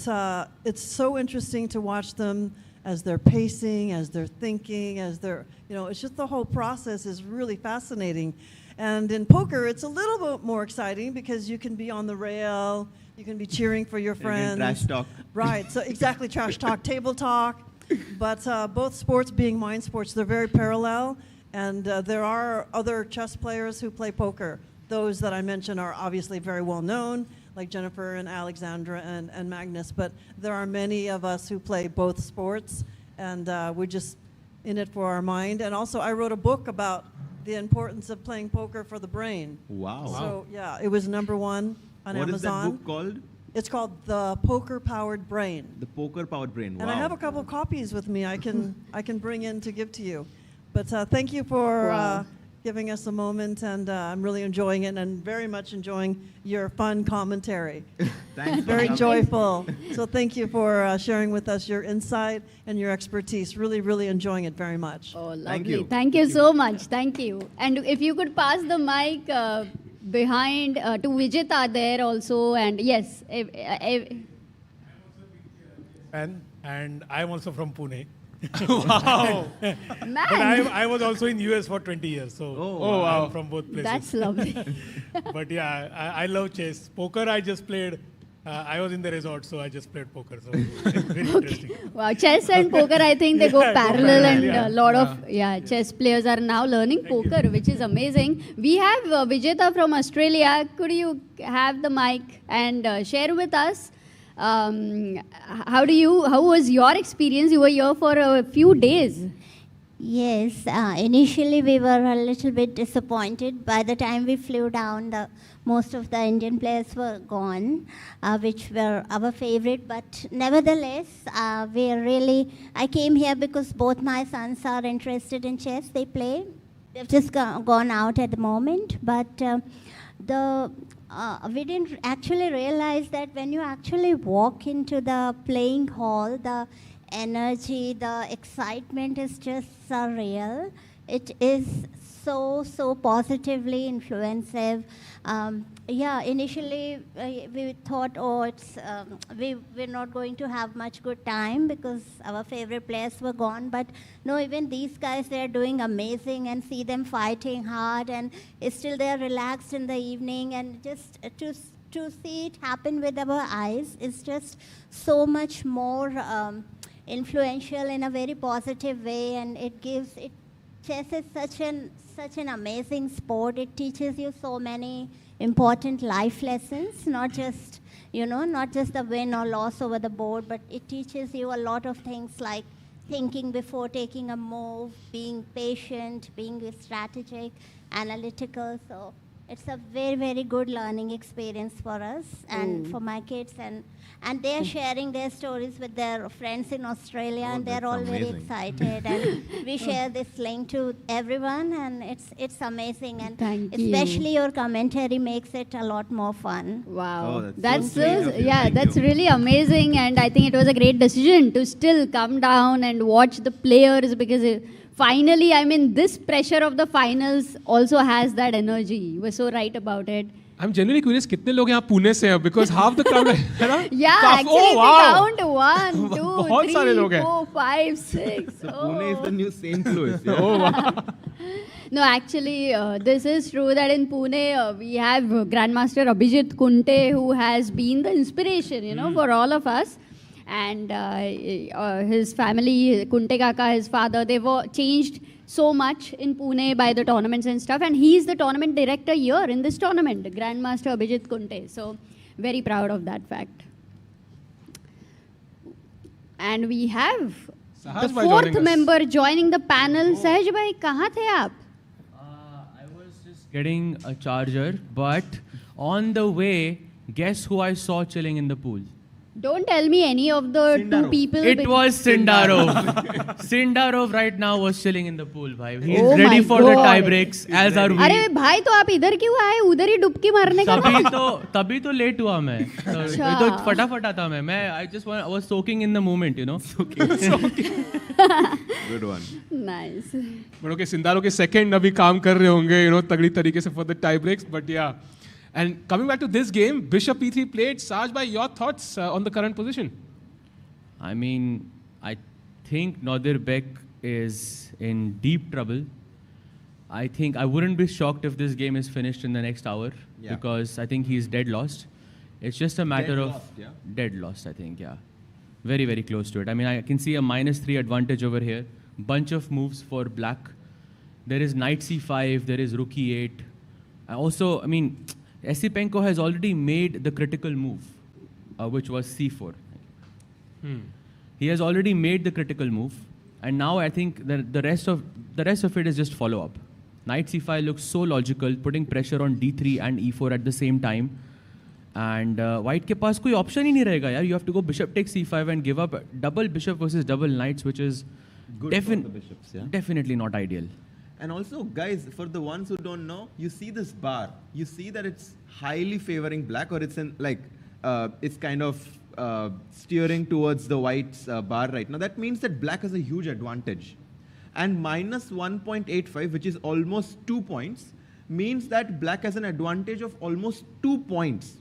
it's so interesting to watch them as they're pacing, as they're thinking, as they're, it's just the whole process is really fascinating. And in poker, it's a little bit more exciting because you can be on the rail, you can be cheering for your friends. Trash talk. Right, so exactly, trash talk, table talk. But both sports being mind sports, they're very parallel. And there are other chess players who play poker. Those that I mentioned are obviously very well known, like Jennifer and Alexandra and Magnus. But there are many of us who play both sports, and we're just in it for our mind. And also, I wrote a book about the importance of playing poker for the brain. Wow. So, yeah, it was #1 on Amazon. What is that book called? It's called The Poker-Powered Brain. The Poker-Powered Brain, wow. And I have a couple of copies with me I can bring in to give to you. But thank you for giving us a moment, and I'm really enjoying it and very much enjoying your fun commentary. Thanks. Very joyful. So thank you for sharing with us your insight and your expertise. Really, really enjoying it very much. Oh, lovely. Thank you so much. Thank you. And if you could pass the mic behind to Vijita there also, and yes. And I'm also from Pune. Wow. But I was also in US for 20 years, so wow. I'm from both places. That's lovely. But yeah, I love chess. Poker I just played. I was in the resort, so I just played poker. So it's very interesting. Wow, chess and poker, I think they go parallel, and a lot of chess players are now learning poker, which is amazing. We have Vijeta from Australia. Could you have the mic and share with us? How was your experience? You were here for a few days. Yes, initially we were a little bit disappointed. By the time we flew down, most of the Indian players were gone, which were our favorite. But nevertheless, I came here because both my sons are interested in chess. They play. They've just gone out at the moment. But we didn't actually realize that when you actually walk into the playing hall, the energy, the excitement is just surreal. It is so positively influensive. Initially we thought, we're not going to have much good time because our favorite players were gone. But no, even these guys, they're doing amazing, and see them fighting hard, and still they're relaxed in the evening, and just to see it happen with our eyes is just so much more influential in a very positive way, and chess is such an amazing sport. It teaches you so many important life lessons, not just the win or loss over the board, but it teaches you a lot of things like thinking before taking a move, being patient, being strategic, analytical. So it's a very, very good learning experience for us and for my kids, and they're sharing their stories with their friends in Australia, and they're all very excited. And we share this link to everyone, and it's amazing. And especially your commentary makes it a lot more fun. Wow, that's really amazing. And I think it was a great decision to still come down and watch the players, because finally, I mean, this pressure of the finals also has that energy. You were so right about it. I'm genuinely curious, कितने लोग यहाँ पुणे से हैं? Because half the crowd है ना? Yeah, actually, we count 1, 2, 3, 4, 5, 6. Pune is the new St. Louis. No, actually, this is true that in Pune, we have Grandmaster Abhijit Kunte, who has been the inspiration, for all of us. And his family, Kunte Kaka, his father, they were changed so much in Pune by the tournaments and stuff. And he's the tournament director here in this tournament, Grandmaster Abhijit Kunte. So very proud of that fact. And we have Sahaj the bhai fourth joining us. member joining the panel. Sahaj bhai, kahan the aap? Getting a charger, but on the way, guess who I saw chilling in the pool? Don't tell me any of the two people. It was Sindarov. Sindarov right now was chilling in the pool, bhai. He is Oh ready my for the God. tie-breaks, as are we. अरे भाई तो आप इधर क्यों आए? उधर ही डुबकी मारने का तभी तो लेट हुआ मैं. तो फटाफट था मैं. I was soaking in the moment, you know. Good one. Nice. But okay, Sindarov के second अभी काम कर रहे होंगे, you know, तगड़ी तरीके से for the tie breaks. But yeah. And coming back to this game, Bishop E3 played. Saj bhai, your thoughts on the current position? I mean, I think Nadir Bek is in deep trouble. I think I wouldn't be shocked if this game is finished in the next hour because I think he's dead lost. It's just a matter of dead lost, I think, yeah. Very, very close to it. I mean, I can see a -3 advantage over here. Bunch of moves for black. There is knight c5, there is rook e8. I mean, Esipenko has already made the critical move, which was c4. He has already made the critical move, and now I think the rest of it is just follow up. Knight c5 looks so logical, putting pressure on d3 and e4 at the same time. And white के पास कोई option ही नहीं रहेगा यार. You have to go bishop takes c5 and give up double bishop versus double knights, which is Good for the bishops, yeah. definitely not ideal. And also, guys, for the ones who don't know, you see this bar. You see that it's highly favoring black, or it's it's kind of steering towards the white's bar right now. That means that black has a huge advantage. And -1.85, which is almost 2 points, means that black has an advantage of almost 2 points.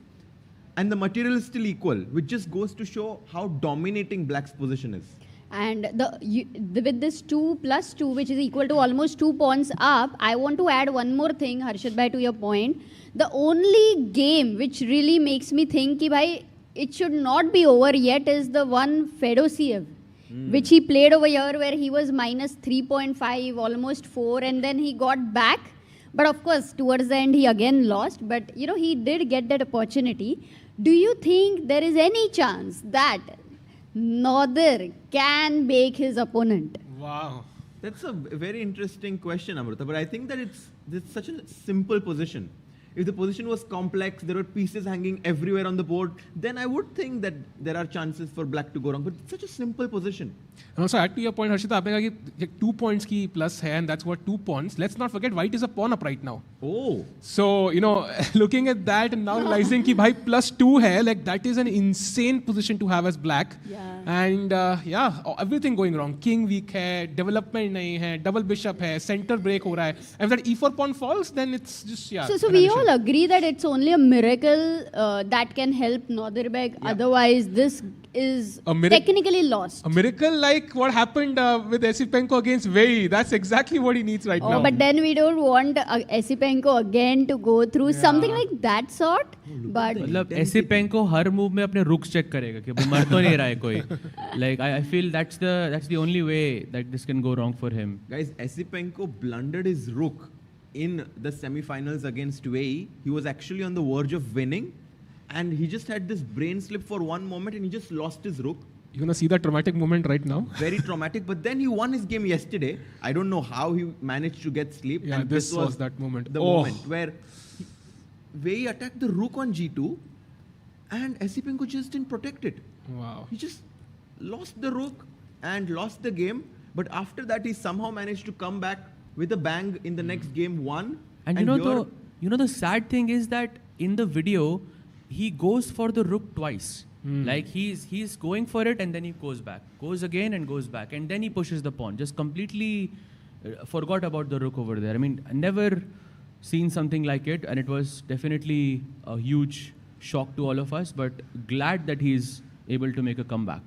And the material is still equal, which just goes to show how dominating black's position is. And with this 2 plus 2, which is equal to almost 2 pawns up, I want to add one more thing, Harshit bhai, to your point. The only game which really makes me think ki bhai, it should not be over yet is the one Fedosiev, which he played over here where he was -3.5, almost 4, and then he got back. But of course, towards the end, he again lost. But, you know, he did get that opportunity. Do you think there is any chance that Nadir can bake his opponent? Wow. That's a very interesting question, Amrita. But I think that it's such a simple position. If the position was complex, there were pieces hanging everywhere on the board, then I would think that there are chances for black to go wrong. But it's such a simple position. And also, add to your point, Harshita, आपने कहा कि 2 points की plus है, and that's what 2 pawns. Let's not forget, white is a pawn up right now. Oh. So, you know, looking at that and now realizing कि भाई +2 है, like that is an insane position to have as black. Yeah. And everything going wrong. King weak है, development नहीं है, double bishop है, center break हो रहा है. If that e4 pawn falls, then it's just So we all agree that it's only a miracle that can help Nadir Beg. Otherwise, this is technically lost. A miracle like what happened with Esipenko against Wei. That's exactly what he needs right now. But then we don't want Esipenko again to go through something like that sort. But मतलब Esipenko हर move में अपने rooks check करेगा कि वो मर तो नहीं रहा है कोई. Like I feel that's the only way that this can go wrong for him. Guys, Esipenko blundered his rook in the semi-finals against Wei. He was actually on the verge of winning. And he just had this brain slip for one moment and he just lost his rook. You're going to see that traumatic moment right now. Very traumatic. But then he won his game yesterday. I don't know how he managed to get sleep. Yeah, and this was that moment. The moment where Wei attacked the rook on g2 and Esipenko just didn't protect it. Wow. He just lost the rook and lost the game. But after that, he somehow managed to come back with a bang in the next game, won. And you know the sad thing is that in the video, he goes for the rook twice. Like he's going for it and then he goes back, goes again and goes back, and then he pushes the pawn. Just completely forgot about the rook over there. I mean, I never seen something like it, and it was definitely a huge shock to all of us. But glad that he's able to make a comeback.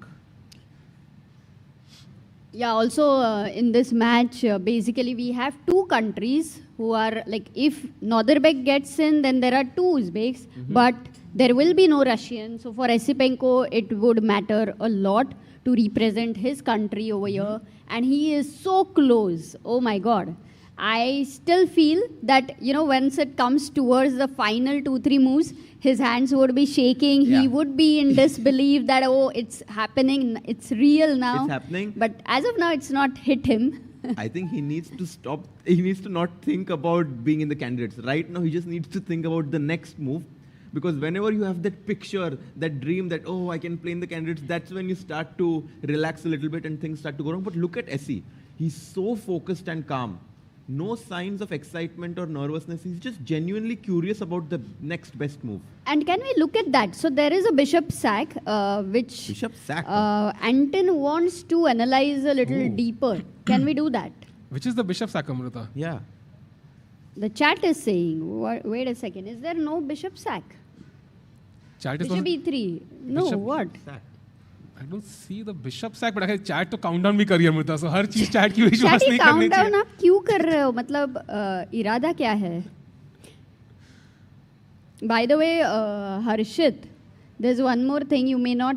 Yeah, also in this match, basically we have two countries who are like, if Nadir Beg gets in, then there are two Uzbeks, but there will be no Russian. So for Esipenko, it would matter a lot to represent his country over here. And he is so close. Oh my God. I still feel that, once it comes towards the final 2-3 moves, his hands would be shaking. Yeah. He would be in disbelief that, oh, it's happening. It's real now. It's happening. But as of now, it's not hit him. I think he needs to stop. He needs to not think about being in the candidates. Right now, he just needs to think about the next move. Because whenever you have that picture, that dream that, oh, I can play in the candidates, that's when you start to relax a little bit and things start to go wrong. But look at Essie. He's so focused and calm. No signs of excitement or nervousness. He's just genuinely curious about the next best move. And can we look at that? So there is a bishop sack, which Bishop sack? Anton wants to analyze a little deeper. Can we do that? Which is the bishop sack, Amrita? Yeah. The chat is saying, wait a second, is there no bishop sack? Chat is Bishop e3. No, Bishop what? I don't see the bishop sack, but अगर chat तो countdown भी करिए Amrita, so हर चीज chat की विश्वास Chat नहीं करनी चाहिए. countdown आप क्यों कर रहे हो? मतलब इरादा क्या है? By the way, Harshit, there's one more thing you may not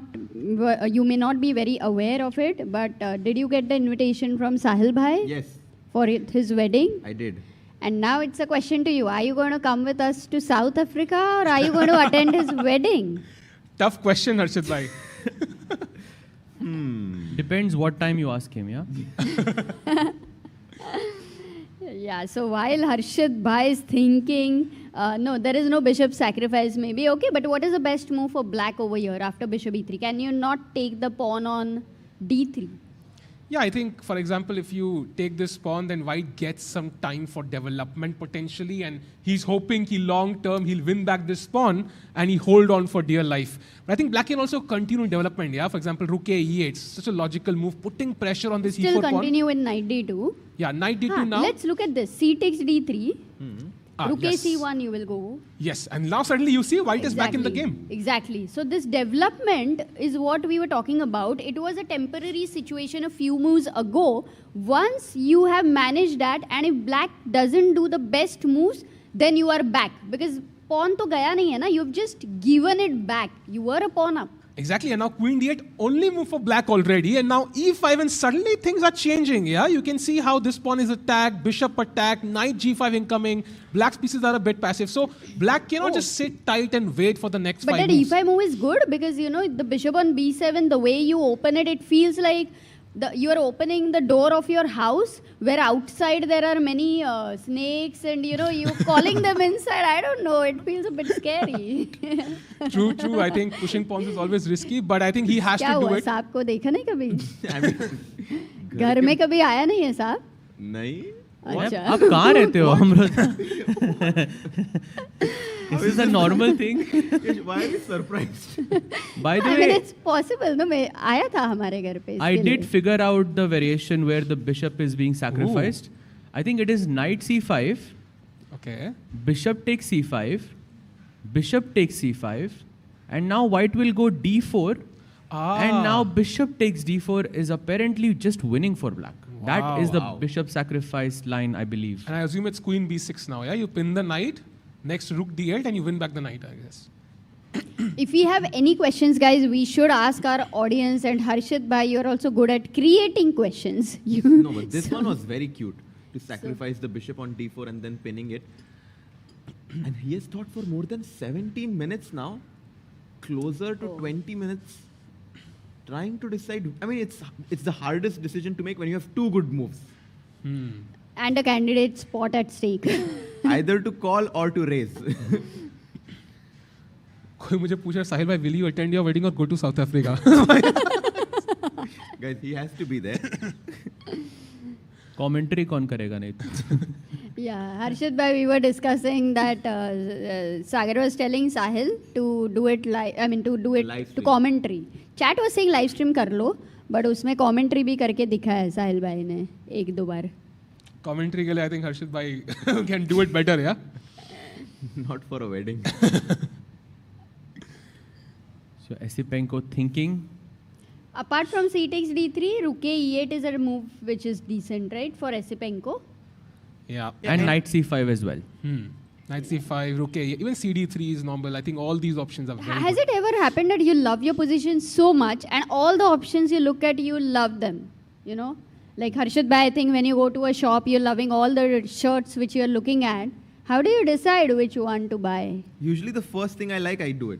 be very aware of it, but did you get the invitation from Sahil Bhai? Yes. For his wedding? I did. And now it's a question to you. Are you going to come with us to South Africa or are you going to attend his wedding? Tough question, Harshit bhai. Depends what time you ask him, yeah? Yeah, so while Harshit Bhai is thinking, no, there is no bishop sacrifice maybe. Okay, but what is the best move for black over here after bishop e3? Can you not take the pawn on d3? Yeah, I think, for example, if you take this pawn, then white gets some time for development potentially, and he's hoping long term he'll win back this pawn and he hold on for dear life. But I think black can also continue development, yeah? For example, rook a e8, such a logical move, putting pressure on this e4 pawn. Still continue in knight d2. Yeah, knight d2 now. Let's look at this. C takes d3. Rook yes. a c1 you will go. Yes, and now suddenly you see white is back in the game. Exactly. So this development is what we were talking about. It was a temporary situation a few moves ago. Once you have managed that, and if black doesn't do the best moves, then you are back. Because pawn to gaya nahi hai na, you've just given it back. You were a pawn up. Exactly, and now queen d8 only move for black already, and now e5, and suddenly things are changing, yeah? You can see how this pawn is attacked, bishop attacked, knight g5 incoming, black's pieces are a bit passive. So black cannot just sit tight and wait for the next 5 moves. But that e5 move is good because, the bishop on b7, the way you open it, it feels like you are opening the door of your house where outside there are many snakes and, you're calling them inside. I don't know. It feels a bit scary. True. I think pushing pawns is always risky, but I think he has to do it. क्या हुआ? सांप को देखा नहीं कभी? घर में कभी आया नहीं है सांप? नहीं. अच्छा. आप कहाँ रहते हो, Amrita? This is a normal thing. Why are you surprised? By the I way, mean, it's possible. No, मैं आया था हमारे घर पे. I did figure out the variation where the bishop is being sacrificed. I think it is knight c5. Okay. Bishop takes c5. Bishop takes c5. And now white will go d4. And now bishop takes d4 is apparently just winning for black. That is the bishop sacrifice line, I believe. And I assume it's queen b6 now, yeah? You pin the knight, next rook d8, and you win back the knight, I guess. If we have any questions, guys, we should ask our audience. And Harshit Bhai, you're also good at creating questions. No, but this one was very cute. To sacrifice the bishop on d4 and then pinning it. And he has thought for more than 17 minutes now. Closer to 20 minutes. Trying to decide. I mean, it's the hardest decision to make when you have two good moves. And a candidate spot at stake. Either to call or to raise. कोई मुझे पूछा साहिल भाई, will you attend your wedding or go to South Africa? Guys, he has to be there. Commentary कौन करेगा नहीं तो? Yeah, Harshit Bhai, we were discussing that Sagar was telling Sahil to do it live. I mean, to do it to commentary. Chat was saying live stream कर लो, but उसमें commentary भी करके दिखा है साहिल भाई ने 1-2 बार. Commentary के लिए I think Harshit bhai can do it better, yeah? Not for a wedding. So Esipenko thinking. Apart from c takes d3, rook a e8 is a move which is decent, right, for Esipenko? Yeah. And knight c5 as well. Knight c5, rook a, even cd3 is normal. I think all these options are very Has good. it ever happened that you love your position so much and all the options you look at, you love them, Like Harshit Bhai, I think when you go to a shop, you're loving all the shirts which you're looking at. How do you decide which one to buy? Usually the first thing I like, I do it.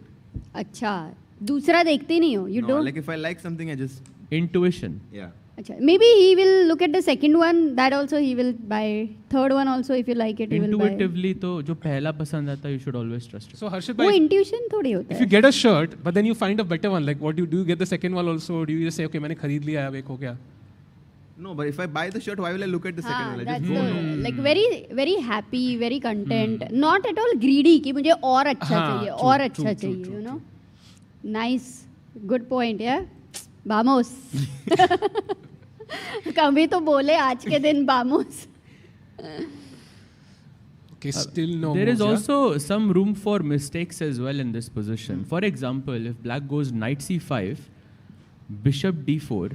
अच्छा, दूसरा देखते नहीं हो? You No, don't? like if I like something, I just... Intuition. Yeah. अच्छा, maybe he will look at the second one. That also he will buy. Third one also, if you like it, he will buy. Intuitively, तो जो पहला पसंद आता है, you should always trust it. So Harshit वो bhai, intuition थोड़ी होता if है. you get a shirt, but then you find a better one, like what do you get the second one also? Do you just say, okay, मैंने खरीद लिया अब एक हो गया? No, but if I buy the shirt, why will I look at the second one? I That's just go. like very happy, very content, not at all greedy कि मुझे और अच्छा चाहिए, और अच्छा चाहिए, you know. Nice, good point, yeah. Vamos. कभी तो बोले आज के दिन vamos. Okay, still no. There moves, is yeah? also some room for mistakes as well in this position. For example, if black goes knight c5, bishop d4,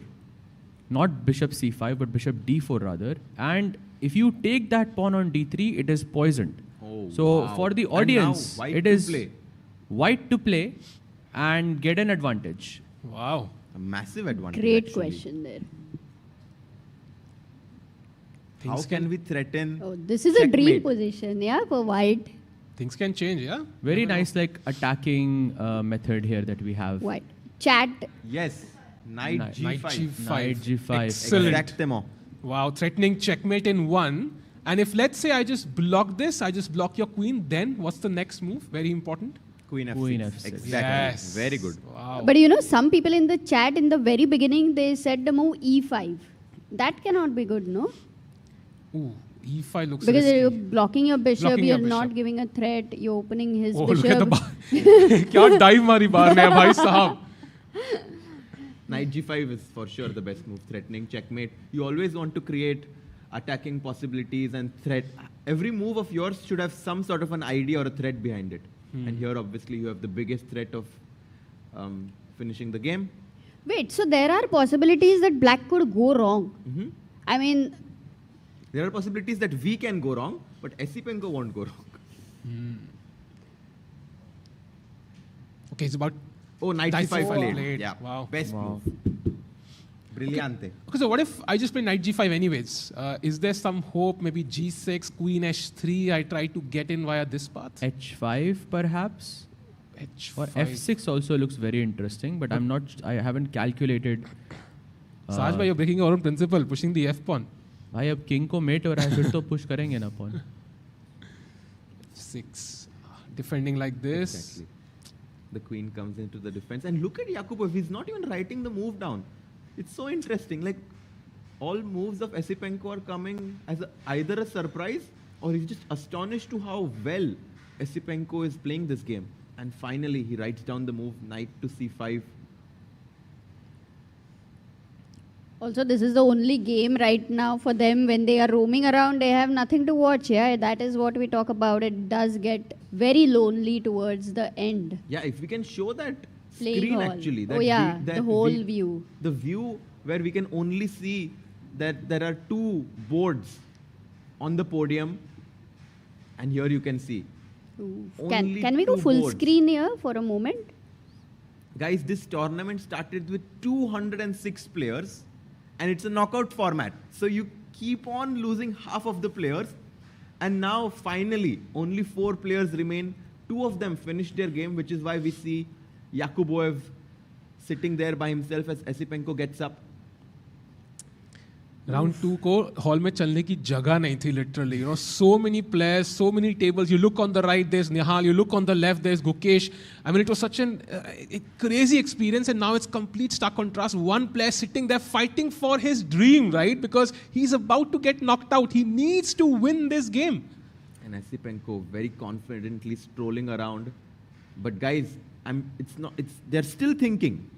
not bishop c5 but bishop d4 rather, and if you take that pawn on d3, it is poisoned. Oh, so wow. for the And now audience, white it to is play. white to play and get an advantage. Wow. A massive advantage. Great actually. question there. How can we threaten? Oh, this is a dream checkmate? position, yeah, for white. Things can change, yeah? Very nice like attacking method here that we have. White. Chat. Yes. Knight Knight G5. Knight G5. Excellent. Exactement. Wow, threatening checkmate in one. And if let's say I just block this, I just block your queen, then what's the next move? Very important. Queen F6. Queen F6. Exactly. Yes. Very good. Wow. But you know, some people in the chat in the very beginning, they said the move E5. That cannot be good, no? Ooh, E5 looks Because risky. you're blocking your bishop, Blocking you're your not bishop. giving a threat, you're opening his Oh, bishop. look at the bar. क्या dive मारी बार ने भाई साहब. Knight G5 is for sure the best move. Threatening checkmate. You always want to create attacking possibilities and threat. Every move of yours should have some sort of an idea or a threat behind it. And here, obviously, you have the biggest threat of finishing the game. Wait, so there are possibilities that black could go wrong. Mhm. I mean, There are possibilities that we can go wrong, but Esipenko won't go wrong. Okay, it's about. Oh, Knight Knight C5 C5 played. played. Yeah. Wow. Best move. Brillante. Okay, so what if I just play knight G5 anyways? Is there some hope? Maybe G6, Queen H3. I try to get in via this path. H5 perhaps. H5. Or F6 also looks very interesting, but I'm not. I haven't calculated. Saj bhai, you're breaking your own principle, pushing the F pawn. भाई अब king को met हो रहा है फिर तो push करेंगे ना pawn. 6. Defending like this. Exactly. The queen comes into the defense. And look at Yakubov. He's not even writing the move down. It's so interesting. Like, all moves of Esipenko are coming as either a surprise or he's just astonished to how well Esipenko is playing this game. And finally, he writes down the move knight to c5. also this is the only game right now for them. When they are roaming around, they have nothing to watch. Yeah, that is what we talk about. It does get very lonely towards the end. Yeah, if we can show that Playing screen hall. actually. That Oh yeah, that the whole view. The view where we can only see that there are two boards on the podium. And here you can see. Ooh. Only Can we go two full boards. screen here for a moment? Guys, this tournament started with 206 players and it's a knockout format. So you keep on losing half of the players and now finally only 4 players remain. 2 of them finished their game, which is why we see Yakuboev sitting there by himself as Esipenko gets up. Round 2 को hall में चलने की जगह नहीं थी literally. You know, so many players, so many tables. You look on the right, there's Nehal. You look on the left, there's Gukesh. I mean, it was such a crazy experience, and now it's complete stark contrast. One player sitting there fighting for his dream, right? Because he's about to get knocked out. He needs to win this game. And Esipenko very confidently strolling around. But guys, they're still thinking.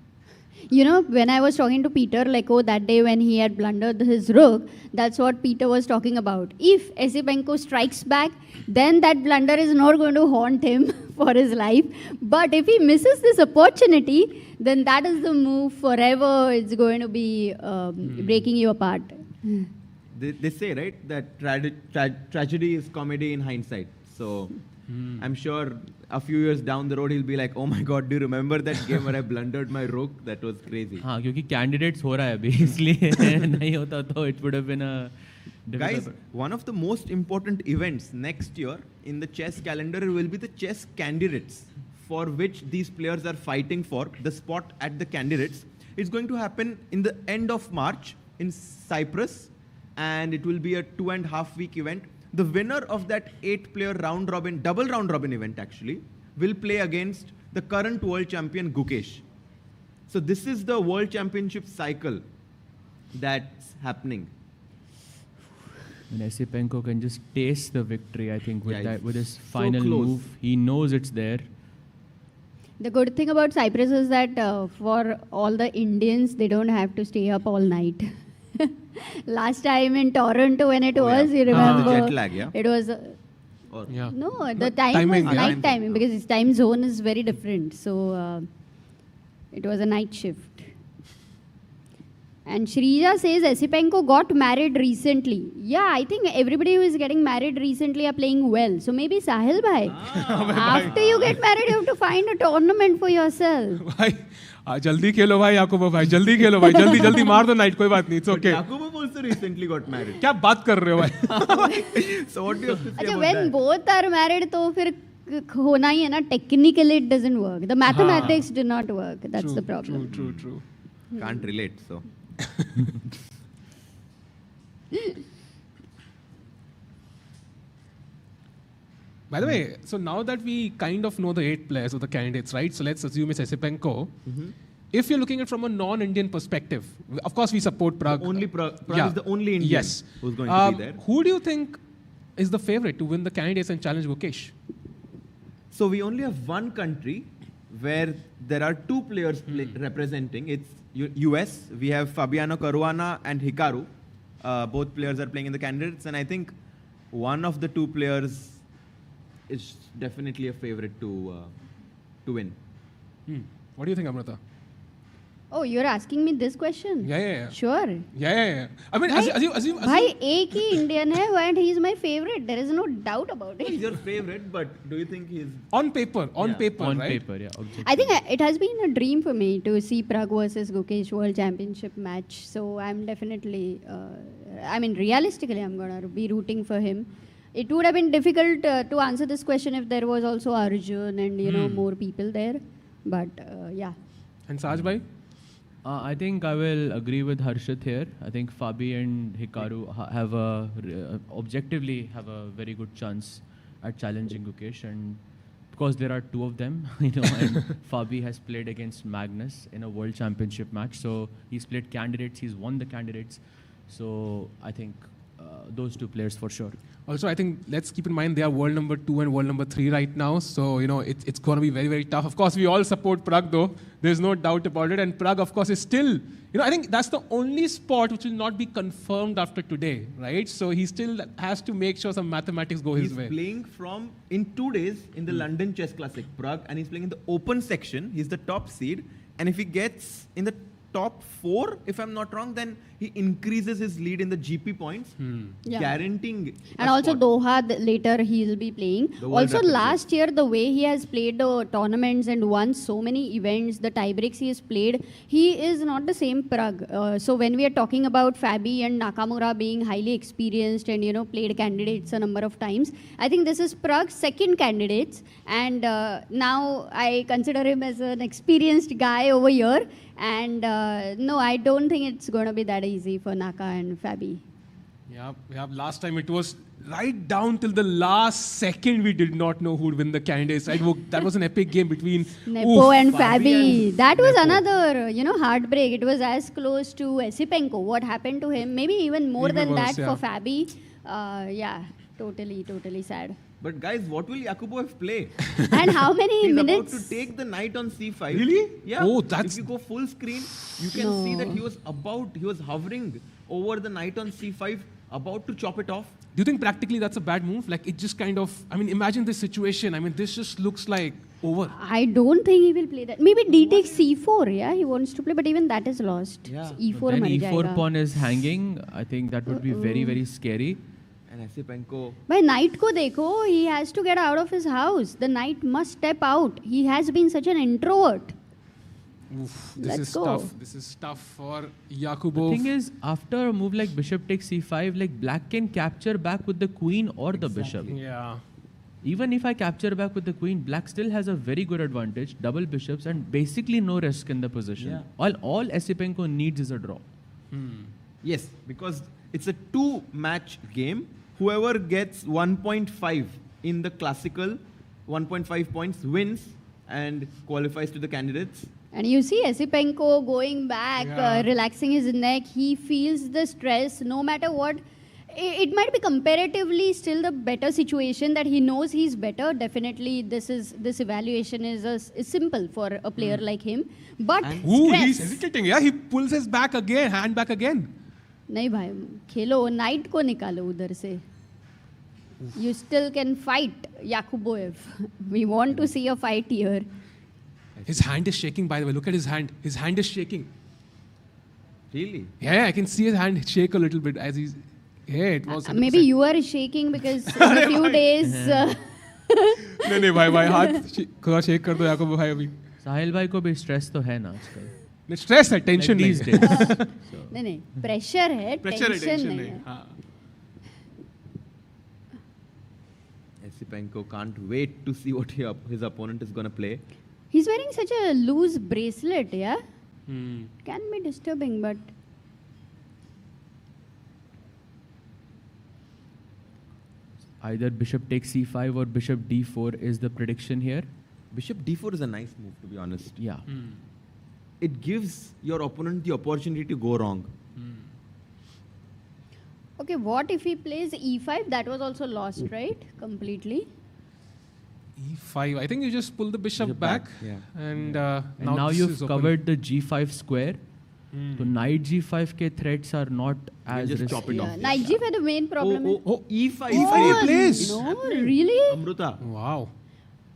You know, when I was talking to Peter, like, oh, that day when he had blundered his rook, that's what Peter was talking about. If Esipenko strikes back, then that blunder is not going to haunt him for his life. But if he misses this opportunity, then that is the move forever. It's going to be breaking you apart. They say, right, that tragedy is comedy in hindsight. So I'm sure a few years down the road he'll be like, oh my god, do you remember that game where I blundered my rook? That was crazy. हाँ, क्योंकि candidates हो रहा है अभी, इसलिए नहीं होता तो it would have been a Guys, one of the most important events next year in the chess calendar will be the chess candidates, for which these players are fighting for the spot at the candidates. It's going to happen in the end of March in Cyprus, and it will be a 2.5 week event. The winner of that 8-player round robin, double round robin event actually, will play against the current world champion Gukesh. So this is the world championship cycle that's happening. And Esipenko can just taste the victory, I think, with Yeah, that, with his so final close. move. He knows it's there. The good thing about Cyprus is that for all the Indians, they don't have to stay up all night. Last time in Toronto when it was, you remember, the jet lag, yeah? it was... Yeah. No, the time timing, was yeah. night timing because its time zone is very different. So it was a night shift. And Shrija says Esipenko got married recently. Yeah, I think everybody who is getting married recently are playing well. So maybe Sahil bhai, after you get married, you have to find a tournament for yourself. भाई जल्दी खेलो भाई याकूब भाई जल्दी खेलो भाई जल्दी जल्दी मार दो नाइट कोई बात नहीं it's okay Yakubov also recently got married. क्या बात कर रहे हो भाई So what do you have to say अच्छा, about when that? both are married, तो फिर होना ही है ना. Technically, it doesn't work. The mathematics do not work. That's the problem. True. Can't relate, so. By the way, so now that we kind of know the 8 players of the candidates, right? So let's assume it's Esipenko. If you're looking at it from a non-Indian perspective, of course we support Prague. Only Prague is the only Indian yes. who's going to be there. Who do you think is the favorite to win the candidates and challenge Gukesh? So we only have one country where there are 2 players representing. It's US. We have Fabiano Caruana and Hikaru. Both players are playing in the candidates, and I think one of the 2 players is definitely a favorite to win. What do you think, Amrita? Oh, you're asking me this question? Yeah. Sure. Yeah. I mean, assume. भाई एक ही Indian है, and he's my favorite. There is no doubt about it. He's your favorite, but do you think he's on paper? On paper, On right? paper, yeah. I think it has been a dream for me to see Prague versus Gukesh World Championship match. So I'm definitely, realistically, I'm going to be rooting for him. It would have been difficult to answer this question if there was also Arjun and, more people there. But, yeah. And Saj bhai? I think I will agree with Harshit here. I think Fabi and Hikaru have objectively have a very good chance at challenging Gukesh, and because there are 2 of them, and Fabi has played against Magnus in a world championship match, so he's played candidates, he's won the candidates, so I think those 2 players for sure. Also, I think let's keep in mind they are world number 2 and world number 3 right now. So, it's going to be very, very tough. Of course, we all support Prague though. There's no doubt about it. And Prague, of course, is still, I think that's the only spot which will not be confirmed after today, right? So he still has to make sure some mathematics go his way. He's playing in 2 days in the London Chess Classic, Prague, and he's playing in the open section. He's the top seed. And if he gets in the top 4, if I'm not wrong, then he increases his lead in the GP points, Yeah. guaranteeing. And also Doha, later he'll be playing. The World Also Rapid, last year, the way he has played the tournaments and won so many events, the tiebreaks he has played, he is not the same Prague. So when we are talking about Fabi and Nakamura being highly experienced and, played candidates a number of times, I think this is Prague's second candidates. And now I consider him as an experienced guy over here. And no, I don't think it's going to be that easy for Naka and Fabi. Yeah, last time it was right down till the last second we did not know who would win the candidates. Right? That was an epic game between Nepo and Fabi. That was another, heartbreak. It was as close to Esipenko. What happened to him? Maybe even more than worse, that for Fabi. Yeah, totally sad. But guys, what will Yakubov play? And how many He's minutes? about to take the knight on c5. Really? Yeah. Oh, If you go full screen, you can see that he was hovering over the knight on c5, about to chop it off. Do you think practically that's a bad move? Like, it just kind of, imagine this situation. This just looks like over. I don't think he will play that. Maybe D takes c4, yeah, he wants to play, but even that is lost. Yeah. E4 When mar E4 jayega. pawn is hanging, I think that would be very, very scary. And Esipenko. By knight ko dekho, he has to get out of his house. The knight must step out. He has been such an introvert. Oof, Let's go. This is tough for Yakubov. The thing is, after a move like bishop takes c5, like black can capture back with the queen or the bishop. Yeah. Even if I capture back with the queen, black still has a very good advantage, double bishops, and basically no risk in the position. Yeah. All Esipenko needs is a draw. Yes, because it's a 2-match game. Whoever gets 1.5 in the classical 1.5 points wins and qualifies to the candidates. And you see Esipenko going back, relaxing his neck. He feels the stress no matter what. It might be comparatively still the better situation that he knows he's better. Definitely this evaluation is simple for a player like him. But stress. He's hesitating. Yeah, he pulls his back again, hand back again. नहीं भाई खेलो night को निकालो उधर से. You still can fight Yakuboev. We want to see a fight here. His hand is shaking, by the way. Look at his hand. His hand is shaking. Really? Yeah, I can see his hand shake a little bit as he's... Yeah, it was... Maybe you are shaking because in a few days... नहीं भाई हाथ थोड़ा shake कर दो याकूब भाई अभी. साहिल भाई को भी स्ट्रेस तो है ना आजकल. स्ट्रेस है, टेंशन नहीं है. नहीं प्रेशर है, टेंशन नहीं है. Esipenko can't wait to see what his opponent is going to play. He's wearing such a loose bracelet, yeah? Can be disturbing, but... Either bishop takes c5 or bishop d4 is the prediction here. Bishop d4 is a nice move, to be honest. Yeah. It gives your opponent the opportunity to go wrong. Okay, what if he plays e5? That was also lost, right? Completely. e5. I think you just pull the bishop back. Yeah. And now you've covered the g5 square. So knight g5 ke threats are not as just risky. chop it off. Knight g5 the main problem. E5. E5 plays. No, really? Amruta. Wow.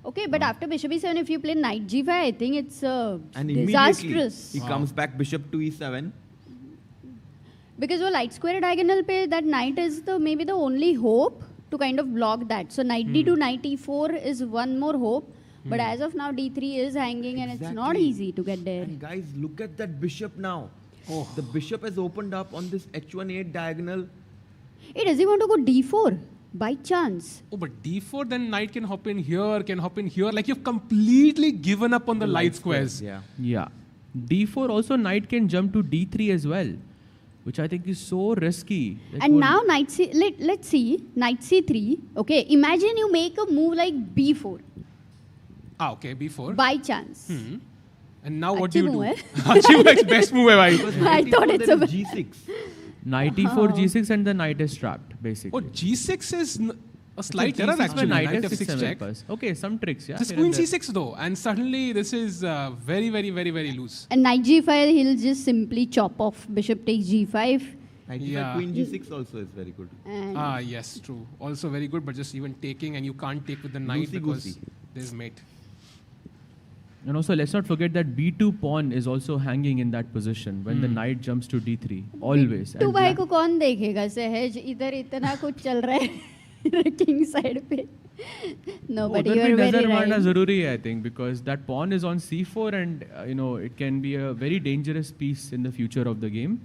Okay, but after bishop e7, if you play knight g5, I think it's and disastrous. He comes back bishop to e7. Because वो light square diagonal पे that knight is maybe the only hope to kind of block that. So knight d2, knight e4 is one more hope. But as of now, d3 is hanging and it's not easy to get there. And guys, look at that bishop now. The bishop has opened up on this h1-8 diagonal. Hey, does he want to go d4 by chance? Oh, but d4, then knight can hop in here, Like you've completely given up on the light squares. Yeah. d4 also knight can jump to d3 as well, which I think is so risky. And now knight c, let's see, knight c3. Okay, imagine you make a move like b4. Okay, b4. By chance. And now what do you do? Achhi best move hai I thought it's a g6. Knight e4, g6 and the knight is trapped, basically. Oh, g6 is a slight error actually. Knight f6 check. Okay, some tricks, yeah. Just queen c6 though. And suddenly this is very, very, very, very loose. And knight g5, he'll just simply chop off bishop takes g5. Knight g5, queen g6 also is very good. Yes, true. Also very good, but just even taking, and you can't take with the knight because there's mate. And also, let's not forget that b2 pawn is also hanging in that position when the knight jumps to d3. Always. तो भाई को कौन देखेगा सहज इधर इतना कुछ चल रहा है king side पे. No, but you are very right. ज़रूरी है, I think, because that pawn is on c4 and it can be a very dangerous piece in the future of the game.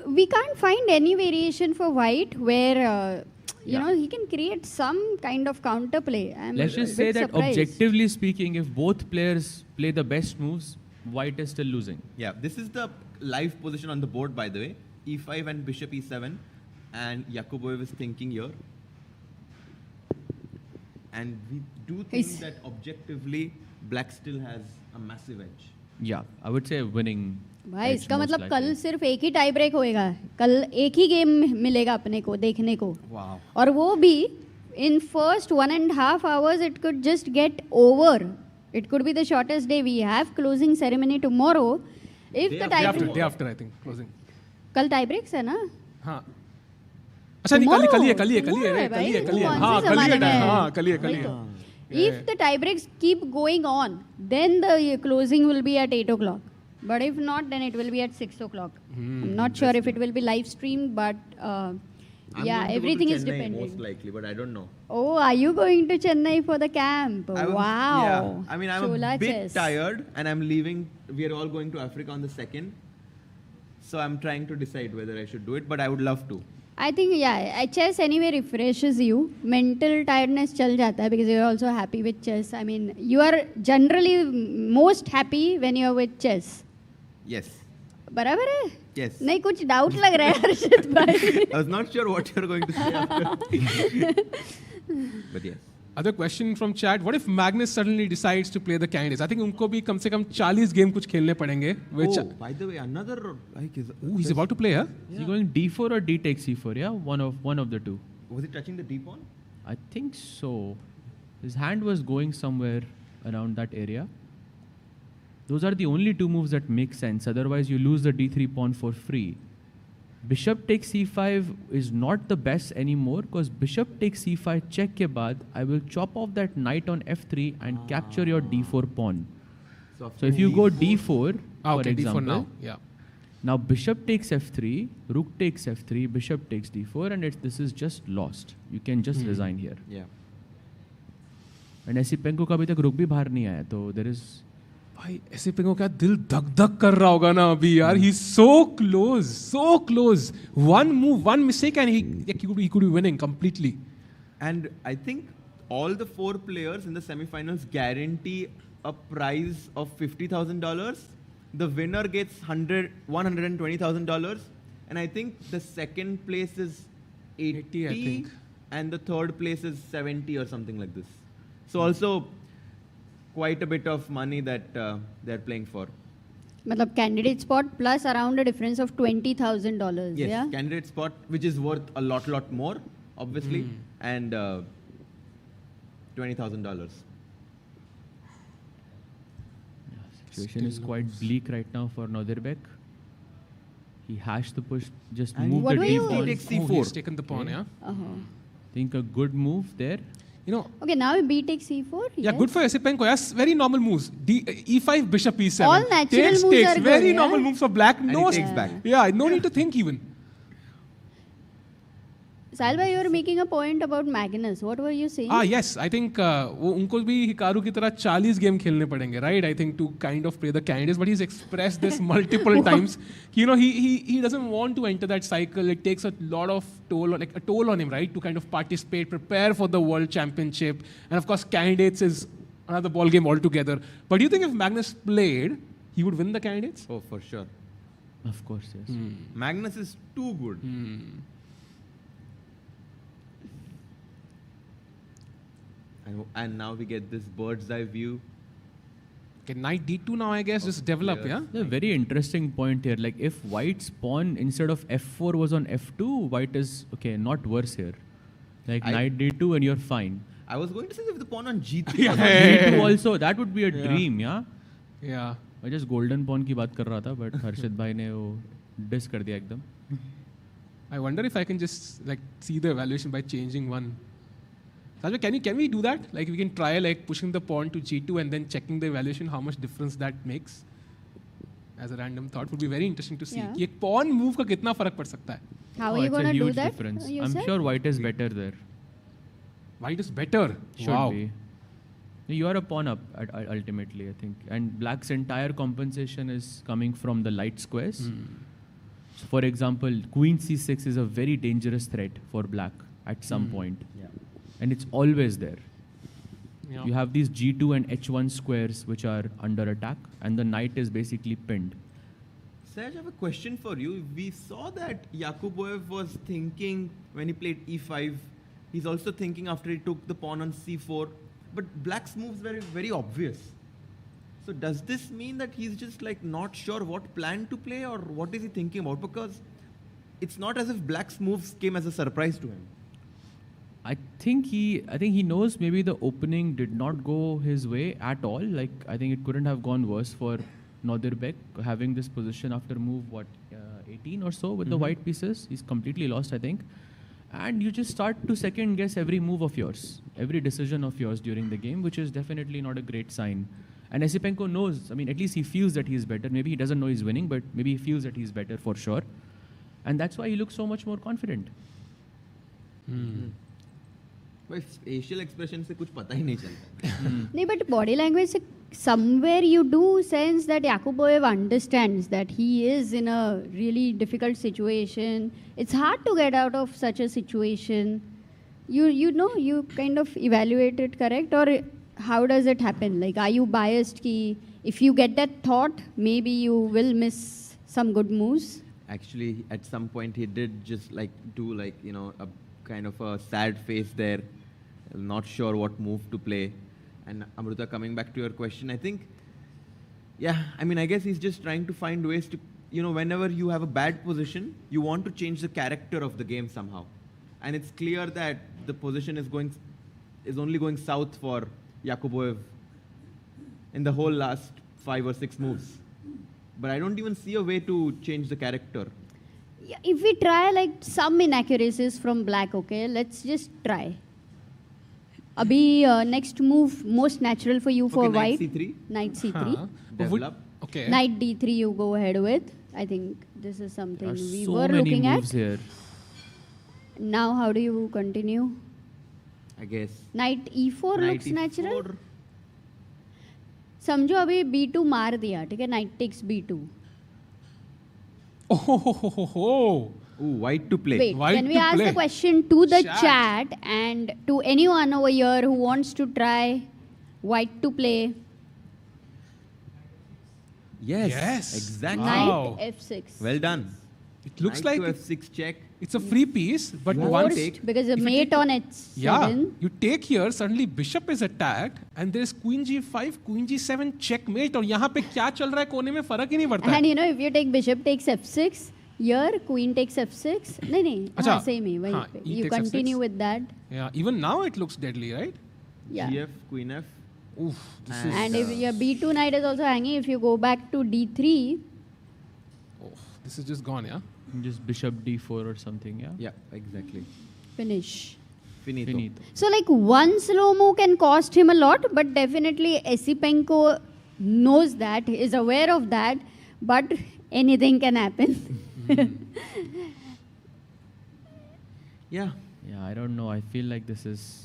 We can't find any variation for white where he can create some kind of counterplay. Let's just say that objectively speaking, if both players play the best moves, white is still losing. Yeah, this is the live position on the board, by the way. e5 and bishop e7. And Yakuboev is thinking here. And we do think that objectively, black still has a massive edge. Yeah, I would say winning. भाई इसका मतलब कल सिर्फ एक ही tie break होएगा. कल एक ही game मिलेगा अपने को देखने को. Wow. और वो भी in first 1.5 hours it could just get over. It could be the shortest day. We have closing ceremony tomorrow. If the tie day after I think closing. कल टाई ब्रेक्स है ना? हाँ. अच्छा नहीं कल ही है. If the tie breaks keep going on, then the closing will be at 8 o'clock. But if not, then it will be at 6 o'clock. I'm not sure if it will be live streamed, but yeah, everything is dependent. Most likely, but I don't know. Oh, are you going to Chennai for the camp? Wow. Yeah, I mean, I'm Chola a bit chess. tired, and I'm leaving. We are all going to Africa on the 2nd. So I'm trying to decide whether I should do it, but I would love to. I think, yeah, chess anyway refreshes you. Mental tiredness chal jata hai because you're also happy with chess. I mean, you are generally most happy when you're with chess. Yes. बराबर है? Yes. नहीं कुछ doubt लग रहा है हर्षित भाई. I was not sure what you're going to say after. But yes. Other question from chat. What if Magnus suddenly decides to play the candidates? I think उनको भी कम से कम 40 गेम कुछ खेलने पड़ेंगे. Which by the way, another like is. Ooh, he's about to play, huh? Is he going d4 or d takes c4? Yeah, one of the two. Was he touching the d pawn? I think so. His hand was going somewhere around that area. Those are the only two moves that make sense. Otherwise, you lose the d3 pawn for free. Bishop takes c5 is not the best anymore because bishop takes c5 check ke baad, I will chop off that knight on f3 and capture your d4 pawn. So if you go d4, for example, d4 now. Yeah. Now bishop takes f3, rook takes f3, bishop takes d4, and this is just lost. You can just resign here. Yeah. And Esipenko का अभी तक रुक भी बाहर नहीं आया, तो there is. भाई एसिपेंको क्या दिल धक धक कर रहा होगा ना अभी यार. He's so close. One move, one mistake, and he could be winning completely. And I think all the 4 players in the semifinals guarantee a prize of $50,000. The winner gets $120,000, and I think the second place is 80 I think. And the third place is 70 or something like this. So also quite a bit of money that they're playing for. मतलब candidate spot plus around a difference of $20,000. Yes, yeah? Candidate spot, which is worth a lot more, obviously, and $20,000. Situation is quite bleak right now for Nodirbek. He hashed the push, just And moved what the were you- d pawn. He takes c4. He's taken the pawn, yeah. Think a good move there. You know. Okay, now b takes c4. Yeah, yes. good for Esipenko. Yes, very normal moves. E5, bishop e7. All natural moves takes. are Very good, normal yeah? moves for black. And No, he takes back. Yeah, no need to think even. Sahil bhai, you were making a point about Magnus. What were you saying? Yes. I think वो उनको भी Hikaru की तरह 40 game खेलने पड़ेंगे, right? I think to kind of play the candidates, but he's expressed this multiple times. You know, he doesn't want to enter that cycle. It takes a lot of toll on him, right? To kind of participate, prepare for the World Championship, and of course, candidates is another ball game altogether. But do you think if Magnus played, he would win the candidates? Oh, for sure. Of course, yes. Magnus is too good. And now we get this bird's eye view. Okay, knight d2 now, I guess, just develop, yeah? A very interesting point here. Like if white's pawn instead of f4 was on f2, white is, okay, not worse here. Like knight d2 and you're fine. I was going to say if the pawn on g3 was on g2 also, that would be a dream, yeah? Yeah. I just golden pawn की बात कर रहा था, but हर्षित भाई ने वो diss कर दिया एकदम. I wonder if I can just like see the evaluation by changing one. Sajma, can we do that? Like we can try like pushing the pawn to g2 and then checking the evaluation, how much difference that makes. As a random thought, would be very interesting to see. Yeah. कि एक pawn move का कितना फर्क पड़ सकता है? How are you going to do that? Difference. You I'm said? sure white is better there. White is better. Should Wow. be. You are a pawn up ultimately, I think. And black's entire compensation is coming from the light squares. So for example, queen c6 is a very dangerous threat for black at some point. Yeah. And it's always there. Yeah. You have these g2 and h1 squares which are under attack, and the knight is basically pinned. Serge, I have a question for you. We saw that Yakuboev was thinking when he played e5. He's also thinking after he took the pawn on c4. But black's moves were very obvious. So does this mean that he's just like not sure what plan to play, or what is he thinking about? Because it's not as if black's moves came as a surprise to him. I think he knows maybe the opening did not go his way at all. Like I think it couldn't have gone worse for Nodirbek having this position after move 18 or so with the white pieces. He's completely lost, I think. And you just start to second guess every move of yours, every decision of yours during the game, which is definitely not a great sign. And Esipenko knows, I mean, at least he feels that he's better. Maybe he doesn't know he's winning, but maybe he feels that he's better for sure. And that's why he looks so much more confident. भाई facial expression से कुछ पता ही नहीं चलता. नहीं, but body language से somewhere you do sense that Yakuboev understands that he is in a really difficult situation. It's hard to get out of such a situation. You know, you kind of evaluate it, correct? Or how does it happen? Like, are you biased ki if you get that thought, maybe you will miss some good moves? Actually, at some point he did just like do like, you know, a kind of a sad face there, not sure what move to play. And Amruta, coming back to your question, I think, yeah, I mean, I guess he's just trying to find ways to, you know, whenever you have a bad position, you want to change the character of the game somehow. And it's clear that the position is only going south for Yakuboev in the whole last 5 or 6 moves. But I don't even see a way to change the character. Yeah, if we try like some inaccuracies from black, okay, let's just try. Abhi, next move, most natural for you for white. Knight C3. Knight C3. Develop. Okay. Knight D3 you go ahead with. I think this is something There are we so were many looking moves at. here. Now how do you continue? I guess. Knight E4 Knight looks E4. natural. समझो अभी B2 मार दिया, ठीक है? Knight takes B2. Oh, white to play. Wait, can we ask the question to the chat and to anyone over here who wants to try white to play? Yes. Exactly. Knight F6. Well done. It looks Knight like to F6 check. it's a free piece, but once Because the mate on H7. yeah, you take here, suddenly bishop is attacked, and there is queen g5, queen g7 checkmate, और यहाँ पे क्या चल रहा है कोने में फर्क ही नहीं पड़ता है. And you know, if you take bishop takes F6, here queen takes F6. नहीं, अच्छा, हाँ, same ही, वहीं हाँ, पे. E You takes continue F6. with that. Yeah, even now it looks deadly, right? Yeah. GF, Queen F. Oof, this is And if your B2 knight is also hanging, if you go back to D3, this is just gone, yeah. Just bishop d4 or something, yeah? Yeah, exactly. finish. Finito. So like one slow move can cost him a lot, but definitely Esipenko knows that, is aware of that, but anything can happen. Yeah. Yeah, I don't know. I feel like this is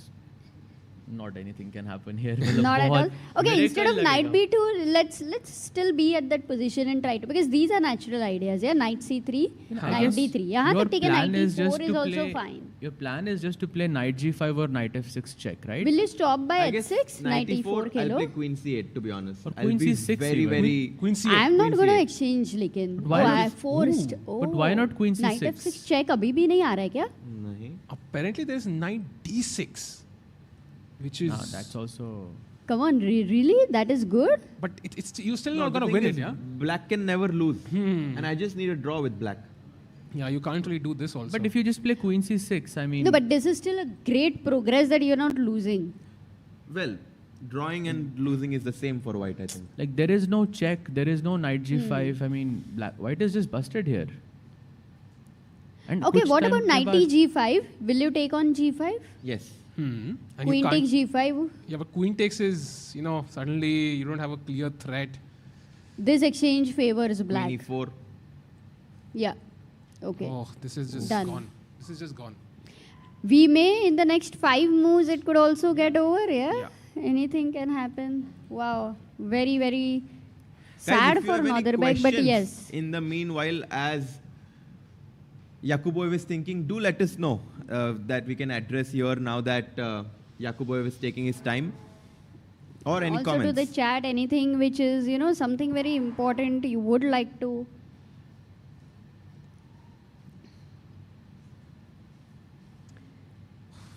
not anything can happen here. Not at all. Okay, Miracle instead of knight lagega. B2, let's still be at that position and try to, because these are natural ideas. Yeah, knight C3, I knight guess D3. यहाँ your तक take a plan knight is just E4 is to also play- fine. Your plan is just to play knight g5 or knight f6 check, right? Will you stop by I guess H6, knight E4 I'll Khelo? play Queen C8 to be honest. Or I'll Queen be C6 very, even. very... Queen C8. I'm not Queen going to C8. exchange लेकिन. Why Oh, not? I forced. Ooh. Oh. But why not Queen Knight C6? F6 check अभी भी नहीं आ रहा है क्या? नहीं. Apparently there is knight d6, which is. No, that's also. Come on, really? That is good? But it's you still No, not the gonna thing win is, it, yeah. Black can never lose. And I just need a draw with black. Yeah, you can't really do this also. But if you just play queen c6, I mean. No, but this is still a great progress that you're not losing. Well, drawing and losing is the same for white, I think. Like there is no check, there is no knight g5. I mean, white is just busted here. And Okay, kuch what time about ke knight baad- G5? Will you take on G5? Yes. And Queen you can't- takes G5. Yeah, but queen takes is, you know, suddenly you don't have a clear threat. This exchange favors black. Queen E4. Yeah. Okay. Oh, this is just Done. gone. This is just gone. We may, in the next 5 moves, it could also get over, yeah? Anything can happen. Wow. Very, very Guys, sad if you for have any Norderbeck, but questions yes. In the meanwhile, as Yakuboev is thinking, do let us know that we can address here now that Yakuboev is taking his time. Or any Also comments. to the chat, anything which is, you know, something very important you would like to.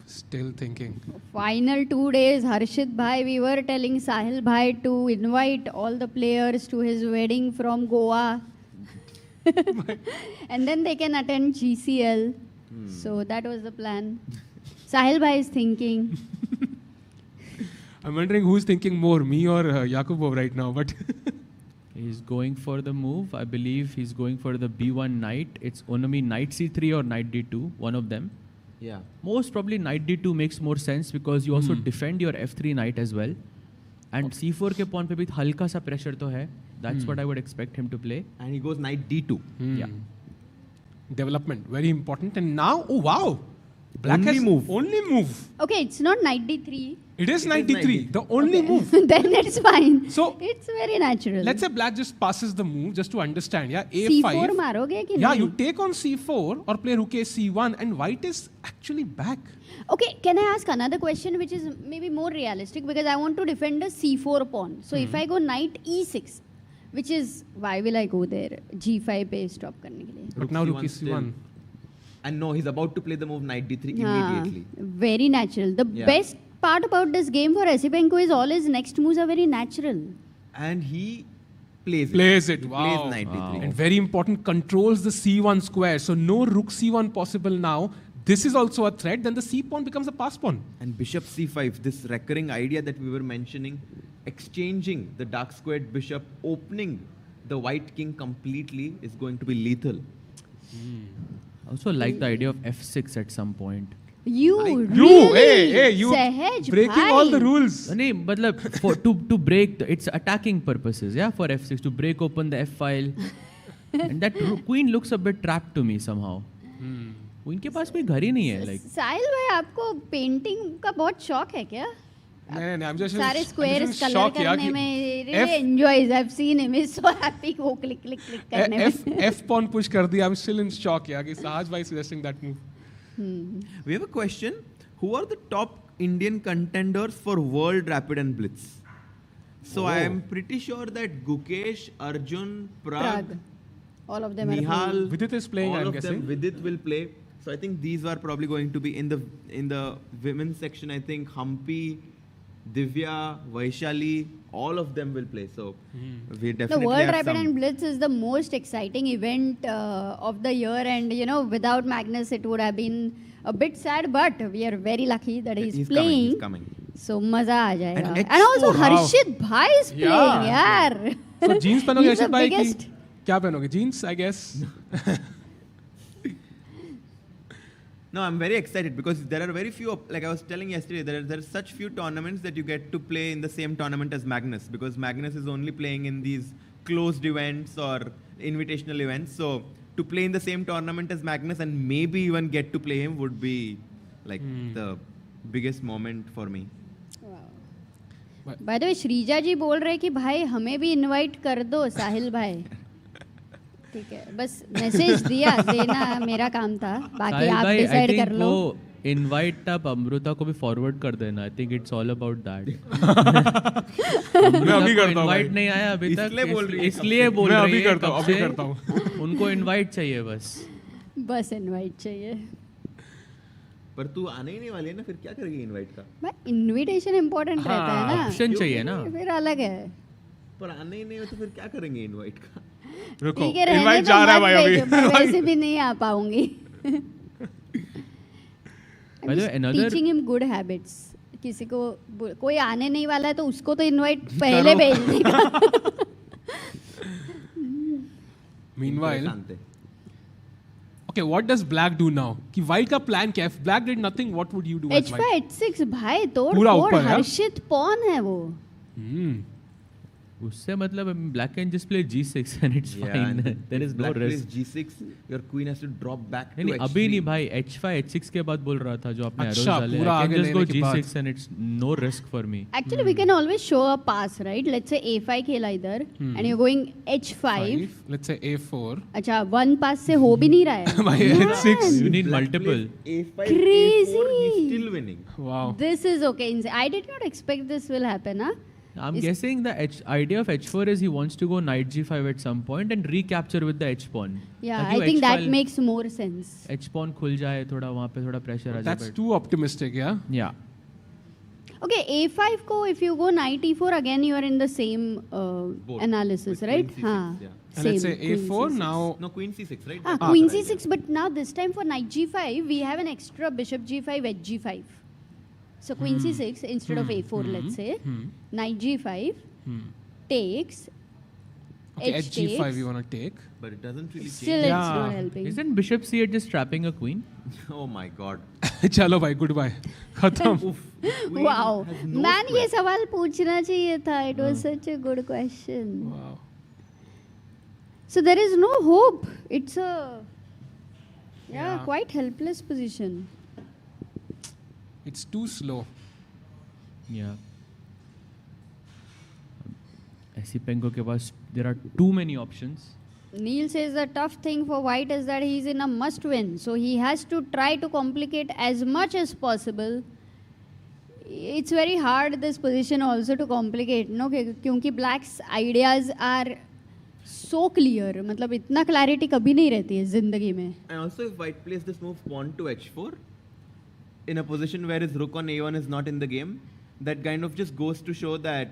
Still thinking. Final 2 days, Harshit Bhai, we were telling Sahil Bhai to invite all the players to his wedding from Goa. And then they can attend GCL. So that was the plan. Sahil Bhai is thinking. I'm wondering who's thinking more, me or Yakubov right now. But He's going for the move. I believe he's going for the b1 knight. It's only knight c3 or knight d2, one of them. Yeah. Most probably knight d2 makes more sense because you also defend your f3 knight as well. And c4 के pawn पे भी हल्का सा pressure तो है. That's what I would expect him to play. And he goes knight d2. Yeah. Development, very important. And now, oh wow, black Only has move. only move. Okay, it's not knight d3. It is knight d3, the only move. Then it's fine. So it's very natural. let's say black just passes the move just to understand. Yeah, c4 a5. मारोगे कि Yeah, नहीं? you take on c4 or play rook a c1, and white is actually back. Okay, can I ask another question which is maybe more realistic, because I want to defend a c4 pawn. So if I go knight e6, which is, why will I go there? g5 पे stop करने के लिए. But now rook c1. And no, he's about to play the move knight d3 हाँ, immediately. very natural. The Yeah. best part about this game for Esipenko is all his next moves are very natural. And he plays it. Plays it. He Wow. plays knight d3. And very important, controls the c1 square. So no rook c1 possible now. This is also a threat. Then the c pawn becomes a pass pawn. And bishop c5, this recurring idea that we were mentioning, exchanging the dark squared bishop, opening the white king completely is going to be lethal. I also like the idea of f6 at some point. You really? hey, you Sahaj breaking bhai. all the rules. नहीं मतलब for to break it's attacking purposes, yeah, for f6 to break open the f file. And that queen looks a bit trapped to me somehow. Queen के पास कोई घर ही नहीं है, like. साहिल भाई, आपको painting का बहुत शौक है क्या? नहीं, I'm just सारे स्क्वायर्स कलर shocked यार करने कि में really enjoys. I've seen him. He's so happy वो click करने में. F pawn push कर दिया. I'm still in shock यार कि Sahaj bhai suggesting that move. We have a question. Who are the top Indian contenders for World Rapid and Blitz? So I am pretty sure that Gukesh, Arjun, Prag, all of them are Nihal, playing. Vidit is playing, all I'm of guessing. them, Vidit will play. So I think these are probably going to be in the women's section. I think Hampi, Divya, Vaishali, all of them will play. So we The definitely World have Rapid some. and Blitz is the most exciting event of the year, and without Magnus it would have been a bit sad, but we are very lucky that he's playing. He's coming. So मजा आ जाएगा. And And also Wow. Harshit bhai is playing, yaar. So jeans पहनोगे He's the Arshit भाई की? biggest. क्या पहनोगे? Jeans, I guess. No, I'm very excited because there are very few, like I was telling yesterday, there are such few tournaments that you get to play in the same tournament as Magnus, because Magnus is only playing in these closed events or invitational events. So to play in the same tournament as Magnus and maybe even get to play him would be like the biggest moment for me. By the way, Sreeja जी बोल रहे कि भाई हमें भी invite कर दो साहिल भाई. ठीक है, बस मैसेज दिया, देना मेरा काम था, बाकी आप डिसाइड कर लो. इनवाइट आप अमृता को भी फॉरवर्ड कर देना. I think it's all about that. मैं अभी करता हूँ. इनवाइट नहीं आया अभी तक, इसलिए बोल रही है अभी करता हूँ. उनको इनवाइट चाहिए बस इनवाइट चाहिए. पर तू आने ही नहीं वाली है ना, फिर क्या करेगी इनवाइट का? भाई इनविटेशन इम्पोर्टेंट रहता है ना, ऑप्शन चाहिए ना, फिर अलग है. पर आने ही नहीं हो तो फिर क्या करेंगे इनवाइट का? रुको, ठीक है, रहने इनवाइट दो, जा रहा है मत भाई अभी. भेजो, मैं वैसे भी नहीं आ पाऊंगी. Teaching him good habits. किसी को कोई आने नहीं वाला है तो उसको तो इनवाइट पहले भेजने का. Meanwhile, okay, what does black do now? कि white का plan क्या है? If black did nothing, what would you do as H5 white? H6 भाई तोड़ पूरा फोड़. ऊपर है? हर्षित पॉन है वो. उससे मतलब black can just play g6 and it's fine. There is no Black plays risk. G6, your queen has to drop back to नहीं H3. अभी नहीं भाई, h5 h6 के बाद बोल रहा था जो आपने arrows अच्छा, डाले. पूरा I आगे can just go लेने के बाद. g6 and it's no risk for me. Actually, we can always show a pass, right? Let's say A5 खेला इधर, and you're going H5. Let's say A4. अच्छा, one pass से हो भी नहीं रहा है. भाई H6. You need Black multiple. plays A5, Crazy. A4, he's still winning. Wow. This is okay. I did not expect this will happen, huh? I'm guessing the idea of h4 is he wants to go knight g5 at some point and recapture with the h pawn. Yeah, I think that makes more sense. h pawn खुल जाए थोड़ा, वहाँ पे थोड़ा pressure आ जाए. That's too optimistic, yeah? Yeah. Okay, A5 को if you go knight E4 again you are in the same analysis, right? Queen C6, हाँ. yeah. And let's say Queen A4 C6. now. No, queen C6, right? Queen C6, but now this time for knight G5 we have an extra bishop G5 at G5. So queen C6 instead of A4, let's say, knight G5 takes, Okay, H at G5 takes. you want to take. But it doesn't really Still change. it's not helping. Isn't bishop c8 just trapping a queen? Oh my god. चलो भाई good bye खत्म. Wow. Man, ये सवाल पूछना चाहिए था. It was such a good question. Wow. So there is no hope. It's a quite helpless position. It's too slow. Yeah. Esipenko के पास there are too many options. Neil says the tough thing for White is that he's in a must-win, so he has to try to complicate as much as possible. It's very hard this position also to complicate, no? क्योंकि Black's ideas are so clear. मतलब इतना clarity कभी नहीं रहती है जिंदगी में. And also if White plays this move pawn to h4 in a position where his rook on a1 is not in the game, that kind of just goes to show that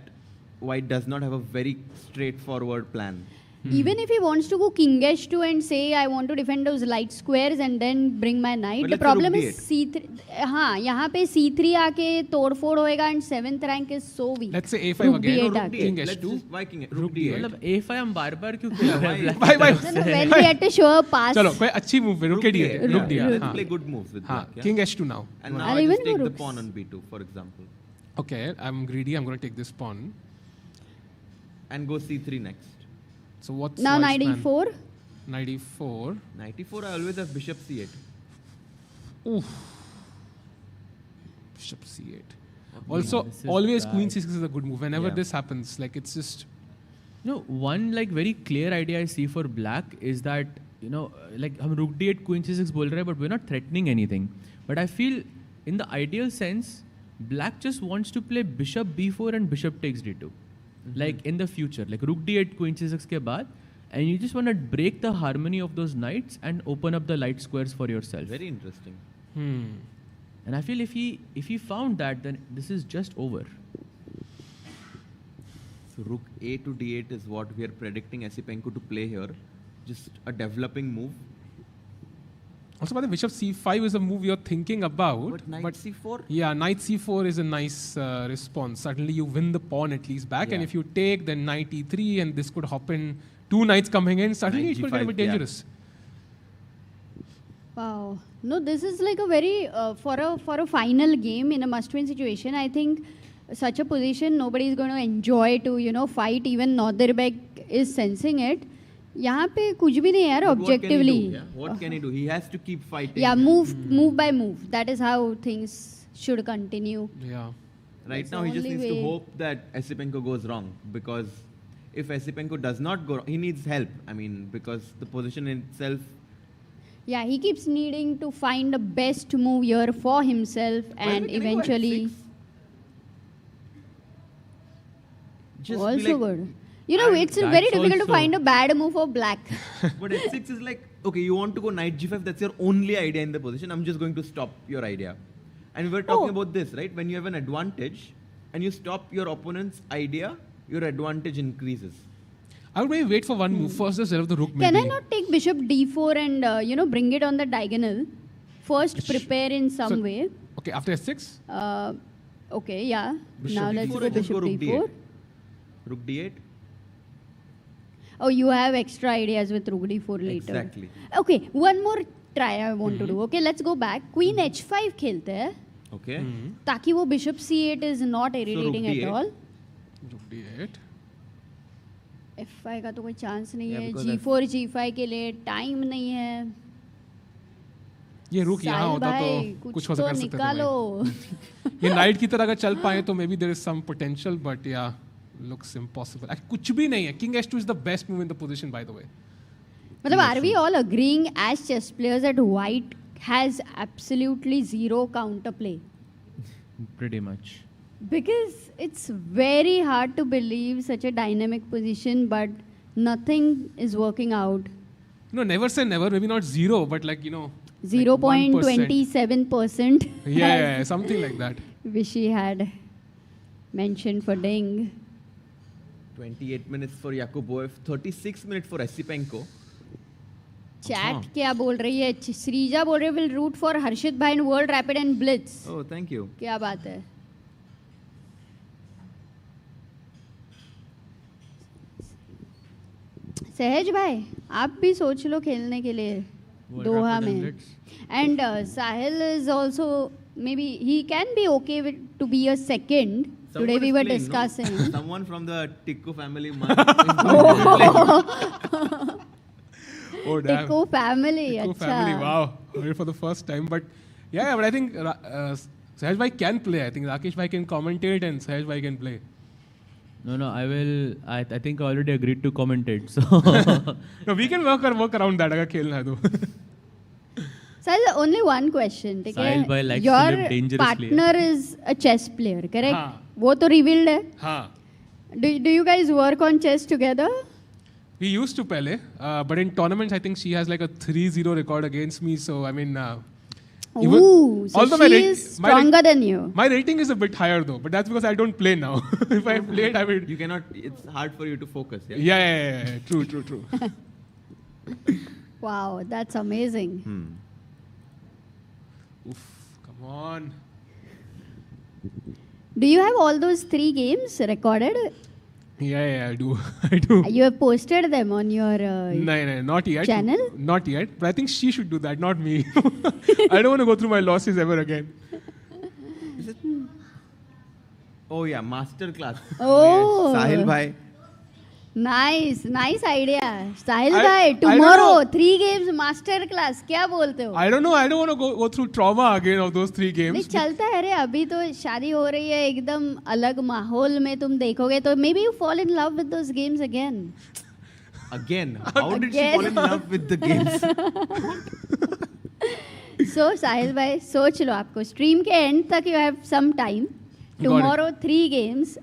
White does not have a very straightforward plan. Even if he wants to go king h2 and say I want to defend those light squares and then bring my knight, the problem is c3. हाँ, यहाँ पे c3 आके तोड़फोड़ होएगा and 7th rank is so weak. Let's say a5 again. King h2. Why king rook d8? मतलब a5 हम बार-बार क्यों खेल रहे हैं? When we had to show a pass. चलो कोई अच्छी मूव है. रुक d8. रुक d8. Let's play good moves with black. King h2 now. And now I just take the pawn on b2, for example. Okay, I'm greedy. I'm going to take this pawn. And go c3 next. So what's now knight e4? Knight e4. Knight e4, I always have bishop c8. Oof. Bishop c8. Also, always queen c6 is a good move. Whenever this happens, like it's just... No, one like very clear idea I see for black is that, you know, like हम rook d8 queen c6 बोल रहे हैं, but we're not threatening anything. But I feel in the ideal sense, black just wants to play bishop b4 and bishop takes d2. Like in the future, like rook d8 queen c6 के बाद, and you just want to break the harmony of those knights and open up the light squares for yourself. Very interesting. And I feel if he found that, then this is just over. So rook a to d8 is what we are predicting Esipenko to play here. Just a developing move. Also, by the bishop c5 is a move you're thinking about. But knight c4? Yeah, knight c4 is a nice response. Suddenly you win the pawn at least back. And if you take, then knight e3, and this could hop in. Two knights coming in. Suddenly it could get a bit dangerous. Wow. No, this is like a very, for a final game in a must-win situation, I think such a position, nobody is going to enjoy to, you know, fight. Even Nordirbek is sensing it. यहाँ पे कुछ भी नहीं यार objectively. What can he do? He has to keep fighting. Yeah, move by move. That is how things should continue. Yeah. Right now he just needs to hope that Esipenko goes wrong, because if Esipenko does not go wrong, he needs help. I mean, because the position in itself. Yeah, he keeps needing to find the best move here for himself, and eventually. Also good. You know, it's very difficult to find a bad move for black. But h6 is like, okay, you want to go knight g5, that's your only idea in the position. I'm just going to stop your idea. And we were talking about this, right? When you have an advantage and you stop your opponent's idea, your advantage increases. I would maybe wait for one move. First, just of the rook. Can I not take bishop d4 and, you know, bring it on the diagonal? First, prepare in some way. Okay, after s6? Okay, yeah. Bishop now let's go bishop d4. Rook d8. Oh, you have extra ideas with rook d4 later. Exactly. Okay, one more try I want to do. Okay, let's go back. Queen h5 खेलते हैं. Okay. ताकि वो bishop c8 is not irritating at all. Rook d8. f5 का तो कोई chance नहीं है. g4 g5 के लिए time नहीं है. ये रुक यहाँ होता तो कुछ हो सकता है. निकालो. ये knight की तरह अगर चल पाए तो maybe there is some potential, but yeah. Looks impossible. कुछ भी नहीं है. King h2 is the best move in the position, by the way. मतलब are we all agreeing as chess players that white has absolutely zero counterplay? Pretty much. Because it's very hard to believe such a dynamic position, but nothing is working out. No, never say never. Maybe not zero, but like, you know. 0.27%. Yeah, something like that. Wish he had mentioned for Ding. 28 minutes for Yakuboev, 36 minutes for Esipenko. Chat क्या बोल रही है? श्रीजा बोल रही है will root for हर्षित भाई in World Rapid and Blitz. Oh, thank you. क्या बात है? सहज भाई, आप भी सोच लो खेलने के लिए. Doha में. And Sahil is also, maybe he can be okay with to be a second. Someone Today we is were playing, discussing. No? Someone from the Tikku family is Oh, damn. Tikku family, Tikku acha. family, wow. Heard it for the first time. But yeah, but I think Sahaj Bhai can play. I think Rakesh Bhai can commentate and Sahaj Bhai can play. No, I will. I think I already agreed to commentate. So No, we can work around that. अगर खेलना है तो. Sahil, only one question. ठीक Sahil bhai है? likes to Your live dangerously. partner is a chess player, correct? हाँ. वो तो revealed है. हाँ. Do you guys work on chess together? We used to pehle, but in tournaments I think she has like a 3-0 record against me. So I mean, Ooh, so although she is stronger than you. My rating is a bit higher though, but that's because I don't play now. If I played, I would. You cannot. It's hard for you to focus. Yeah. Yeah. True. Wow, that's amazing. Oof, come on. Do you have all those 3 games recorded? Yeah, I do. You have posted them on your No, not yet. channel? Not yet. But I think she should do that, not me. I don't want to go through my losses ever again. Oh yeah, master class. Oh. Yes. Sahil bhai. Nice idea. Sahil bhai, I don't tomorrow know. 3 games master class. क्या बोलते हो? I don't know. I don't want to go through trauma again of those 3 games. नहीं चलता है रे, अभी तो शादी हो रही है, एकदम अलग माहौल में तुम देखोगे तो maybe you fall in love with those games again. Again. How did she fall in love with the games? So Sahil bhai, सोच लो आपको stream के end तक you have some time. Tomorrow 3 games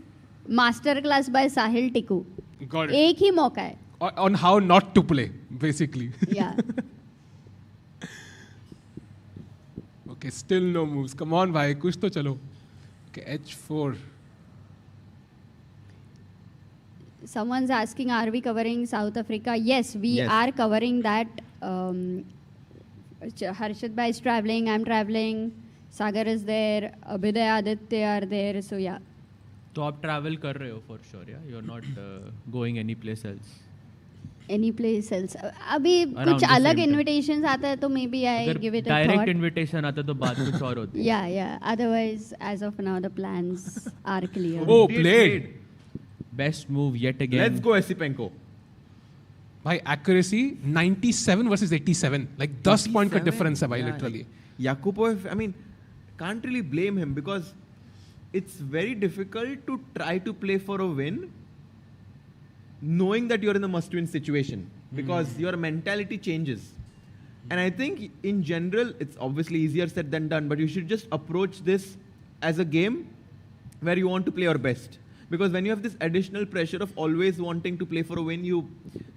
master class by Sahil Tikku. Got it. एक ही मौका है. On how not to play, basically. Yeah. Okay, still no moves. Come on, bhai. कुछ तो चलो. Okay, H4. Someone's asking, are we covering South Africa? Yes, we Yes. are covering that. Harshit bhai is traveling, I'm traveling, Sagar is there, Abhiday, Aditya are there, so yeah. तो आप travel कर रहे हो for sure, yeah? You're not going any place else. Any place else. अभी Around कुछ the अलग same time. invitations आता है तो maybe I अगर give it a direct thought. invitation आता तो बात कुछ और होती. Yeah. Otherwise, as of now, the plans are clear. Oh, played. Best move yet again. Let's go Esipenko. By accuracy, 97 versus 87. Like 10 point का difference है भाई, literally. Yakupov, I mean, can't really blame him because it's very difficult to try to play for a win knowing that you're in a must-win situation because your mentality changes. And I think in general, it's obviously easier said than done, but you should just approach this as a game where you want to play your best. Because when you have this additional pressure of always wanting to play for a win, you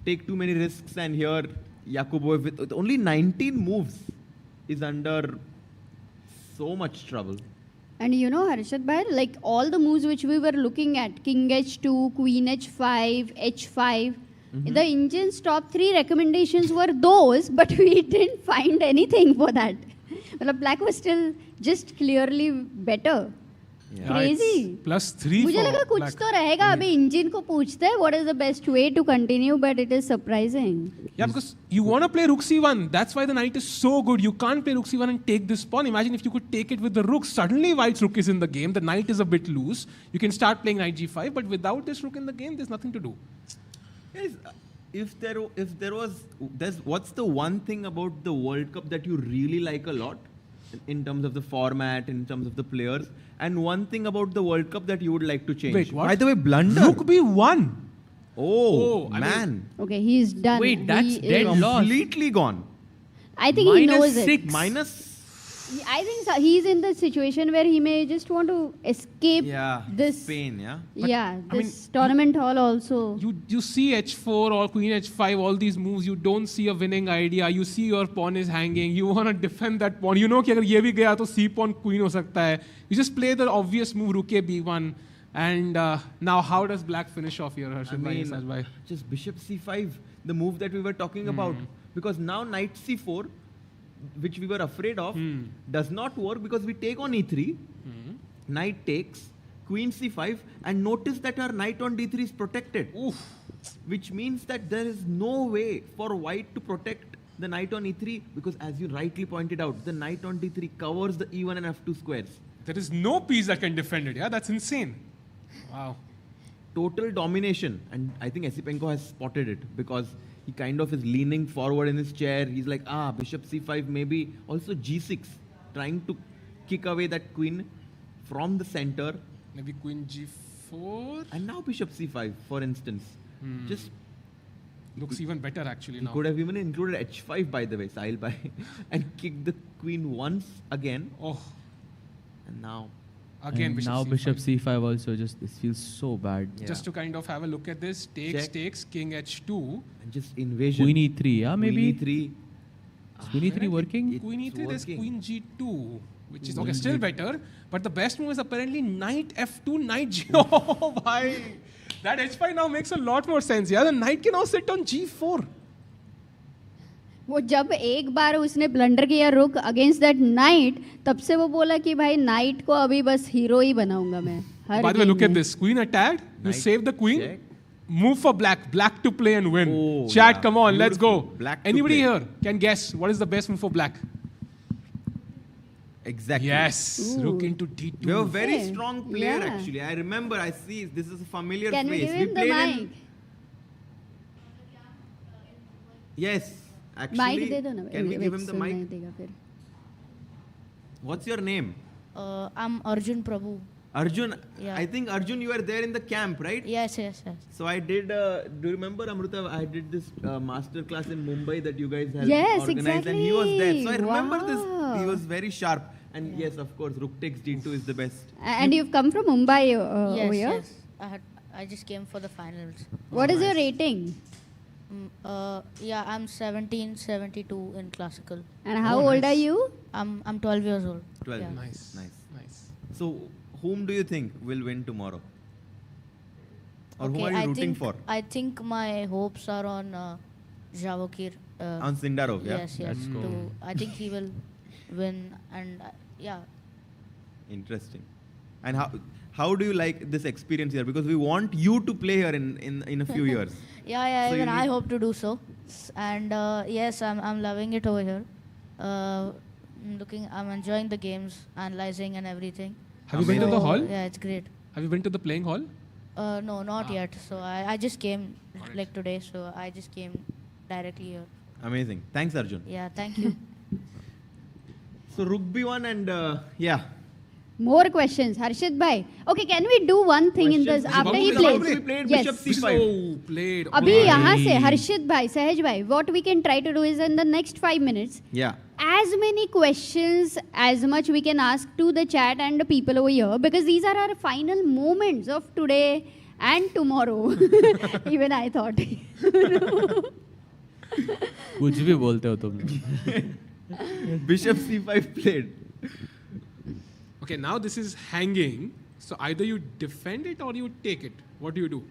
take too many risks, and here Yakubov with only 19 moves is under so much trouble. And you know, Harshit bhai, like all the moves which we were looking at, King H2, Queen H5, H5, the Indians' top 3 recommendations were those, but we didn't find anything for that. Well, Black was still just clearly better. Yeah, Crazy. it's +3 मुझे for लगा कुछ Black. तो रहेगा, अभी engine को पूछते हैं what is the best way to continue, but it is surprising. Yeah, because you want to play rook c1. That's why the knight is so good. You can't play rook c1 and take this pawn. Imagine if you could take it with the rook. Suddenly white's rook is in the game. The knight is a bit loose. You can start playing knight g5, but without this rook in the game, there's nothing to do. Guys, what's the one thing about the World Cup that you really like a lot in terms of the format, in terms of the players, and one thing about the World Cup that you would like to change? Wait, what? By the way, blunder. Rook b1. Oh, I man. Okay, he's done. Wait, that's He dead is- loss. Completely gone. I think he knows it. Minus. I think so. He's in the situation where he may just want to escape this. Spain, yeah. This tournament hall also. You see h4 or queen h5, all these moves, you don't see a winning idea. You see your pawn is hanging. You want to defend that pawn. You know कि अगर ये भी गया तो c pawn queen हो सकता है. You just play the obvious move, rook a b1. And now how does black finish off here, Harshit bhai, Saj bhai? Just bishop c5, the move that we were talking about. Because now knight c4, which we were afraid of, does not work because we take on e3, knight takes, queen c5, and notice that our knight on d3 is protected. Which means that there is no way for white to protect the knight on e3, because as you rightly pointed out, the knight on d3 covers the e1 and f2 squares. There is no piece that can defend it. Yeah, that's insane. Wow. Total domination. And I think Esipenko has spotted it because he kind of is leaning forward in his chair. He's like, bishop c5, maybe also g6, trying to kick away that queen from the center. Maybe queen g4. And now bishop c5, for instance. Just looks even better actually now. He could have even included h5, by the way, Sahil Bhai, and kicked the queen once again. Oh. And now. Again, bishop c5 also. Just this feels so bad. Yeah. Just to kind of have a look at this. Takes, king h2. And just invasion. Queen e3, yeah, maybe? Queen e3. Is queen e3 working? Queen e3, there's queen g2. Which is okay, still better. But the best move is apparently knight f2, knight g. Oh, bhai. That h5 now makes a lot more sense. Yeah, the knight can now sit on g4. वो जब एक बार उसने blunder किया रुक against that night तब से वो बोला कि भाई नाइट को अभी बस हीरो ही बनाऊंगा मैं हर By the way, look at this. Queen attacked. You save the queen. Check. Move for black. Black to play and win. Oh, Chat, come on, let's go. Anybody here can guess what is the best move for black? Exactly. Yes. Rook into d2. We have a very strong player actually. I remember, I see, this is a familiar Can face. Can we give him the mic? Yes. Actually, can we give him the mic? फिर. What's your name? I'm Arjun Prabhu. Arjun, Yeah. I think Arjun, you were there in the camp, right? Yes. So I did, do you remember Amruta, I did this master class in Mumbai that you guys had organized and he was there. So I remember this, he was very sharp. And yes, of course, Rook takes d2 is the best. And you've come from Mumbai over here? Yes. I just came for the finals. What is your rating? I'm 1772 in classical. And how old are you? I'm 12 years old. 12. Yeah. Nice. So, whom do you think will win tomorrow? Or whom are you rooting for? I think my hopes are on Javokir. On Sindarov, yeah? Yes. I think he will win and Interesting. And how do you like this experience here? Because we want you to play here in a few years. So even I hope to do so. And yes, I'm loving it over here. I'm enjoying the games, analyzing and everything. Have you been to the hall? Yeah, it's great. Have you been to the playing hall? No, not yet. So I just came like today. So I just came directly here. Amazing. Thanks, Arjun. Yeah, thank you. So Rook b1 and More questions, Harshit bhai. Okay, can we do one thing in this after he plays? We played yes. bishop c5. Played. अभी यहाँ से Harshit bhai, Sahaj bhai, what we can try to do is in the next 5 minutes. Yeah. As many questions as much we can ask to the chat and the people over here because these are our final moments of today and tomorrow. Even I thought. कुछ भी बोलते हो तुम लोग. Bishop c5 played. Okay, now this is hanging. So either you defend it or you take it. What do you do?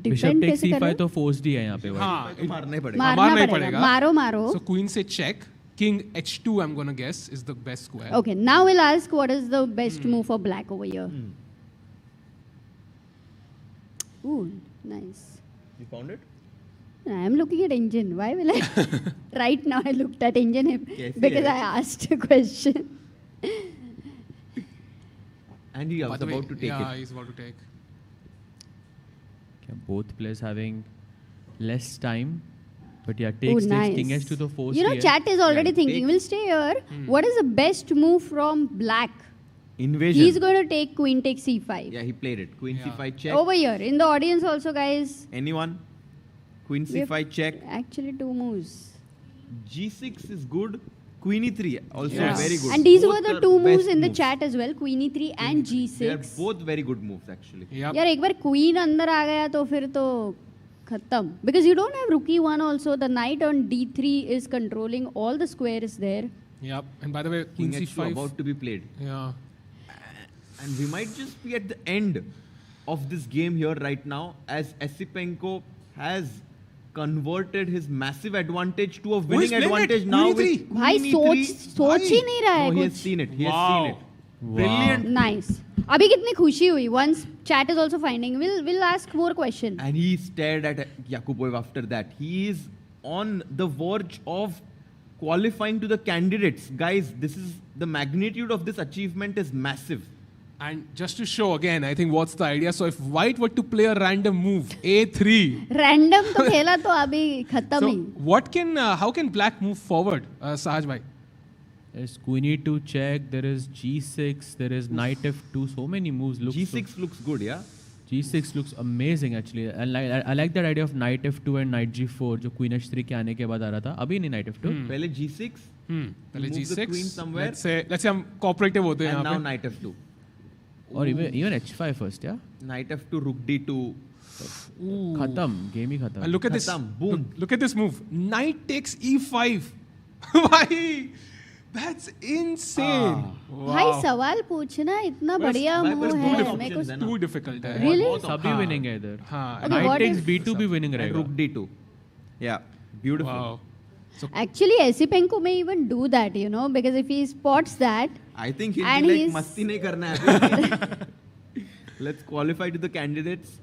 Bishop takes c5 तो forced ही है यहाँ पे. मारना ही पड़ेगा. मारना पड़ेगा. मारो. So queen से check. King h2 I'm gonna guess is the best square. Okay, now we'll ask what is the best move for black over here. Ooh, nice. You found it? I am looking at engine. Why will I? Right now I looked at engine because I asked a question. And he was about to take it. Yeah, he's about to take. Okay, both players having less time. But yeah, takes king h to the force. You know, chat is already thinking, we'll stay here. What is the best move from black? Invasion. He's going to take queen takes c5. Yeah, he played it. Queen c5 check. Over here, in the audience also, guys. Anyone? Queen c5 check. Actually, 2 moves. g6 is good. Queen e3 also very good. And these were the 2 moves in the chat as well. Queen e3 and g6. They are both very good moves actually. Yaar, ek baar queen andar aa gaya to fir to khatam. Because you don't have rook e1 also. The knight on d3 is controlling all the squares there. Yep. And by the way, queen c5 about to be played. Yeah. And we might just be at the end of this game here right now as Esipenko has converted his massive advantage to a winning advantage now with Bhai, सोच ही नहीं रहा है कुछ. He has seen it. He has seen it. Brilliant. Nice. अभी कितनी खुशी हुई. Once chat is also finding. We'll ask more questions. And he stared at Yakubov after that. He is on the verge of qualifying to the candidates. Guys, the magnitude of this achievement is massive. And just to show again, I think what's the idea. So if white were to play a random move, A3. Random तो खेला तो अभी खत्म ही. How can black move forward, Sahaj bhai? There's queen e2 check, there is g6, there is knight f2, so many moves. G6 looks good, yeah? G6 looks amazing actually. I like that idea of knight f2 and knight g4 जो queen h3 के आने के बाद आ रहा था. अभी नहीं knight f2. पहले g6. पहले move g6. the queen somewhere. Let's say हम cooperative होते हैं And now यहाँ पे. knight f2. Or even h5 first, yeah? Knight f2, rook d2. Khatam. Game he khatam. And look at this. Boom. Look at this move. Knight takes e5. Why? That's insane. भाई सवाल पूछना इतना बढ़िया move है. मेरे को too difficult है. Really? सभी winning है इधर. हाँ. Knight takes b2 भी winning रहेगा. Rook d2. Yeah. Beautiful. Wow. Actually, Esipenko may even do that, you know, because if he spots that. I think he'll be like, masti nahi karna hai. Let's qualify to the candidates.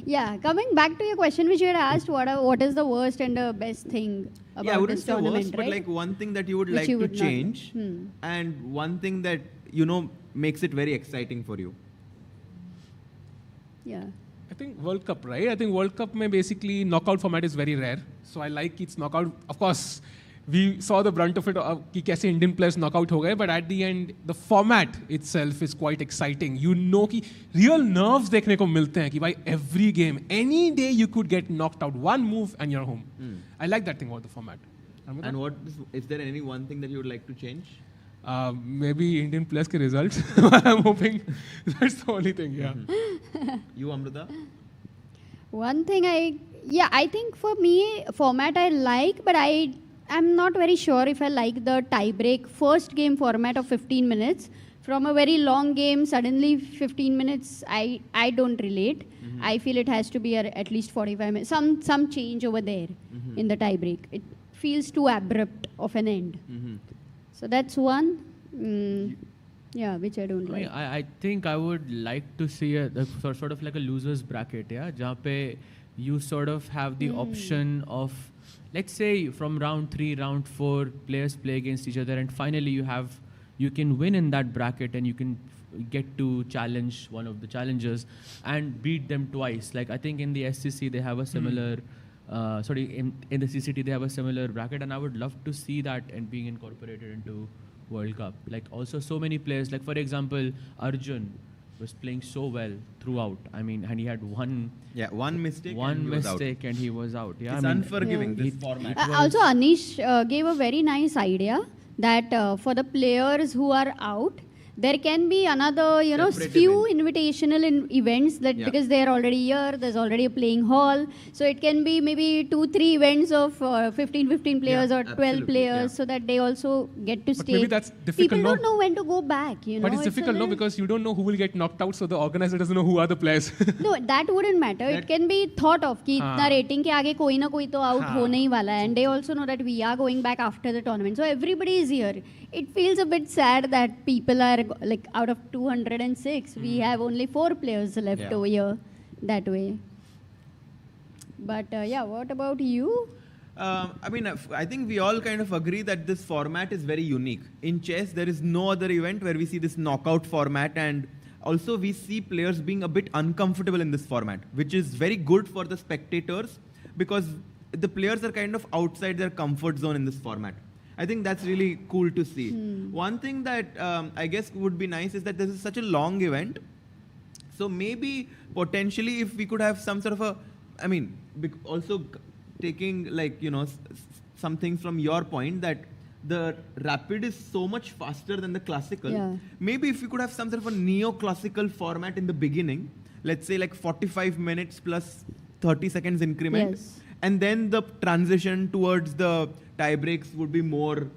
Yeah, coming back to your question which you had asked, what is the worst and the best thing about this tournament, worst, right? but like one thing that you would Which like you to would not- change, and one thing that, you know, makes it very exciting for you. Yeah. I think World Cup, right? I think World Cup mein basically knockout format is very rare. So I like its knockout. Of course, we saw the brunt of it कि कैसे Indian players knockout हो गए, but at the end, the format itself is quite exciting. You know कि real nerves देखने को मिलते हैं कि भाई every game, any day you could get knocked out. One move and you're home. I like that thing about the format. And is there any one thing that you would like to change? Maybe Indian players के results. I'm hoping that's the only thing, yeah. You, Amrita? One thing I think for me, format I like, but I'm not very sure if I like the tie-break first game format of 15 minutes. From a very long game, suddenly 15 minutes, I don't relate. I feel it has to be at least 45 minutes. Some change over there in the tie-break. It feels too abrupt of an end. So that's one. Which I don't like. I think I would like to see a sort of like a loser's bracket, yeah? जहाँ पे you sort of have the option of, let's say from round 3, round 4, players play against each other, and finally you can win in that bracket, and you can get to challenge one of the challengers and beat them twice. Like I think in the SCC they have a similar, in the CCT they have a similar bracket, and I would love to see that and being incorporated into World Cup. Like also so many players, like for example, Arjun was playing so well throughout. I mean, and he had one mistake. And he was out. Yeah, it's unforgiving, this format. Also, Anish gave a very nice idea that for the players who are out, there can be another, few invitational events that because they are already here, there's already a playing hall. So it can be maybe 2-3 events of 15 players or 12 players so that they also get to stay. Maybe that's difficult. People don't know when to go back, But it's difficult, because you don't know who will get knocked out, so the organizer doesn't know who are the players. No, that wouldn't matter. It can be thought of कि इतना rating के आगे कोई ना कोई तो out होने ही वाला है. And they also know that we are going back after the tournament. So everybody is here. It feels a bit sad that people are like out of 206, we have only 4 players left over here that way. But what about you? I think we all kind of agree that this format is very unique. In chess, there is no other event where we see this knockout format, and also we see players being a bit uncomfortable in this format, which is very good for the spectators because the players are kind of outside their comfort zone in this format. I think that's really cool to see. One thing that I guess would be nice is that this is such a long event. So maybe potentially if we could have some sort of also taking some things from your point that the rapid is so much faster than the classical. Yeah. Maybe if we could have some sort of a neo-classical format in the beginning, let's say like 45 minutes plus 30 seconds increment. Yes. And then the transition towards the tie breaks would be more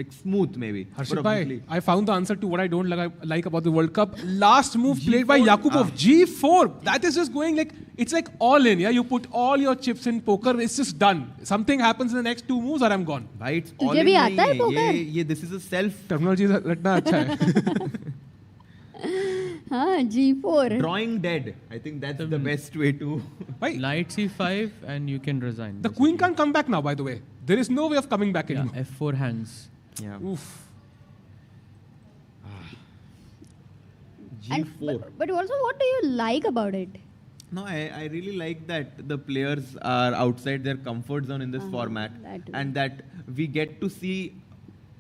smooth maybe. Harshit bhai, I found the answer to what I don't like about the World Cup. Last move played by Yakupov, G4. That is just going it's like all in. Yeah, you put all your chips in poker. It's just done. Something happens in the next 2 moves, or I'm gone. Bhai, it's all in. तुझे भी आता है poker? This is a self. Terminology रटना अच्छा है. हाँ, G4. Drawing dead. I think that's the best way to. Knight C5 and you can resign. The queen can't come back now, by the way. There is no way of coming back anymore. F4 hangs. Yeah. Oof. G4. But also, what do you like about it? No, I really like that the players are outside their comfort zone in this format, and that we get to see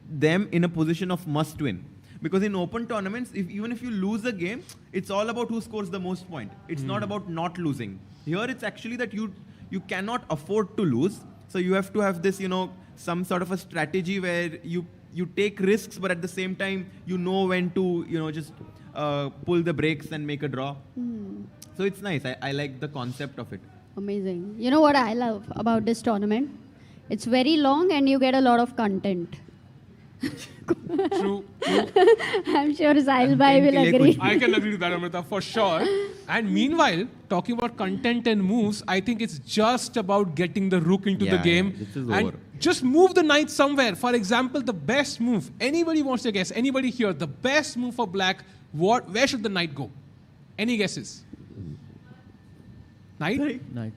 them in a position of must win. Because in open tournaments, even if you lose a game, it's all about who scores the most point. It's not about not losing. Here, it's actually that you cannot afford to lose. So you have to have this, some sort of a strategy where you take risks, but at the same time, you know when to, just pull the brakes and make a draw. So it's nice. I like the concept of it. Amazing. You know what I love about this tournament? It's very long and you get a lot of content. True. I'm sure Sahil Bhai will agree. I can agree with that, Amrita, for sure. And meanwhile, talking about content and moves, I think it's just about getting the rook into the game. This is and over. just move the knight somewhere. For example, the best move. Anybody wants to guess? Anybody here? The best move for black. Where should the knight go? Any guesses? Knight? Knight.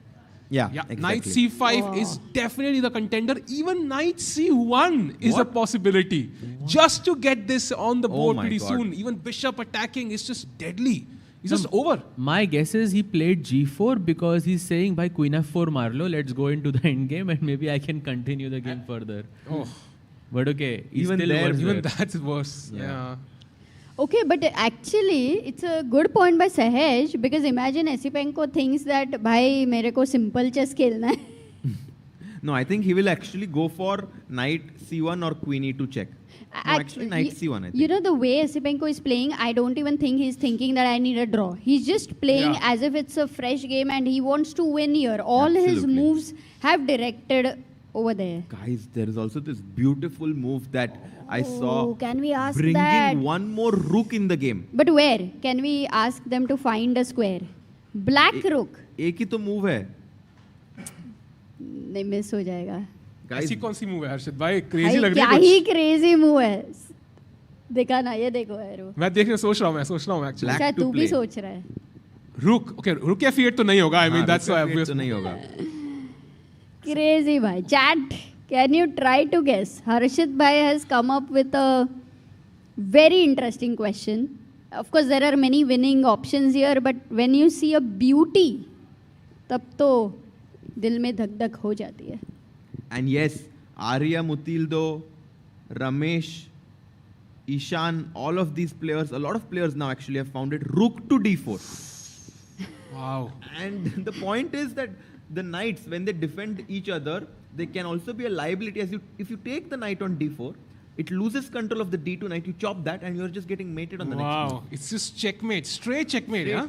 Yeah, Knight exactly. C5 is definitely the contender. Even Knight C1 is a possibility. Just to get this on the board my pretty God. soon. Even bishop attacking is just deadly. It's just over. My guess is he played G4 because he's saying by Queen F4 Marlo, let's go into the end game and maybe I can continue the game further. Oh. But okay, he's Even still there, worse Even there. that's worse. Yeah. Okay, but actually, it's a good point by Sahej because imagine Esipenko thinks that, bhai, mere ko simple chess khelna hai. No, I think he will actually go for knight C1 or queen E2 check. No, actually knight C1, I think. You know, the way Esipenko is playing, I don't even think he's thinking that I need a draw. He's just playing as if it's a fresh game and he wants to win here. All his moves have directed over there. Guys, there is also this beautiful move that I saw. Can we ask bringing that? one more rook in the game. But where? Can we ask them to find a square? Black rook. एक ही तो move है. नहीं miss हो जाएगा. ऐसी कौन सी move है हर्षित भाई? क्रेजी भाई लग रही क्या है ही कुछ? क्रेजी मूव है. देखा ना, ये देखो है. मैं सोच रहा हूँ एक्चुअली. शायद तू भी सोच रहा है. रुक, ओके, रुक या फिर तो नहीं होगा. I mean that's so obvious. तो नहीं होगा. Crazy bhai. Chat, can you try to guess? Harshit bhai has come up with a very interesting question. Of course, there are many winning options here, but when you see a beauty, तब तो दिल में धक धक हो जाती है. And yes, Arya Mutildo, Ramesh, Ishan, all of these players, a lot of players now actually have found it rook to d4. Wow. And the point is that the knights, when they defend each other, they can also be a liability. If you take the knight on d4, it loses control of the d2 knight. You chop that and you're just getting mated on the next move. Wow. It's just checkmate. Straight checkmate. Yeah?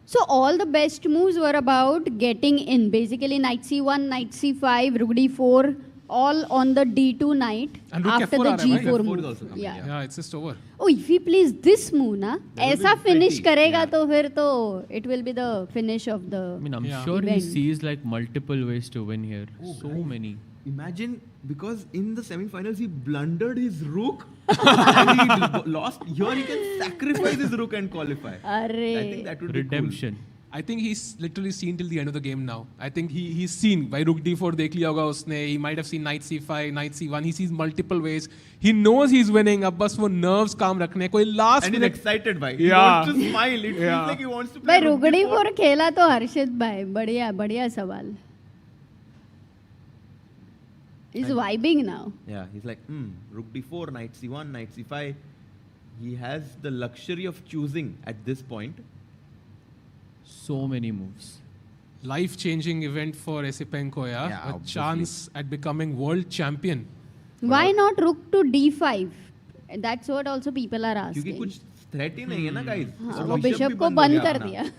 So all the best moves were about getting in. Basically, knight c1, knight c5, rook d4, all on the d2 knight And rook after f4 the aa raha hai, g4 right? move. Yeah, it's just over. Oh, if he plays this move, na, ऐसा finish करेगा तो फिर तो it will be the finish of the I mean, I'm sure he event. sees like multiple ways to win here. So many. Imagine, because in the semi-finals he blundered his rook and he lost. Here he can sacrifice his rook and qualify. I think that would Redemption. be cool. I think he's literally seen till the end of the game now. I think he's seen by rook d4 देख लिया होगा उसने. He might have seen knight c5, knight c1. He sees multiple ways. He knows he's winning. अब बस वो nerves काम रखने कोई last And he's minute. excited by. He Yeah. wants to smile. It feels like he wants to play भाई rook रुगड़ी d4. Four खेला तो हर्षित भाई बढ़िया बढ़िया सवाल. He's vibing now. Yeah, he's like, rook d4, knight c1, knight c5. He has the luxury of choosing at this point. So many moves. Life-changing event for Esipenko, yeah? A chance at becoming world champion. Why not rook to d5? That's what also people are क्योंकि asking. कुछ threat ही नहीं है ना guys. हाँ, और वो bishop bishop भी को बंद हो बंद गया कर अपना. दिया.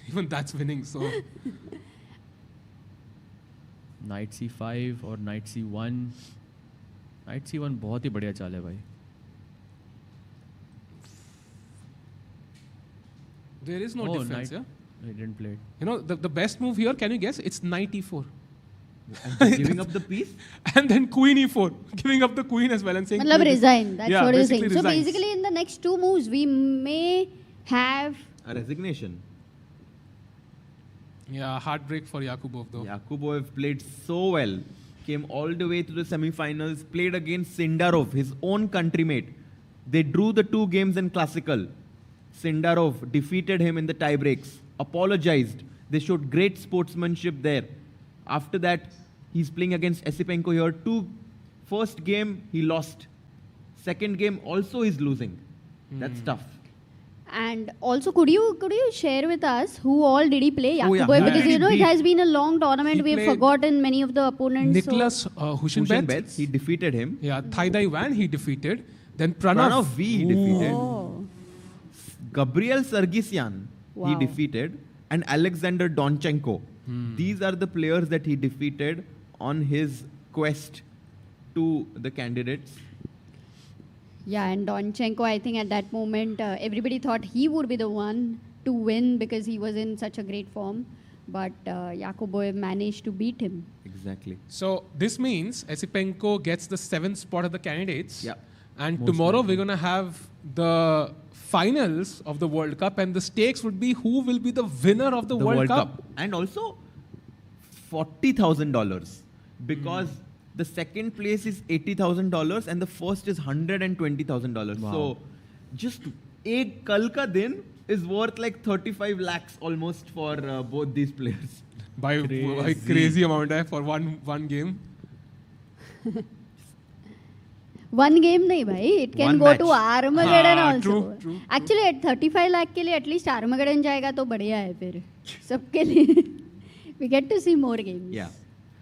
Even that's winning, so. Knight c5 or knight c1. Knight c1 बहुत ही बढ़िया चाल है भाई. There is no difference, yeah? I didn't play it. You know, the best move here, can you guess? It's knight e4. Giving up the piece? And then queen e4. Giving up the queen as well and saying... मतलब queen is- resign. That's yeah, what you're basically saying. So resigns. basically in the next two moves, we may have a resignation. Yeah, heartbreak for Yakubov though. Yakubov played so well. Came all the way to the semi-finals, played against Sindarov, his own countrymate. They drew the 2 games in classical. Sindarov defeated him in the tiebreaks, apologized. They showed great sportsmanship there. After that, he's playing against Esipenko here. First game, he lost. Second game, also he's losing. That's tough. And also, could you share with us who all did he play? Oh, yeah. Yakubov, because Yeah. it has been a long tournament. We've forgotten many of the opponents. Nicholas Hushenbeth. He defeated him. Yeah, Thaidai Wan he defeated. Then Pranav V he defeated. Oh. Gabriel Sargsyan he Wow. defeated. And Alexander Donchenko. These are the players that he defeated on his quest to the candidates. Yeah, and Donchenko, I think at that moment, everybody thought he would be the one to win because he was in such a great form. But Yakubov managed to beat him. Exactly. So this means Esipenko gets the 7th spot of the candidates. Yeah. And Most tomorrow likely. we're going to have the finals of the World Cup, and the stakes would be who will be the winner of the World Cup. And also $40,000 because the second place is $80,000 and the first is $120,000. Wow. So just एक कल का दिन is worth like 35 lakhs almost for both these players. By crazy amount for one game. One game nahi bhai, it can One go match. to Armageddon हाँ, also. true. Actually at 35 lakh के लिए at least Armageddon जाएगा तो बढ़िया है फिर सबके लिए. We get to see more games. Yeah.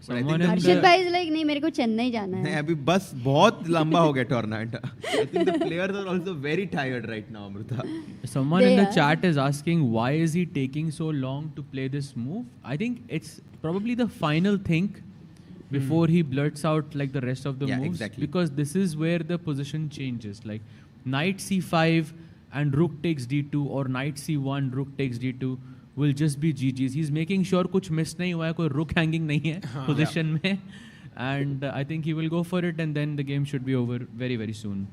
Harshit bhai is like नहीं मेरे को चेन्नई जाना नहीं है. अभी बस बहुत लंबा हो गया tournament. I think the players are also very tired right now, Amruta. Someone They in the are. chat is asking why is he taking so long to play this move? I think it's probably the final thing before he blurts out like the rest of the Yeah, moves. exactly. Because this is where the position changes. Like knight c5 and rook takes d2 or knight c1, rook takes d2 will just be GG's. He's making sure कुछ miss नहीं हुआ है, कोई rook hanging नहीं है position में. And I think he will go for it and then the game should be over very, very soon.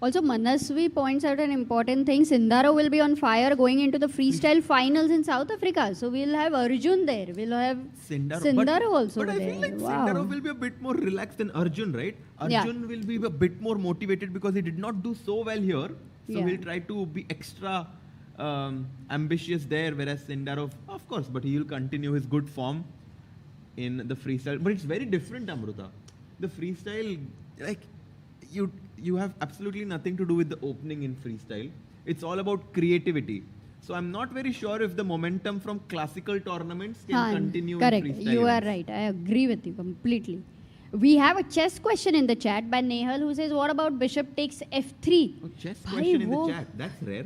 Also Manasvi points out an important thing. Sindaro will be on fire going into the freestyle finals in South Africa. So we'll have Arjun there. We'll have Sindaro also But I there. feel like Wow. Sindaro will be a bit more relaxed than Arjun, right? Yeah. Arjun will be a bit more motivated because he did not do so well here. So Yeah. he'll try to be extra ambitious there, whereas Sindaro, of course, but he will continue his good form in the freestyle. But it's very different, Amruta. The freestyle, like, you have absolutely nothing to do with the opening in freestyle. It's all about creativity. So I'm not very sure if the momentum from classical tournaments can continue Correct. in freestyle. You are events. right. I agree with you completely. We have a chess question in the chat by Nehal who says, what about bishop takes f3? Oh, chess Bhai, question in wo- the chat. That's rare.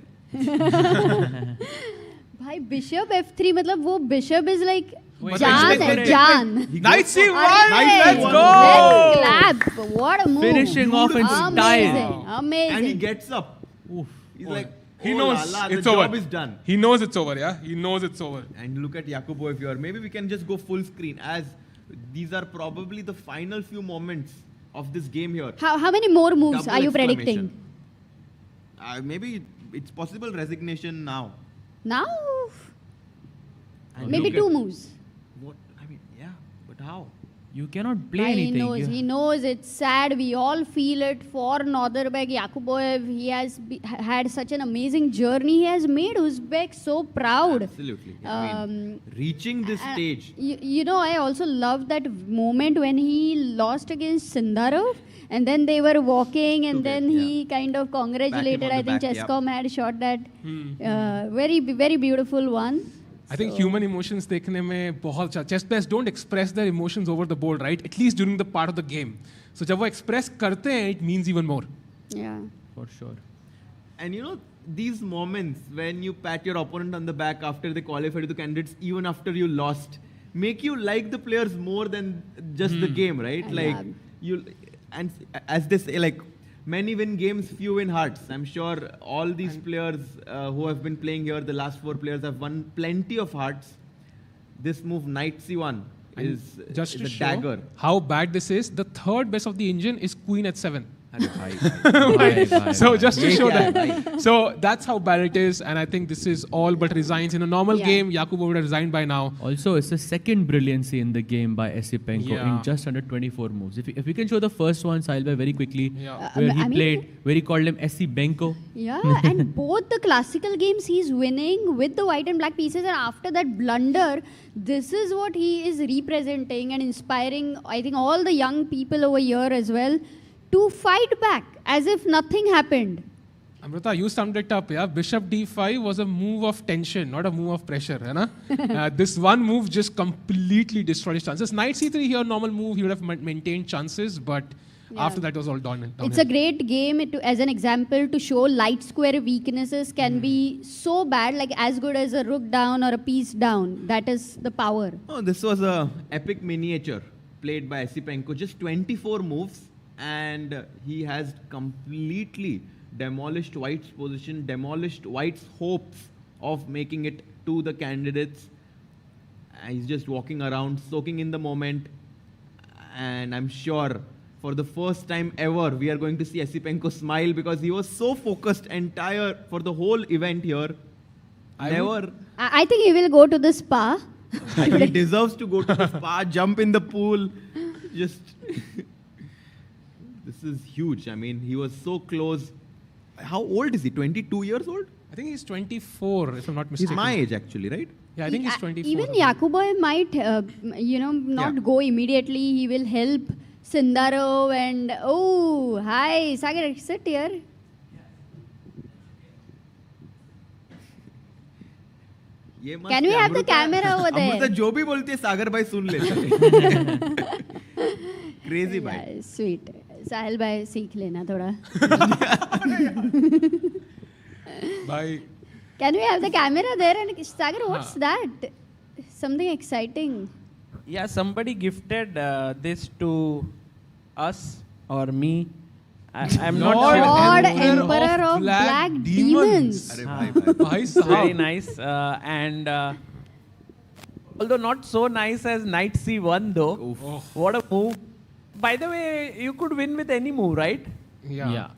भाई bishop f3 मतलब वो bishop is like Wait, जान wait, है wait, जान. Knight C1! Let's go! Let's clap. What a move. Finishing off in style. Amazing. Amazing. And he gets up. He's like, He oh knows la la, it's the over. job is done. He knows it's over, yeah? He knows it's over. And look at Yakubov here. Maybe we can just go full screen as these are probably the final few moments of this game here. How many more moves Double are you exclamation. predicting? Maybe it's possible resignation now. Now? And Maybe look two at- moves. What? I mean, yeah, but how? You cannot play Bhai, anything. He knows it's sad. We all feel it for Northerbek Yakubov. He has had such an amazing journey he has made. Uzbek so proud. Absolutely. I mean, reaching this stage. You know, I also love that moment when he lost against Sindarov. And then they were walking and then he kind of congratulated. I think Chesscom had shot that. Very, very beautiful one. I think human emotions देखने में बहुत अच्छा. Chess players don't express their emotions over the board, right? At least during the part of the game. So जब वो express करते हैं, it means even more. Yeah. For sure. And you know, these moments when you pat your opponent on the back after they qualify to the candidates, even after you lost, make you like the players more than just the game, right? Like you, and as they say, like many win games, few win hearts. I'm sure all these players who have been playing here, the last 4 players have won plenty of hearts. This move, Knight C1, is Just a to show dagger. how bad this is, the third best of the engine is Queen at 7. So just to show that. So that's how bad it is, and I think this is all but resigns. In a normal game, Yakubo would have resigned by now. Also, it's the second brilliancy in the game by Esipenko in just under 24 moves. If we can show the first one, Sahil bhai, very quickly, where he played, where he called him Esipenko. Yeah, and both the classical games he's winning with the white and black pieces, and after that blunder, this is what he is representing and inspiring, I think, all the young people over here as well to fight back as if nothing happened. Amrita, you summed it up. Yeah, Bishop D5 was a move of tension, not a move of pressure. Hai na? This one move just completely destroyed his chances. Knight C3 here, normal move, he would have maintained chances, but after that it was all done. It's a great game as an example to show light square weaknesses can be so bad, like as good as a rook down or a piece down. That is the power. Oh, this was a epic miniature played by Esipenko. Just 24 moves, and he has completely demolished White's position, demolished White's hopes of making it to the candidates. He's just walking around, soaking in the moment, and I'm sure for the first time ever, we are going to see Esipenko smile because he was so focused for the whole event here. I think he will go to the spa. He deserves to go to the spa, jump in the pool. Just, this is huge. I mean, he was so close. How old is he? 22 years old? I think he's 24, if I'm not mistaken. He's my age, actually, right? Yeah, I think he's 24. Even Yakuboy might, not go immediately. He will help Sindaro and hi Sagar, sit here. Can we have the camera over there? Amrita जो भी बोलती है सागर भाई सुन लेते हैं. Crazy भाई. Sweet. साहिल भाई सीख लेना थोड़ा. Bye. Can we have the camera there? And Sagar, what's that? Something exciting. Yeah, somebody gifted this to us or me. I'm not sure. Lord Emperor of Black Demons. Very nice. And although not so nice as Knight C1 though. What a move. By the way, you could win with any move, right? Yeah.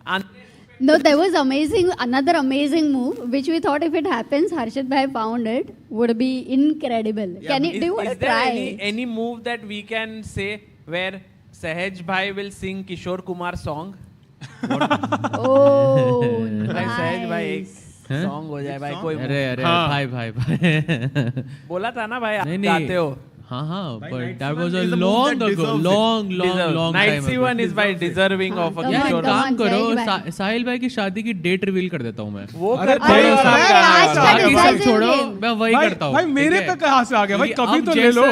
No, there was another amazing move, which we thought if it happens, Harshit Bhai found it, would be incredible. Yeah, do you want to is there try? any move that we can say where Sahaj Bhai will sing Kishore Kumar song? Oh, भाई सहज भाई एक song हो जाए भाई कोई अरे भाई बोला था ना भाई आप गाते हो हाँ but that was a long Knight C1 is by deserving of a Kishore. काम करो साहिल भाई की शादी की डेट रिवील कर देता हूँ मैं. वो छोड़ो मैं वही करता हूँ. भाई मेरे पे कहाँ से आ गया भाई कभी तो ले लो.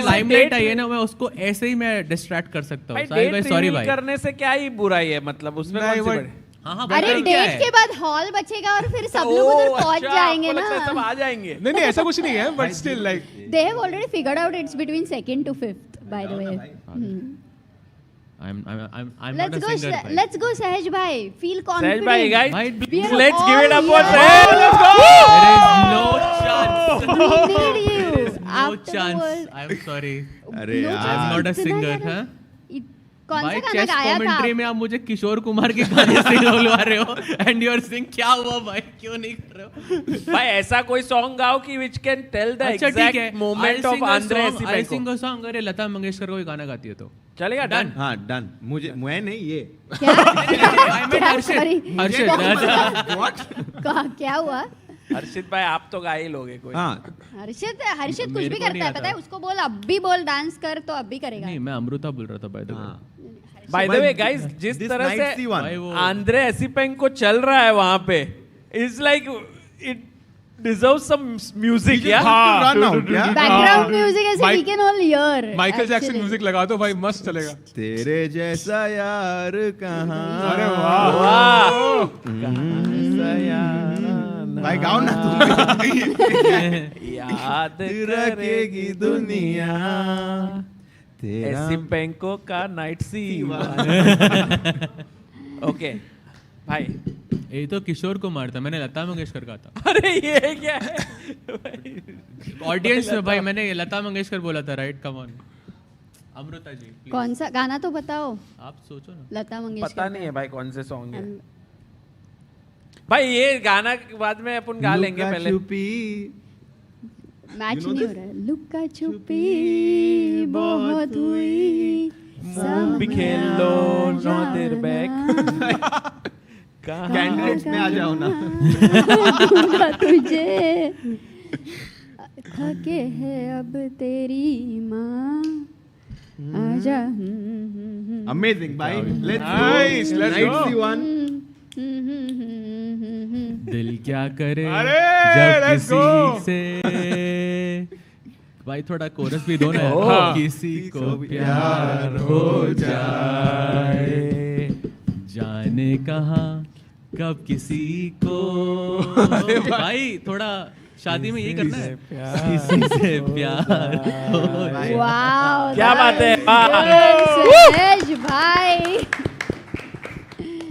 लाइमलाइट आई है ना मैं उसको ऐसे ही मैं डिस्ट्रैक्ट कर सकता हूँ. साहिल भाई सॉरी भाई. करने से क्या ही बुराई है मतलब उसमें अरे डेट के बाद हॉल बचेगा और फिर सब लोग उधर पहुंच जाएंगे ना. सब आ जाएंगे. नहीं ऐसा कुछ नहीं है but still like they have already figured out it's between 2nd to 5th by the way. I'm Let's not a singer. Let's go Sahaj bhai. Feel confident. Sahaj bhai guys, let's give it up for Sahaj. Let's There is no chance. We need you. There is no chance. I'm sorry. I'm not a singer, huh? भाई chess commentary में आप मुझे किशोर कुमार के गाने से बोलवा रहे हो एंड यू आर सिंग क्या हुआ भाई क्यों नहीं कर रहे हो भाई ऐसा कोई सॉन्ग गाओ कि which can tell the exact moment of Andrei Esipenko. I sing a song. अरे लता मंगेशकर कोई गाना गाती है तो चलेगा. डन. हाँ डन. मैं नहीं ये क्या हुआ हर्षित भाई आप तो गा ही लोगे कोई. हर्षित कुछ भी करता है पता है उसको. बोल अब भी बोल डांस कर तो अब भी करेगा. नहीं मैं अमृता बोल रहा था बाय द वे गाइस जिस तरह से आंद्रे एसिपेंको चल रहा है वहां पे is like it deserves some music. Background music ऐसे we can all hear. Michael Jackson music लगा दो भाई मस्त चलेगा. तेरे जैसा यार कहाँ. अरे वाह भाई गाओ ना तुम. याद रखेगी दुनिया एसिपेंको का नाइट C1. ओके भाई ये तो किशोर कुमार था. मैंने लता मंगेशकर का था. अरे ये क्या है ऑडियंस में भाई मैंने लता मंगेशकर बोला था right. Come on Amrita ji please. कौन सा गाना तो बताओ. आप सोचो ना. लता मंगेशकर. पता नहीं है भाई कौन से सॉन्ग है. भाई ये गाना बाद में अपन गा लेंगे पहले. मैच नहीं हो रहा है. लुक्का छुपी बहुत हुई. मूव भी खेल लो नौ देर बैक. कैंडिडेट्स में आ जाओ ना. तुझे थके है अब तेरी माँ. आजा. Amazing, bye. Let's Nice, go. let's Night go. C1. दिल क्या करे अरे, जब let's किसी go. से. भाई थोड़ा कोरस भी दो ना. हाँ. किसी को प्यार हो जाए जाने कहाँ कब किसी को. भाई थोड़ा शादी में ये करना है. किसी से प्यार हो जाए. वाओ. क्या बात है. सहज भाई.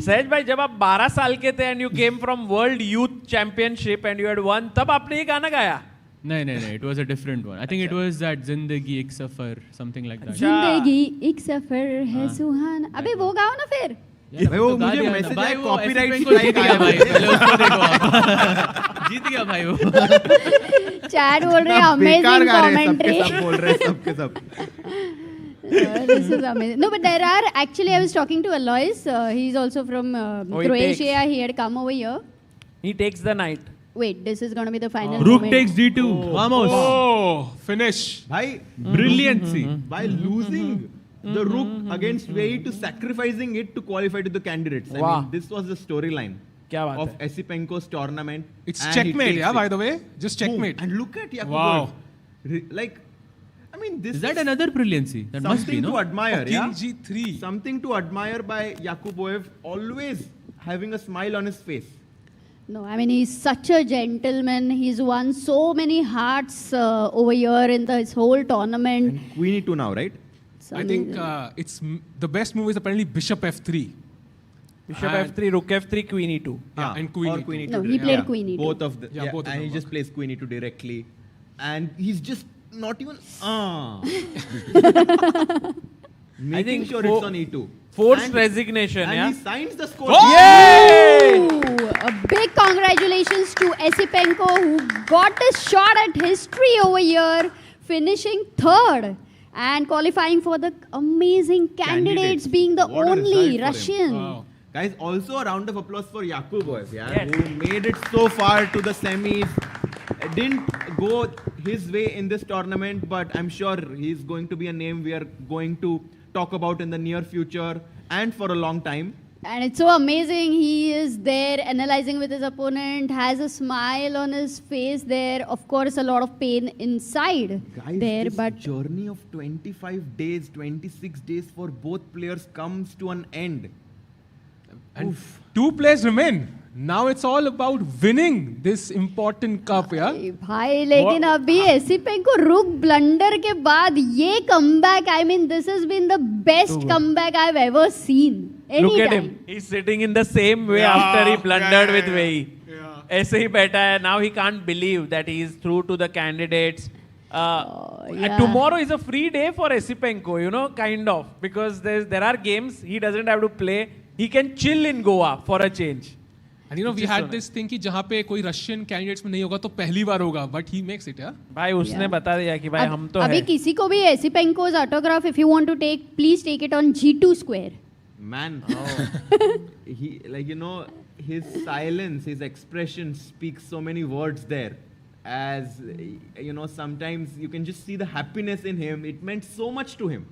सहज भाई जब आप 12 साल के थे and you came from world youth championship and you had one, तब आपने ये गाना गाया? नहीं, it was a different one. I think it was that जिंदगी एक सफर, something like that. जिंदगी एक सफर है सुहाना. अबे वो गाओ ना फिर. भाई वो मुझे मैसेज आया कॉपीराइट स्ट्राइक आया भाई. पहले उसको देखो आप. जीत गया भाई वो. चैट बोल रहे हैं अमेजिंग कमेंट्री. सब बोल रहे हैं सबके सब. This is amazing. No, but there are actually. I was talking to Alois. He's also from Croatia. He had come over here. He takes the knight. Wait, this is going to be the final. Rook moment. takes D2. Vamos. Oh, finish. Bhai, Brilliancy. By losing the rook against Wei to sacrificing it to qualify to the candidates. I mean, this was the storyline of Esipenko's tournament. It's checkmate, yeah, by the way. Just checkmate. And look at Yakubu. Wow. Like, I mean, this is that another brilliancy? That must be, something no? to admire, King yeah? G3. Something to admire by Yakuboev, always having a smile on his face. No, I mean, he's such a gentleman. He's won so many hearts over here in his whole tournament. And Queen E2 now, right? I think the best move is apparently Bishop F3. Bishop F3, Rook F3, Queen E2. Yeah, and Queen or E2. Queen E2. No, he played Queen E2. Both of the. Yeah, both of and them he just plays Queen E2 directly. And he's just not even. Making sure it's on E2. Forced resignation, and yeah? he signs the score. Yay! A big congratulations to Esipenko, who got a shot at history over here, finishing third and qualifying for the amazing candidates, being the What a only result for him. Russian. Wow. Guys, also a round of applause for Yakuboev, who made it so far to the semis. Didn't go his way in this tournament, but I'm sure he's going to be a name we are going to talk about in the near future and for a long time. And it's so amazing. He is there analyzing with his opponent, has a smile on his face there. Of course, a lot of pain inside Guys, there, this but journey of 25 days, 26 days for both players comes to an end. And 2 players remain. Now it's all about winning this important cup, yeah? भाई लेकिन अभी Esipenko रुक blunder के बाद ये comeback, I mean, this has been the best comeback I've ever seen. Look at him. He's sitting in the same way after he blundered with Wei. ऐसे ही बैठा है. Now he can't believe that he is through to the candidates. Tomorrow is a free day for Esipenko, you know, kind of. Because there are games he doesn't have to play. He can chill in Goa for a change. And you know, we had this thing कि जहाँ पे कोई Russian candidates में नहीं होगा तो पहली बार होगा, but he makes it, yeah? भाई उसने बता दिया कि भाई हम तो हैं. अभी किसी को भी एसिपेंको's autograph, if you want to take, please take it on G2 square. Man, he, like, you know, his silence, his expression speaks so many words there. As, you know, sometimes you can just see the happiness in him. It meant so much to him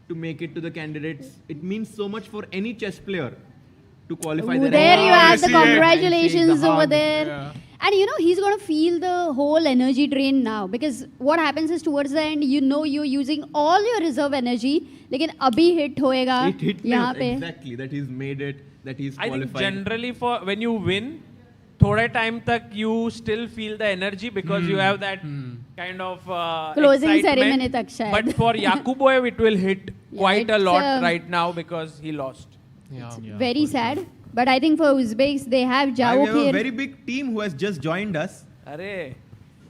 to make it to the candidates. It means so much for any chess player to qualify. There you have the congratulations over there. Yeah. And you know, he's going to feel the whole energy drain now, because what happens is towards the end, you know, you're using all your reserve energy, लेकिन अभी hit होएगा यहाँ पे. Exactly, that he's made it, that he's qualified. I think generally for when you win, थोड़े time तक you still feel the energy because you have that kind of closing excitement. ceremony तक शायद. But for Yakuboev, it will hit quite a lot right now because he lost. Very sad. But I think for Uzbeks, they have Jao We have here. a very big team who has just joined us. Arey,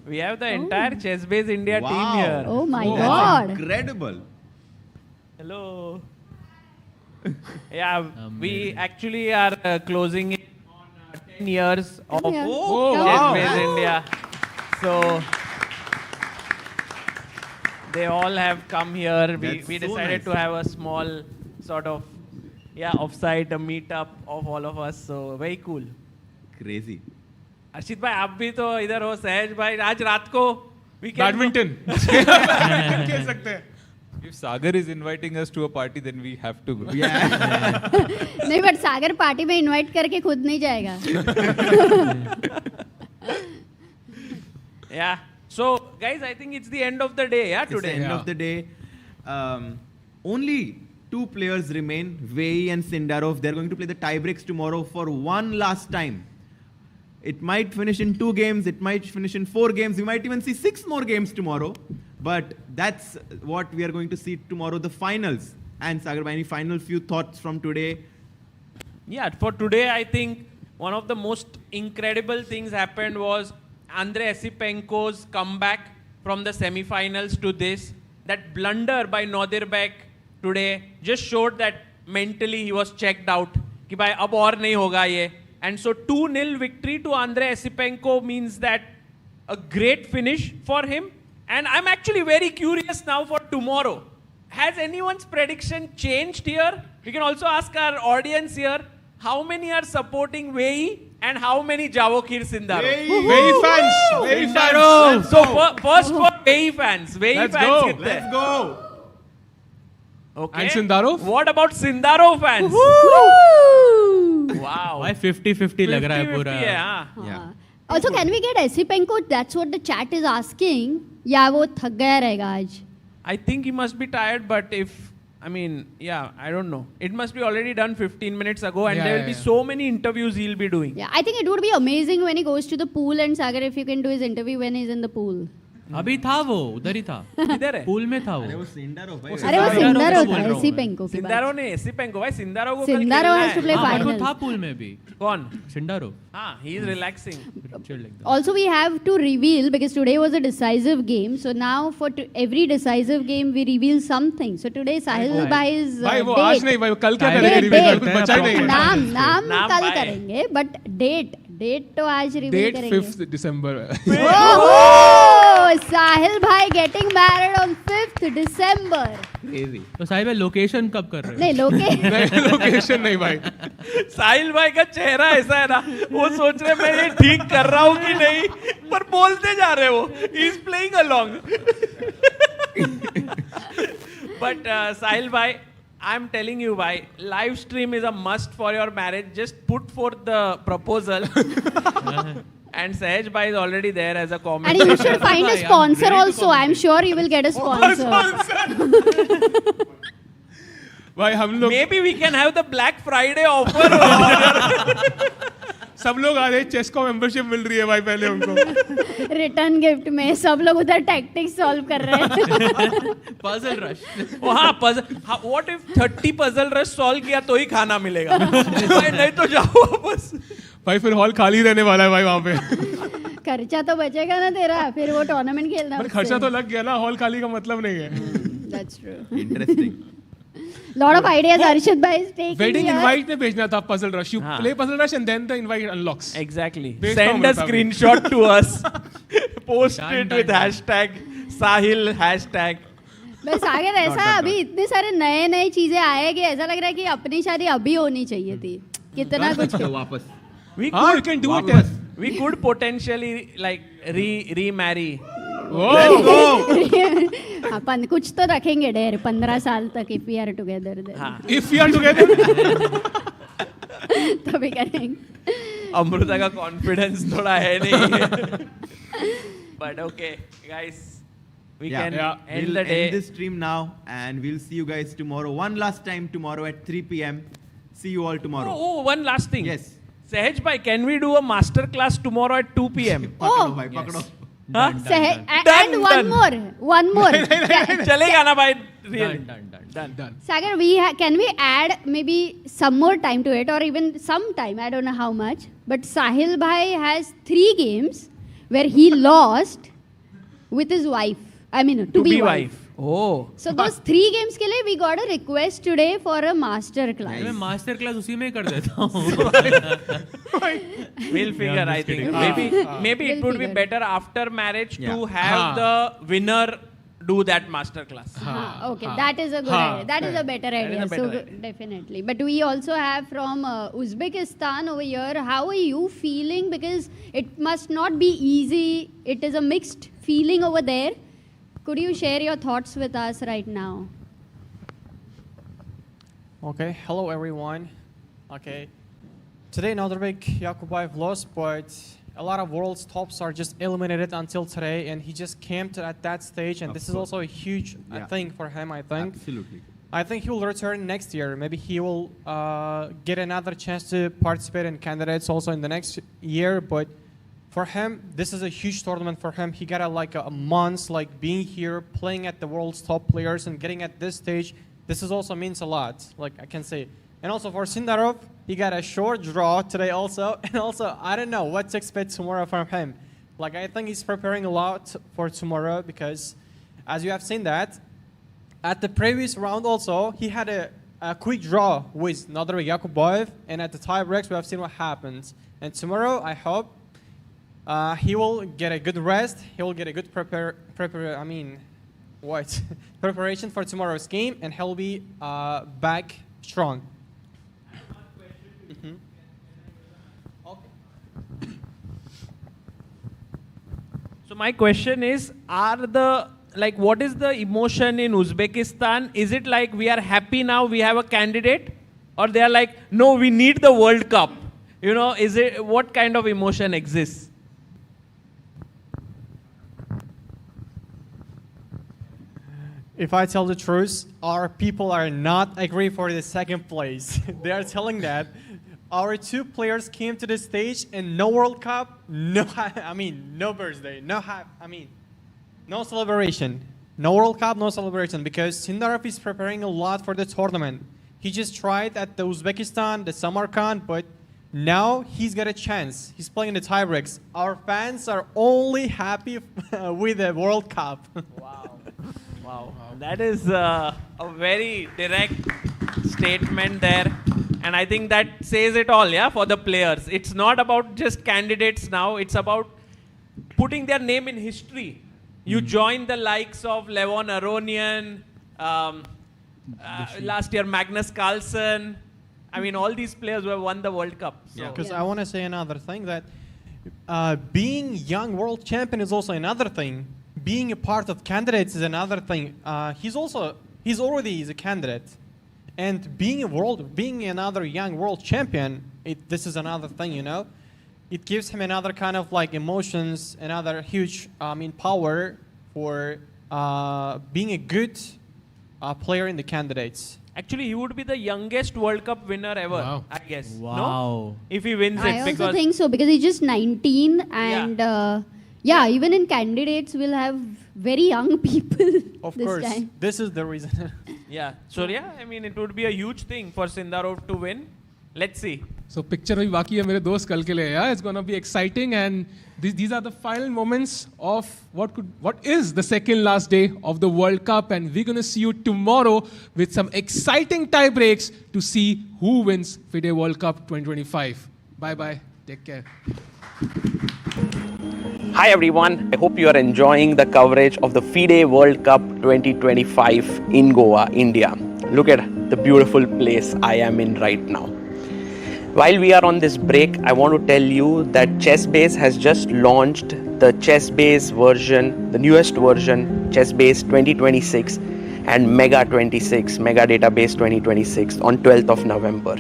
we have the entire ChessBase India team here. Oh my That's God. incredible. Hello. Yeah, we actually are closing in on 10 years of ChessBase India. So they all have come here. We decided to have a small sort of offsite, a meetup of all of us. So very cool. Crazy. अर्शित भाई आप भी तो इधर हो, सहज भाई आज रात को बैडमिंटन खेल सकते हैं. If Sagar is inviting us to a party, then we have to go. नहीं, बट सागर पार्टी में इनवाइट करके खुद नहीं जाएगा. Yeah. So guys, I think it's the end of the day. Yeah, today. It's the end of the day. Only 2 players remain, Wei and Sindarov. They're going to play the tiebreaks tomorrow for one last time. It might finish in 2 games. It might finish in 4 games. We might even see 6 more games tomorrow. But that's what we are going to see tomorrow, the finals. And Sagar, any final few thoughts from today? Yeah, for today, I think one of the most incredible things happened was Andrei Esipenko's comeback from the semi-finals to this. That blunder by Nodirbek today just showed that mentally he was checked out. कि भाई अब और नहीं होगा ये. And so 2-0 victory to Andrei Esipenko means that a great finish for him. And I'm actually very curious now for tomorrow. Has anyone's prediction changed here? We can also ask our audience here, how many are supporting Wei and how many Javokir Sindarov? Wei fans! Wei fans! So first for Wei fans. Wei Let's fans go! कितने? Let's go! Okay. And Sindarov? What about Sindarov fans? Wow. Why 50-50 लग रहा है 50-50 पूरा? है, हाँ. Yeah. Also, can we get Esipenko? That's what the chat is asking. या वो थक गया रहेगा आज? I think he must be tired, but I don't know. It must be already done 15 minutes ago, and there will be so many interviews he'll be doing. Yeah, I think it would be amazing when he goes to the pool, and Sagar, if you can do his interview when he's in the pool. अभी था वो, उधर ही था. किधर है? Pool में था वो. अरे वो Sindarov भाई. अरे वो Sindarov था, Esipenko की बात. Sindarov ने Esipenko भाई Sindarov को कल Sindarov has to play हाँ, वो finals. था पूल में भी. कौन? Sindarov. हाँ, he is relaxing. Also, we have to reveal, because today was a decisive game. So now for every decisive game, we reveal something. So today Sahil Bhai's भाई वो date. आज नहीं, भाई वो कल क्या करेंगे रिवील? कुछ बचा ही नहीं. नाम कल करेंगे, but date तो आज रिवील Date करेंगे. 5th December. Oh, Sahil Bhai getting married on 5th December. Crazy. तो साहिब लोकेशन कब कर रहे हो? नहीं लोकेशन नहीं भाई. साहिल भाई का चेहरा ऐसा है ना, वो सोच रहे मैं ये ठीक कर रहा हूँ कि नहीं, पर बोलते जा रहे वो. He is playing along. But Sahil bhai, I'm telling you bhai, live stream is a must for your marriage. Just put forth the proposal. And Sahaj bhai is already there as a commentator. And you should find a sponsor also. I'm sure you will get a sponsor. भाई हम लोग Maybe we can have the Black Friday offer. सब लोग आ रहे, chess को membership मिल रही है भाई पहले उनको. रिटर्न गिफ्ट में सब लोग उधर टैक्टिक्स सॉल्व कर रहे हैं. Puzzle rush. Oh हाँ, puzzle. What if 30 puzzle rush solve किया तो ही खाना मिलेगा? भाई नहीं तो जाओ वापस. भाई फिर हॉल खाली रहने वाला है भाई वहाँ पे. खर्चा तो बचेगा ना तेरा, फिर वो टूर्नामेंट खेलना. पर खर्चा तो लग गया ना, हॉल खाली का मतलब नहीं है. That's true. Interesting. Lot of ideas Arshad bhai is taking. Wedding here. invite में भेजना था puzzle rush. You play puzzle rush and then the invite unlocks. Exactly. Send a screenshot to us. Post it with hashtag Sahil hashtag. बस आगे ऐसा अभी इतने सारे नए चीजें आए कि ऐसा लग रहा है कि अपनी शादी अभी होनी चाहिए थी. कितना कुछ वापस. We can do it. We could potentially like remarry. अपन कुछ तो रखेंगे डेर 15 साल तक if we are together then. If we are together. तो भी करेंगे. अमृता का confidence थोड़ा है नहीं. But okay, guys, we can end we'll the day. End this stream now, and we'll see you guys tomorrow. One last time tomorrow at 3 p.m. See you all tomorrow. Oh, one last thing. Yes. Sahaj bhai, can we do a master class tomorrow at 2 p.m.? Oh, pakado. And one more. चलेगा ना भाई? Really? Done. Sagar, can we add maybe some more time to it, or even some time? I don't know how much. But Sahil bhai has 3 games where he lost with his wife. I mean, to be wife. Oh. So those 3 games के लिए we got a request today for a master class. मैं master class उसी में कर देता हूँ. We'll figure, I think. Maybe it would be better after marriage to have the winner do that master class. Okay, that is a good idea. That is a better idea. Definitely. But we also have from Uzbekistan over here. How are you feeling? Because it must not be easy. It is a mixed feeling over there. Could you share your thoughts with us right now? Okay, hello everyone. Okay, today Nodirbek Yakubayev lost, but a lot of world's tops are just eliminated until today, and he just came to at that stage, and this is also a huge thing for him, I think. Absolutely. I think he will return next year. Maybe he will get another chance to participate in candidates also in the next year, but for him, this is a huge tournament for him. He got a month being here, playing at the world's top players and getting at this stage. This is also means a lot, like I can say. And also for Sindarov, he got a short draw today also. And also, I don't know what to expect tomorrow from him. I think he's preparing a lot for tomorrow because, as you have seen that, at the previous round also, he had a quick draw with Nodirbek Yakubayev. And at the tiebreaks, we have seen what happens. And tomorrow, I hope, he will get a good rest. He will get a good preparation for tomorrow's game, and he'll be back strong. So my question is, what is the emotion in Uzbekistan? Is it like we are happy now, we have a candidate? Or they are like, no, we need the World Cup? What kind of emotion exists? If I tell the truth, our people are not agree for the second place. They are telling that our 2 players came to the stage and no World Cup, no birthday, no celebration. No World Cup, no celebration, because Sindarov is preparing a lot for the tournament. He just tried at the Uzbekistan, the Samarkand, but now he's got a chance. He's playing the tiebreaks. Our fans are only happy with the World Cup. Wow. That is a very direct statement there. And I think that says it all, for the players. It's not about just candidates now. It's about putting their name in history. You join the likes of Levon Aronian, last year Magnus Carlsen. All these players who have won the World Cup. Because I want to say another thing, that being young world champion is also another thing. Being a part of candidates is another thing. He's already a candidate, and being another young world champion, this is another thing, It gives him another kind of emotions, another huge, power for being a good player in the candidates. Actually, he would be the youngest World Cup winner ever, I guess. Wow. No? If he wins I also think so, because he's just 19 and even in candidates we'll have very young people Of this course, time. this is the reason. So it would be a huge thing for Sindarov to win. Let's see. So picture में बाकी है मेरे दोस्त कल के लिए. It's gonna be exciting, and these are the final moments of what is the second last day of the World Cup, and we're gonna see you tomorrow with some exciting tie breaks to see who wins FIDE World Cup 2025. Bye bye. Take care. Hi everyone, I hope you are enjoying the coverage of the FIDE World Cup 2025 in Goa, India. Look at the beautiful place I am in right now. While we are on this break, I want to tell you that ChessBase has just launched the ChessBase version, the newest version, ChessBase 2026 and Mega 26, Mega Database 2026 on 12th of November.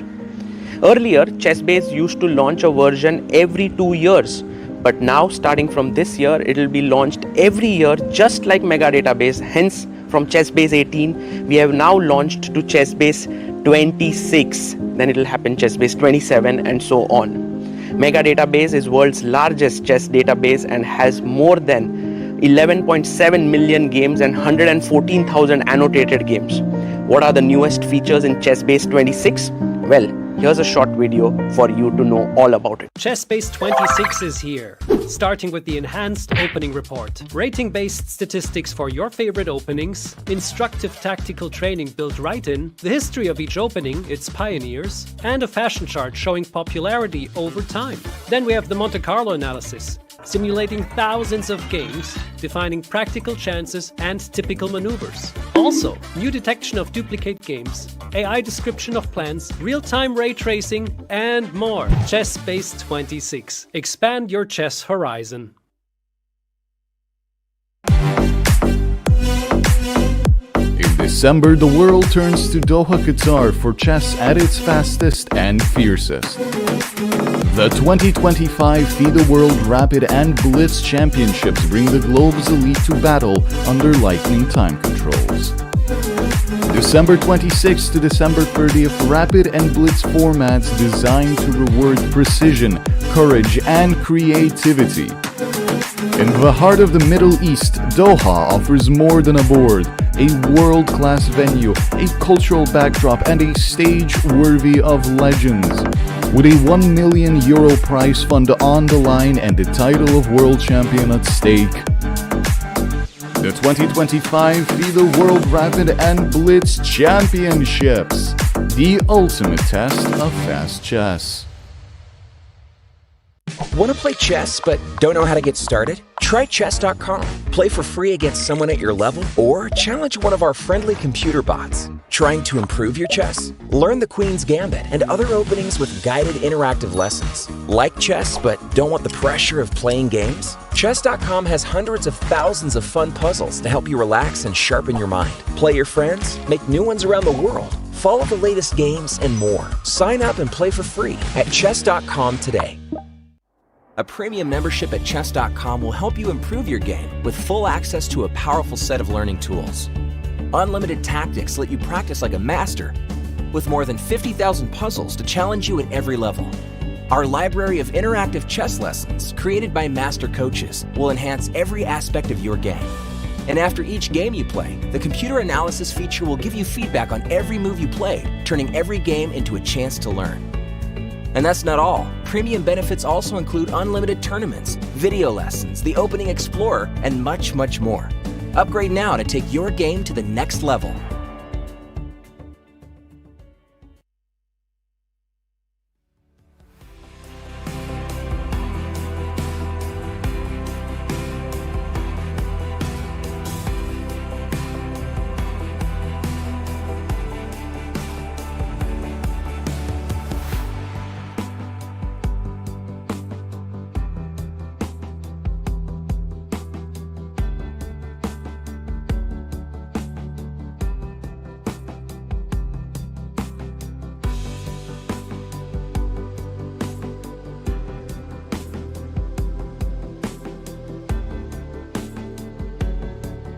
Earlier, ChessBase used to launch a version every 2 years. But now, starting from this year, it will be launched every year, just like Mega Database. Hence, from ChessBase 18, we have now launched to ChessBase 26. Then it will happen ChessBase 27 and so on. Mega Database is world's largest chess database and has more than 11.7 million games and 114,000 annotated games. What are the newest features in ChessBase 26? Well, Here's a short video for you to know all about it. ChessBase 26 is here, starting with the enhanced opening report. Rating-based statistics for your favorite openings, instructive tactical training built right in, the history of each opening, its pioneers, and a fashion chart showing popularity over time. Then we have the Monte Carlo analysis, simulating thousands of games, defining practical chances and typical maneuvers. Also, new detection of duplicate games, AI description of plans, real-time ray tracing, and more. ChessBase 26. Expand your chess horizon. In December, the world turns to Doha, Qatar for chess at its fastest and fiercest. The 2025 FIDE World Rapid and Blitz Championships bring the globe's elite to battle under lightning time controls. December 26th to December 30th, Rapid and Blitz formats designed to reward precision, courage, and creativity. In the heart of the Middle East, Doha offers more than a board, a world-class venue, a cultural backdrop, and a stage worthy of legends. With a €1 million prize fund on the line and the title of world champion at stake. The 2025 FIDE World Rapid and Blitz Championships, the ultimate test of fast chess. Want to play chess but don't know how to get started? Try chess.com. Play for free against someone at your level or challenge one of our friendly computer bots. Trying to improve your chess? Learn the Queen's Gambit and other openings with guided interactive lessons. Like chess but don't want the pressure of playing games? Chess.com has hundreds of thousands of fun puzzles to help you relax and sharpen your mind. Play your friends, make new ones around the world, follow the latest games, and more. Sign up and play for free at chess.com today. A premium membership at chess.com will help you improve your game with full access to a powerful set of learning tools. Unlimited tactics let you practice like a master with more than 50,000 puzzles to challenge you at every level. Our library of interactive chess lessons, created by master coaches, will enhance every aspect of your game. And after each game you play, the computer analysis feature will give you feedback on every move you played, turning every game into a chance to learn. And that's not all. Premium benefits also include unlimited tournaments, video lessons, the Opening Explorer, and much, much more. Upgrade now to take your game to the next level.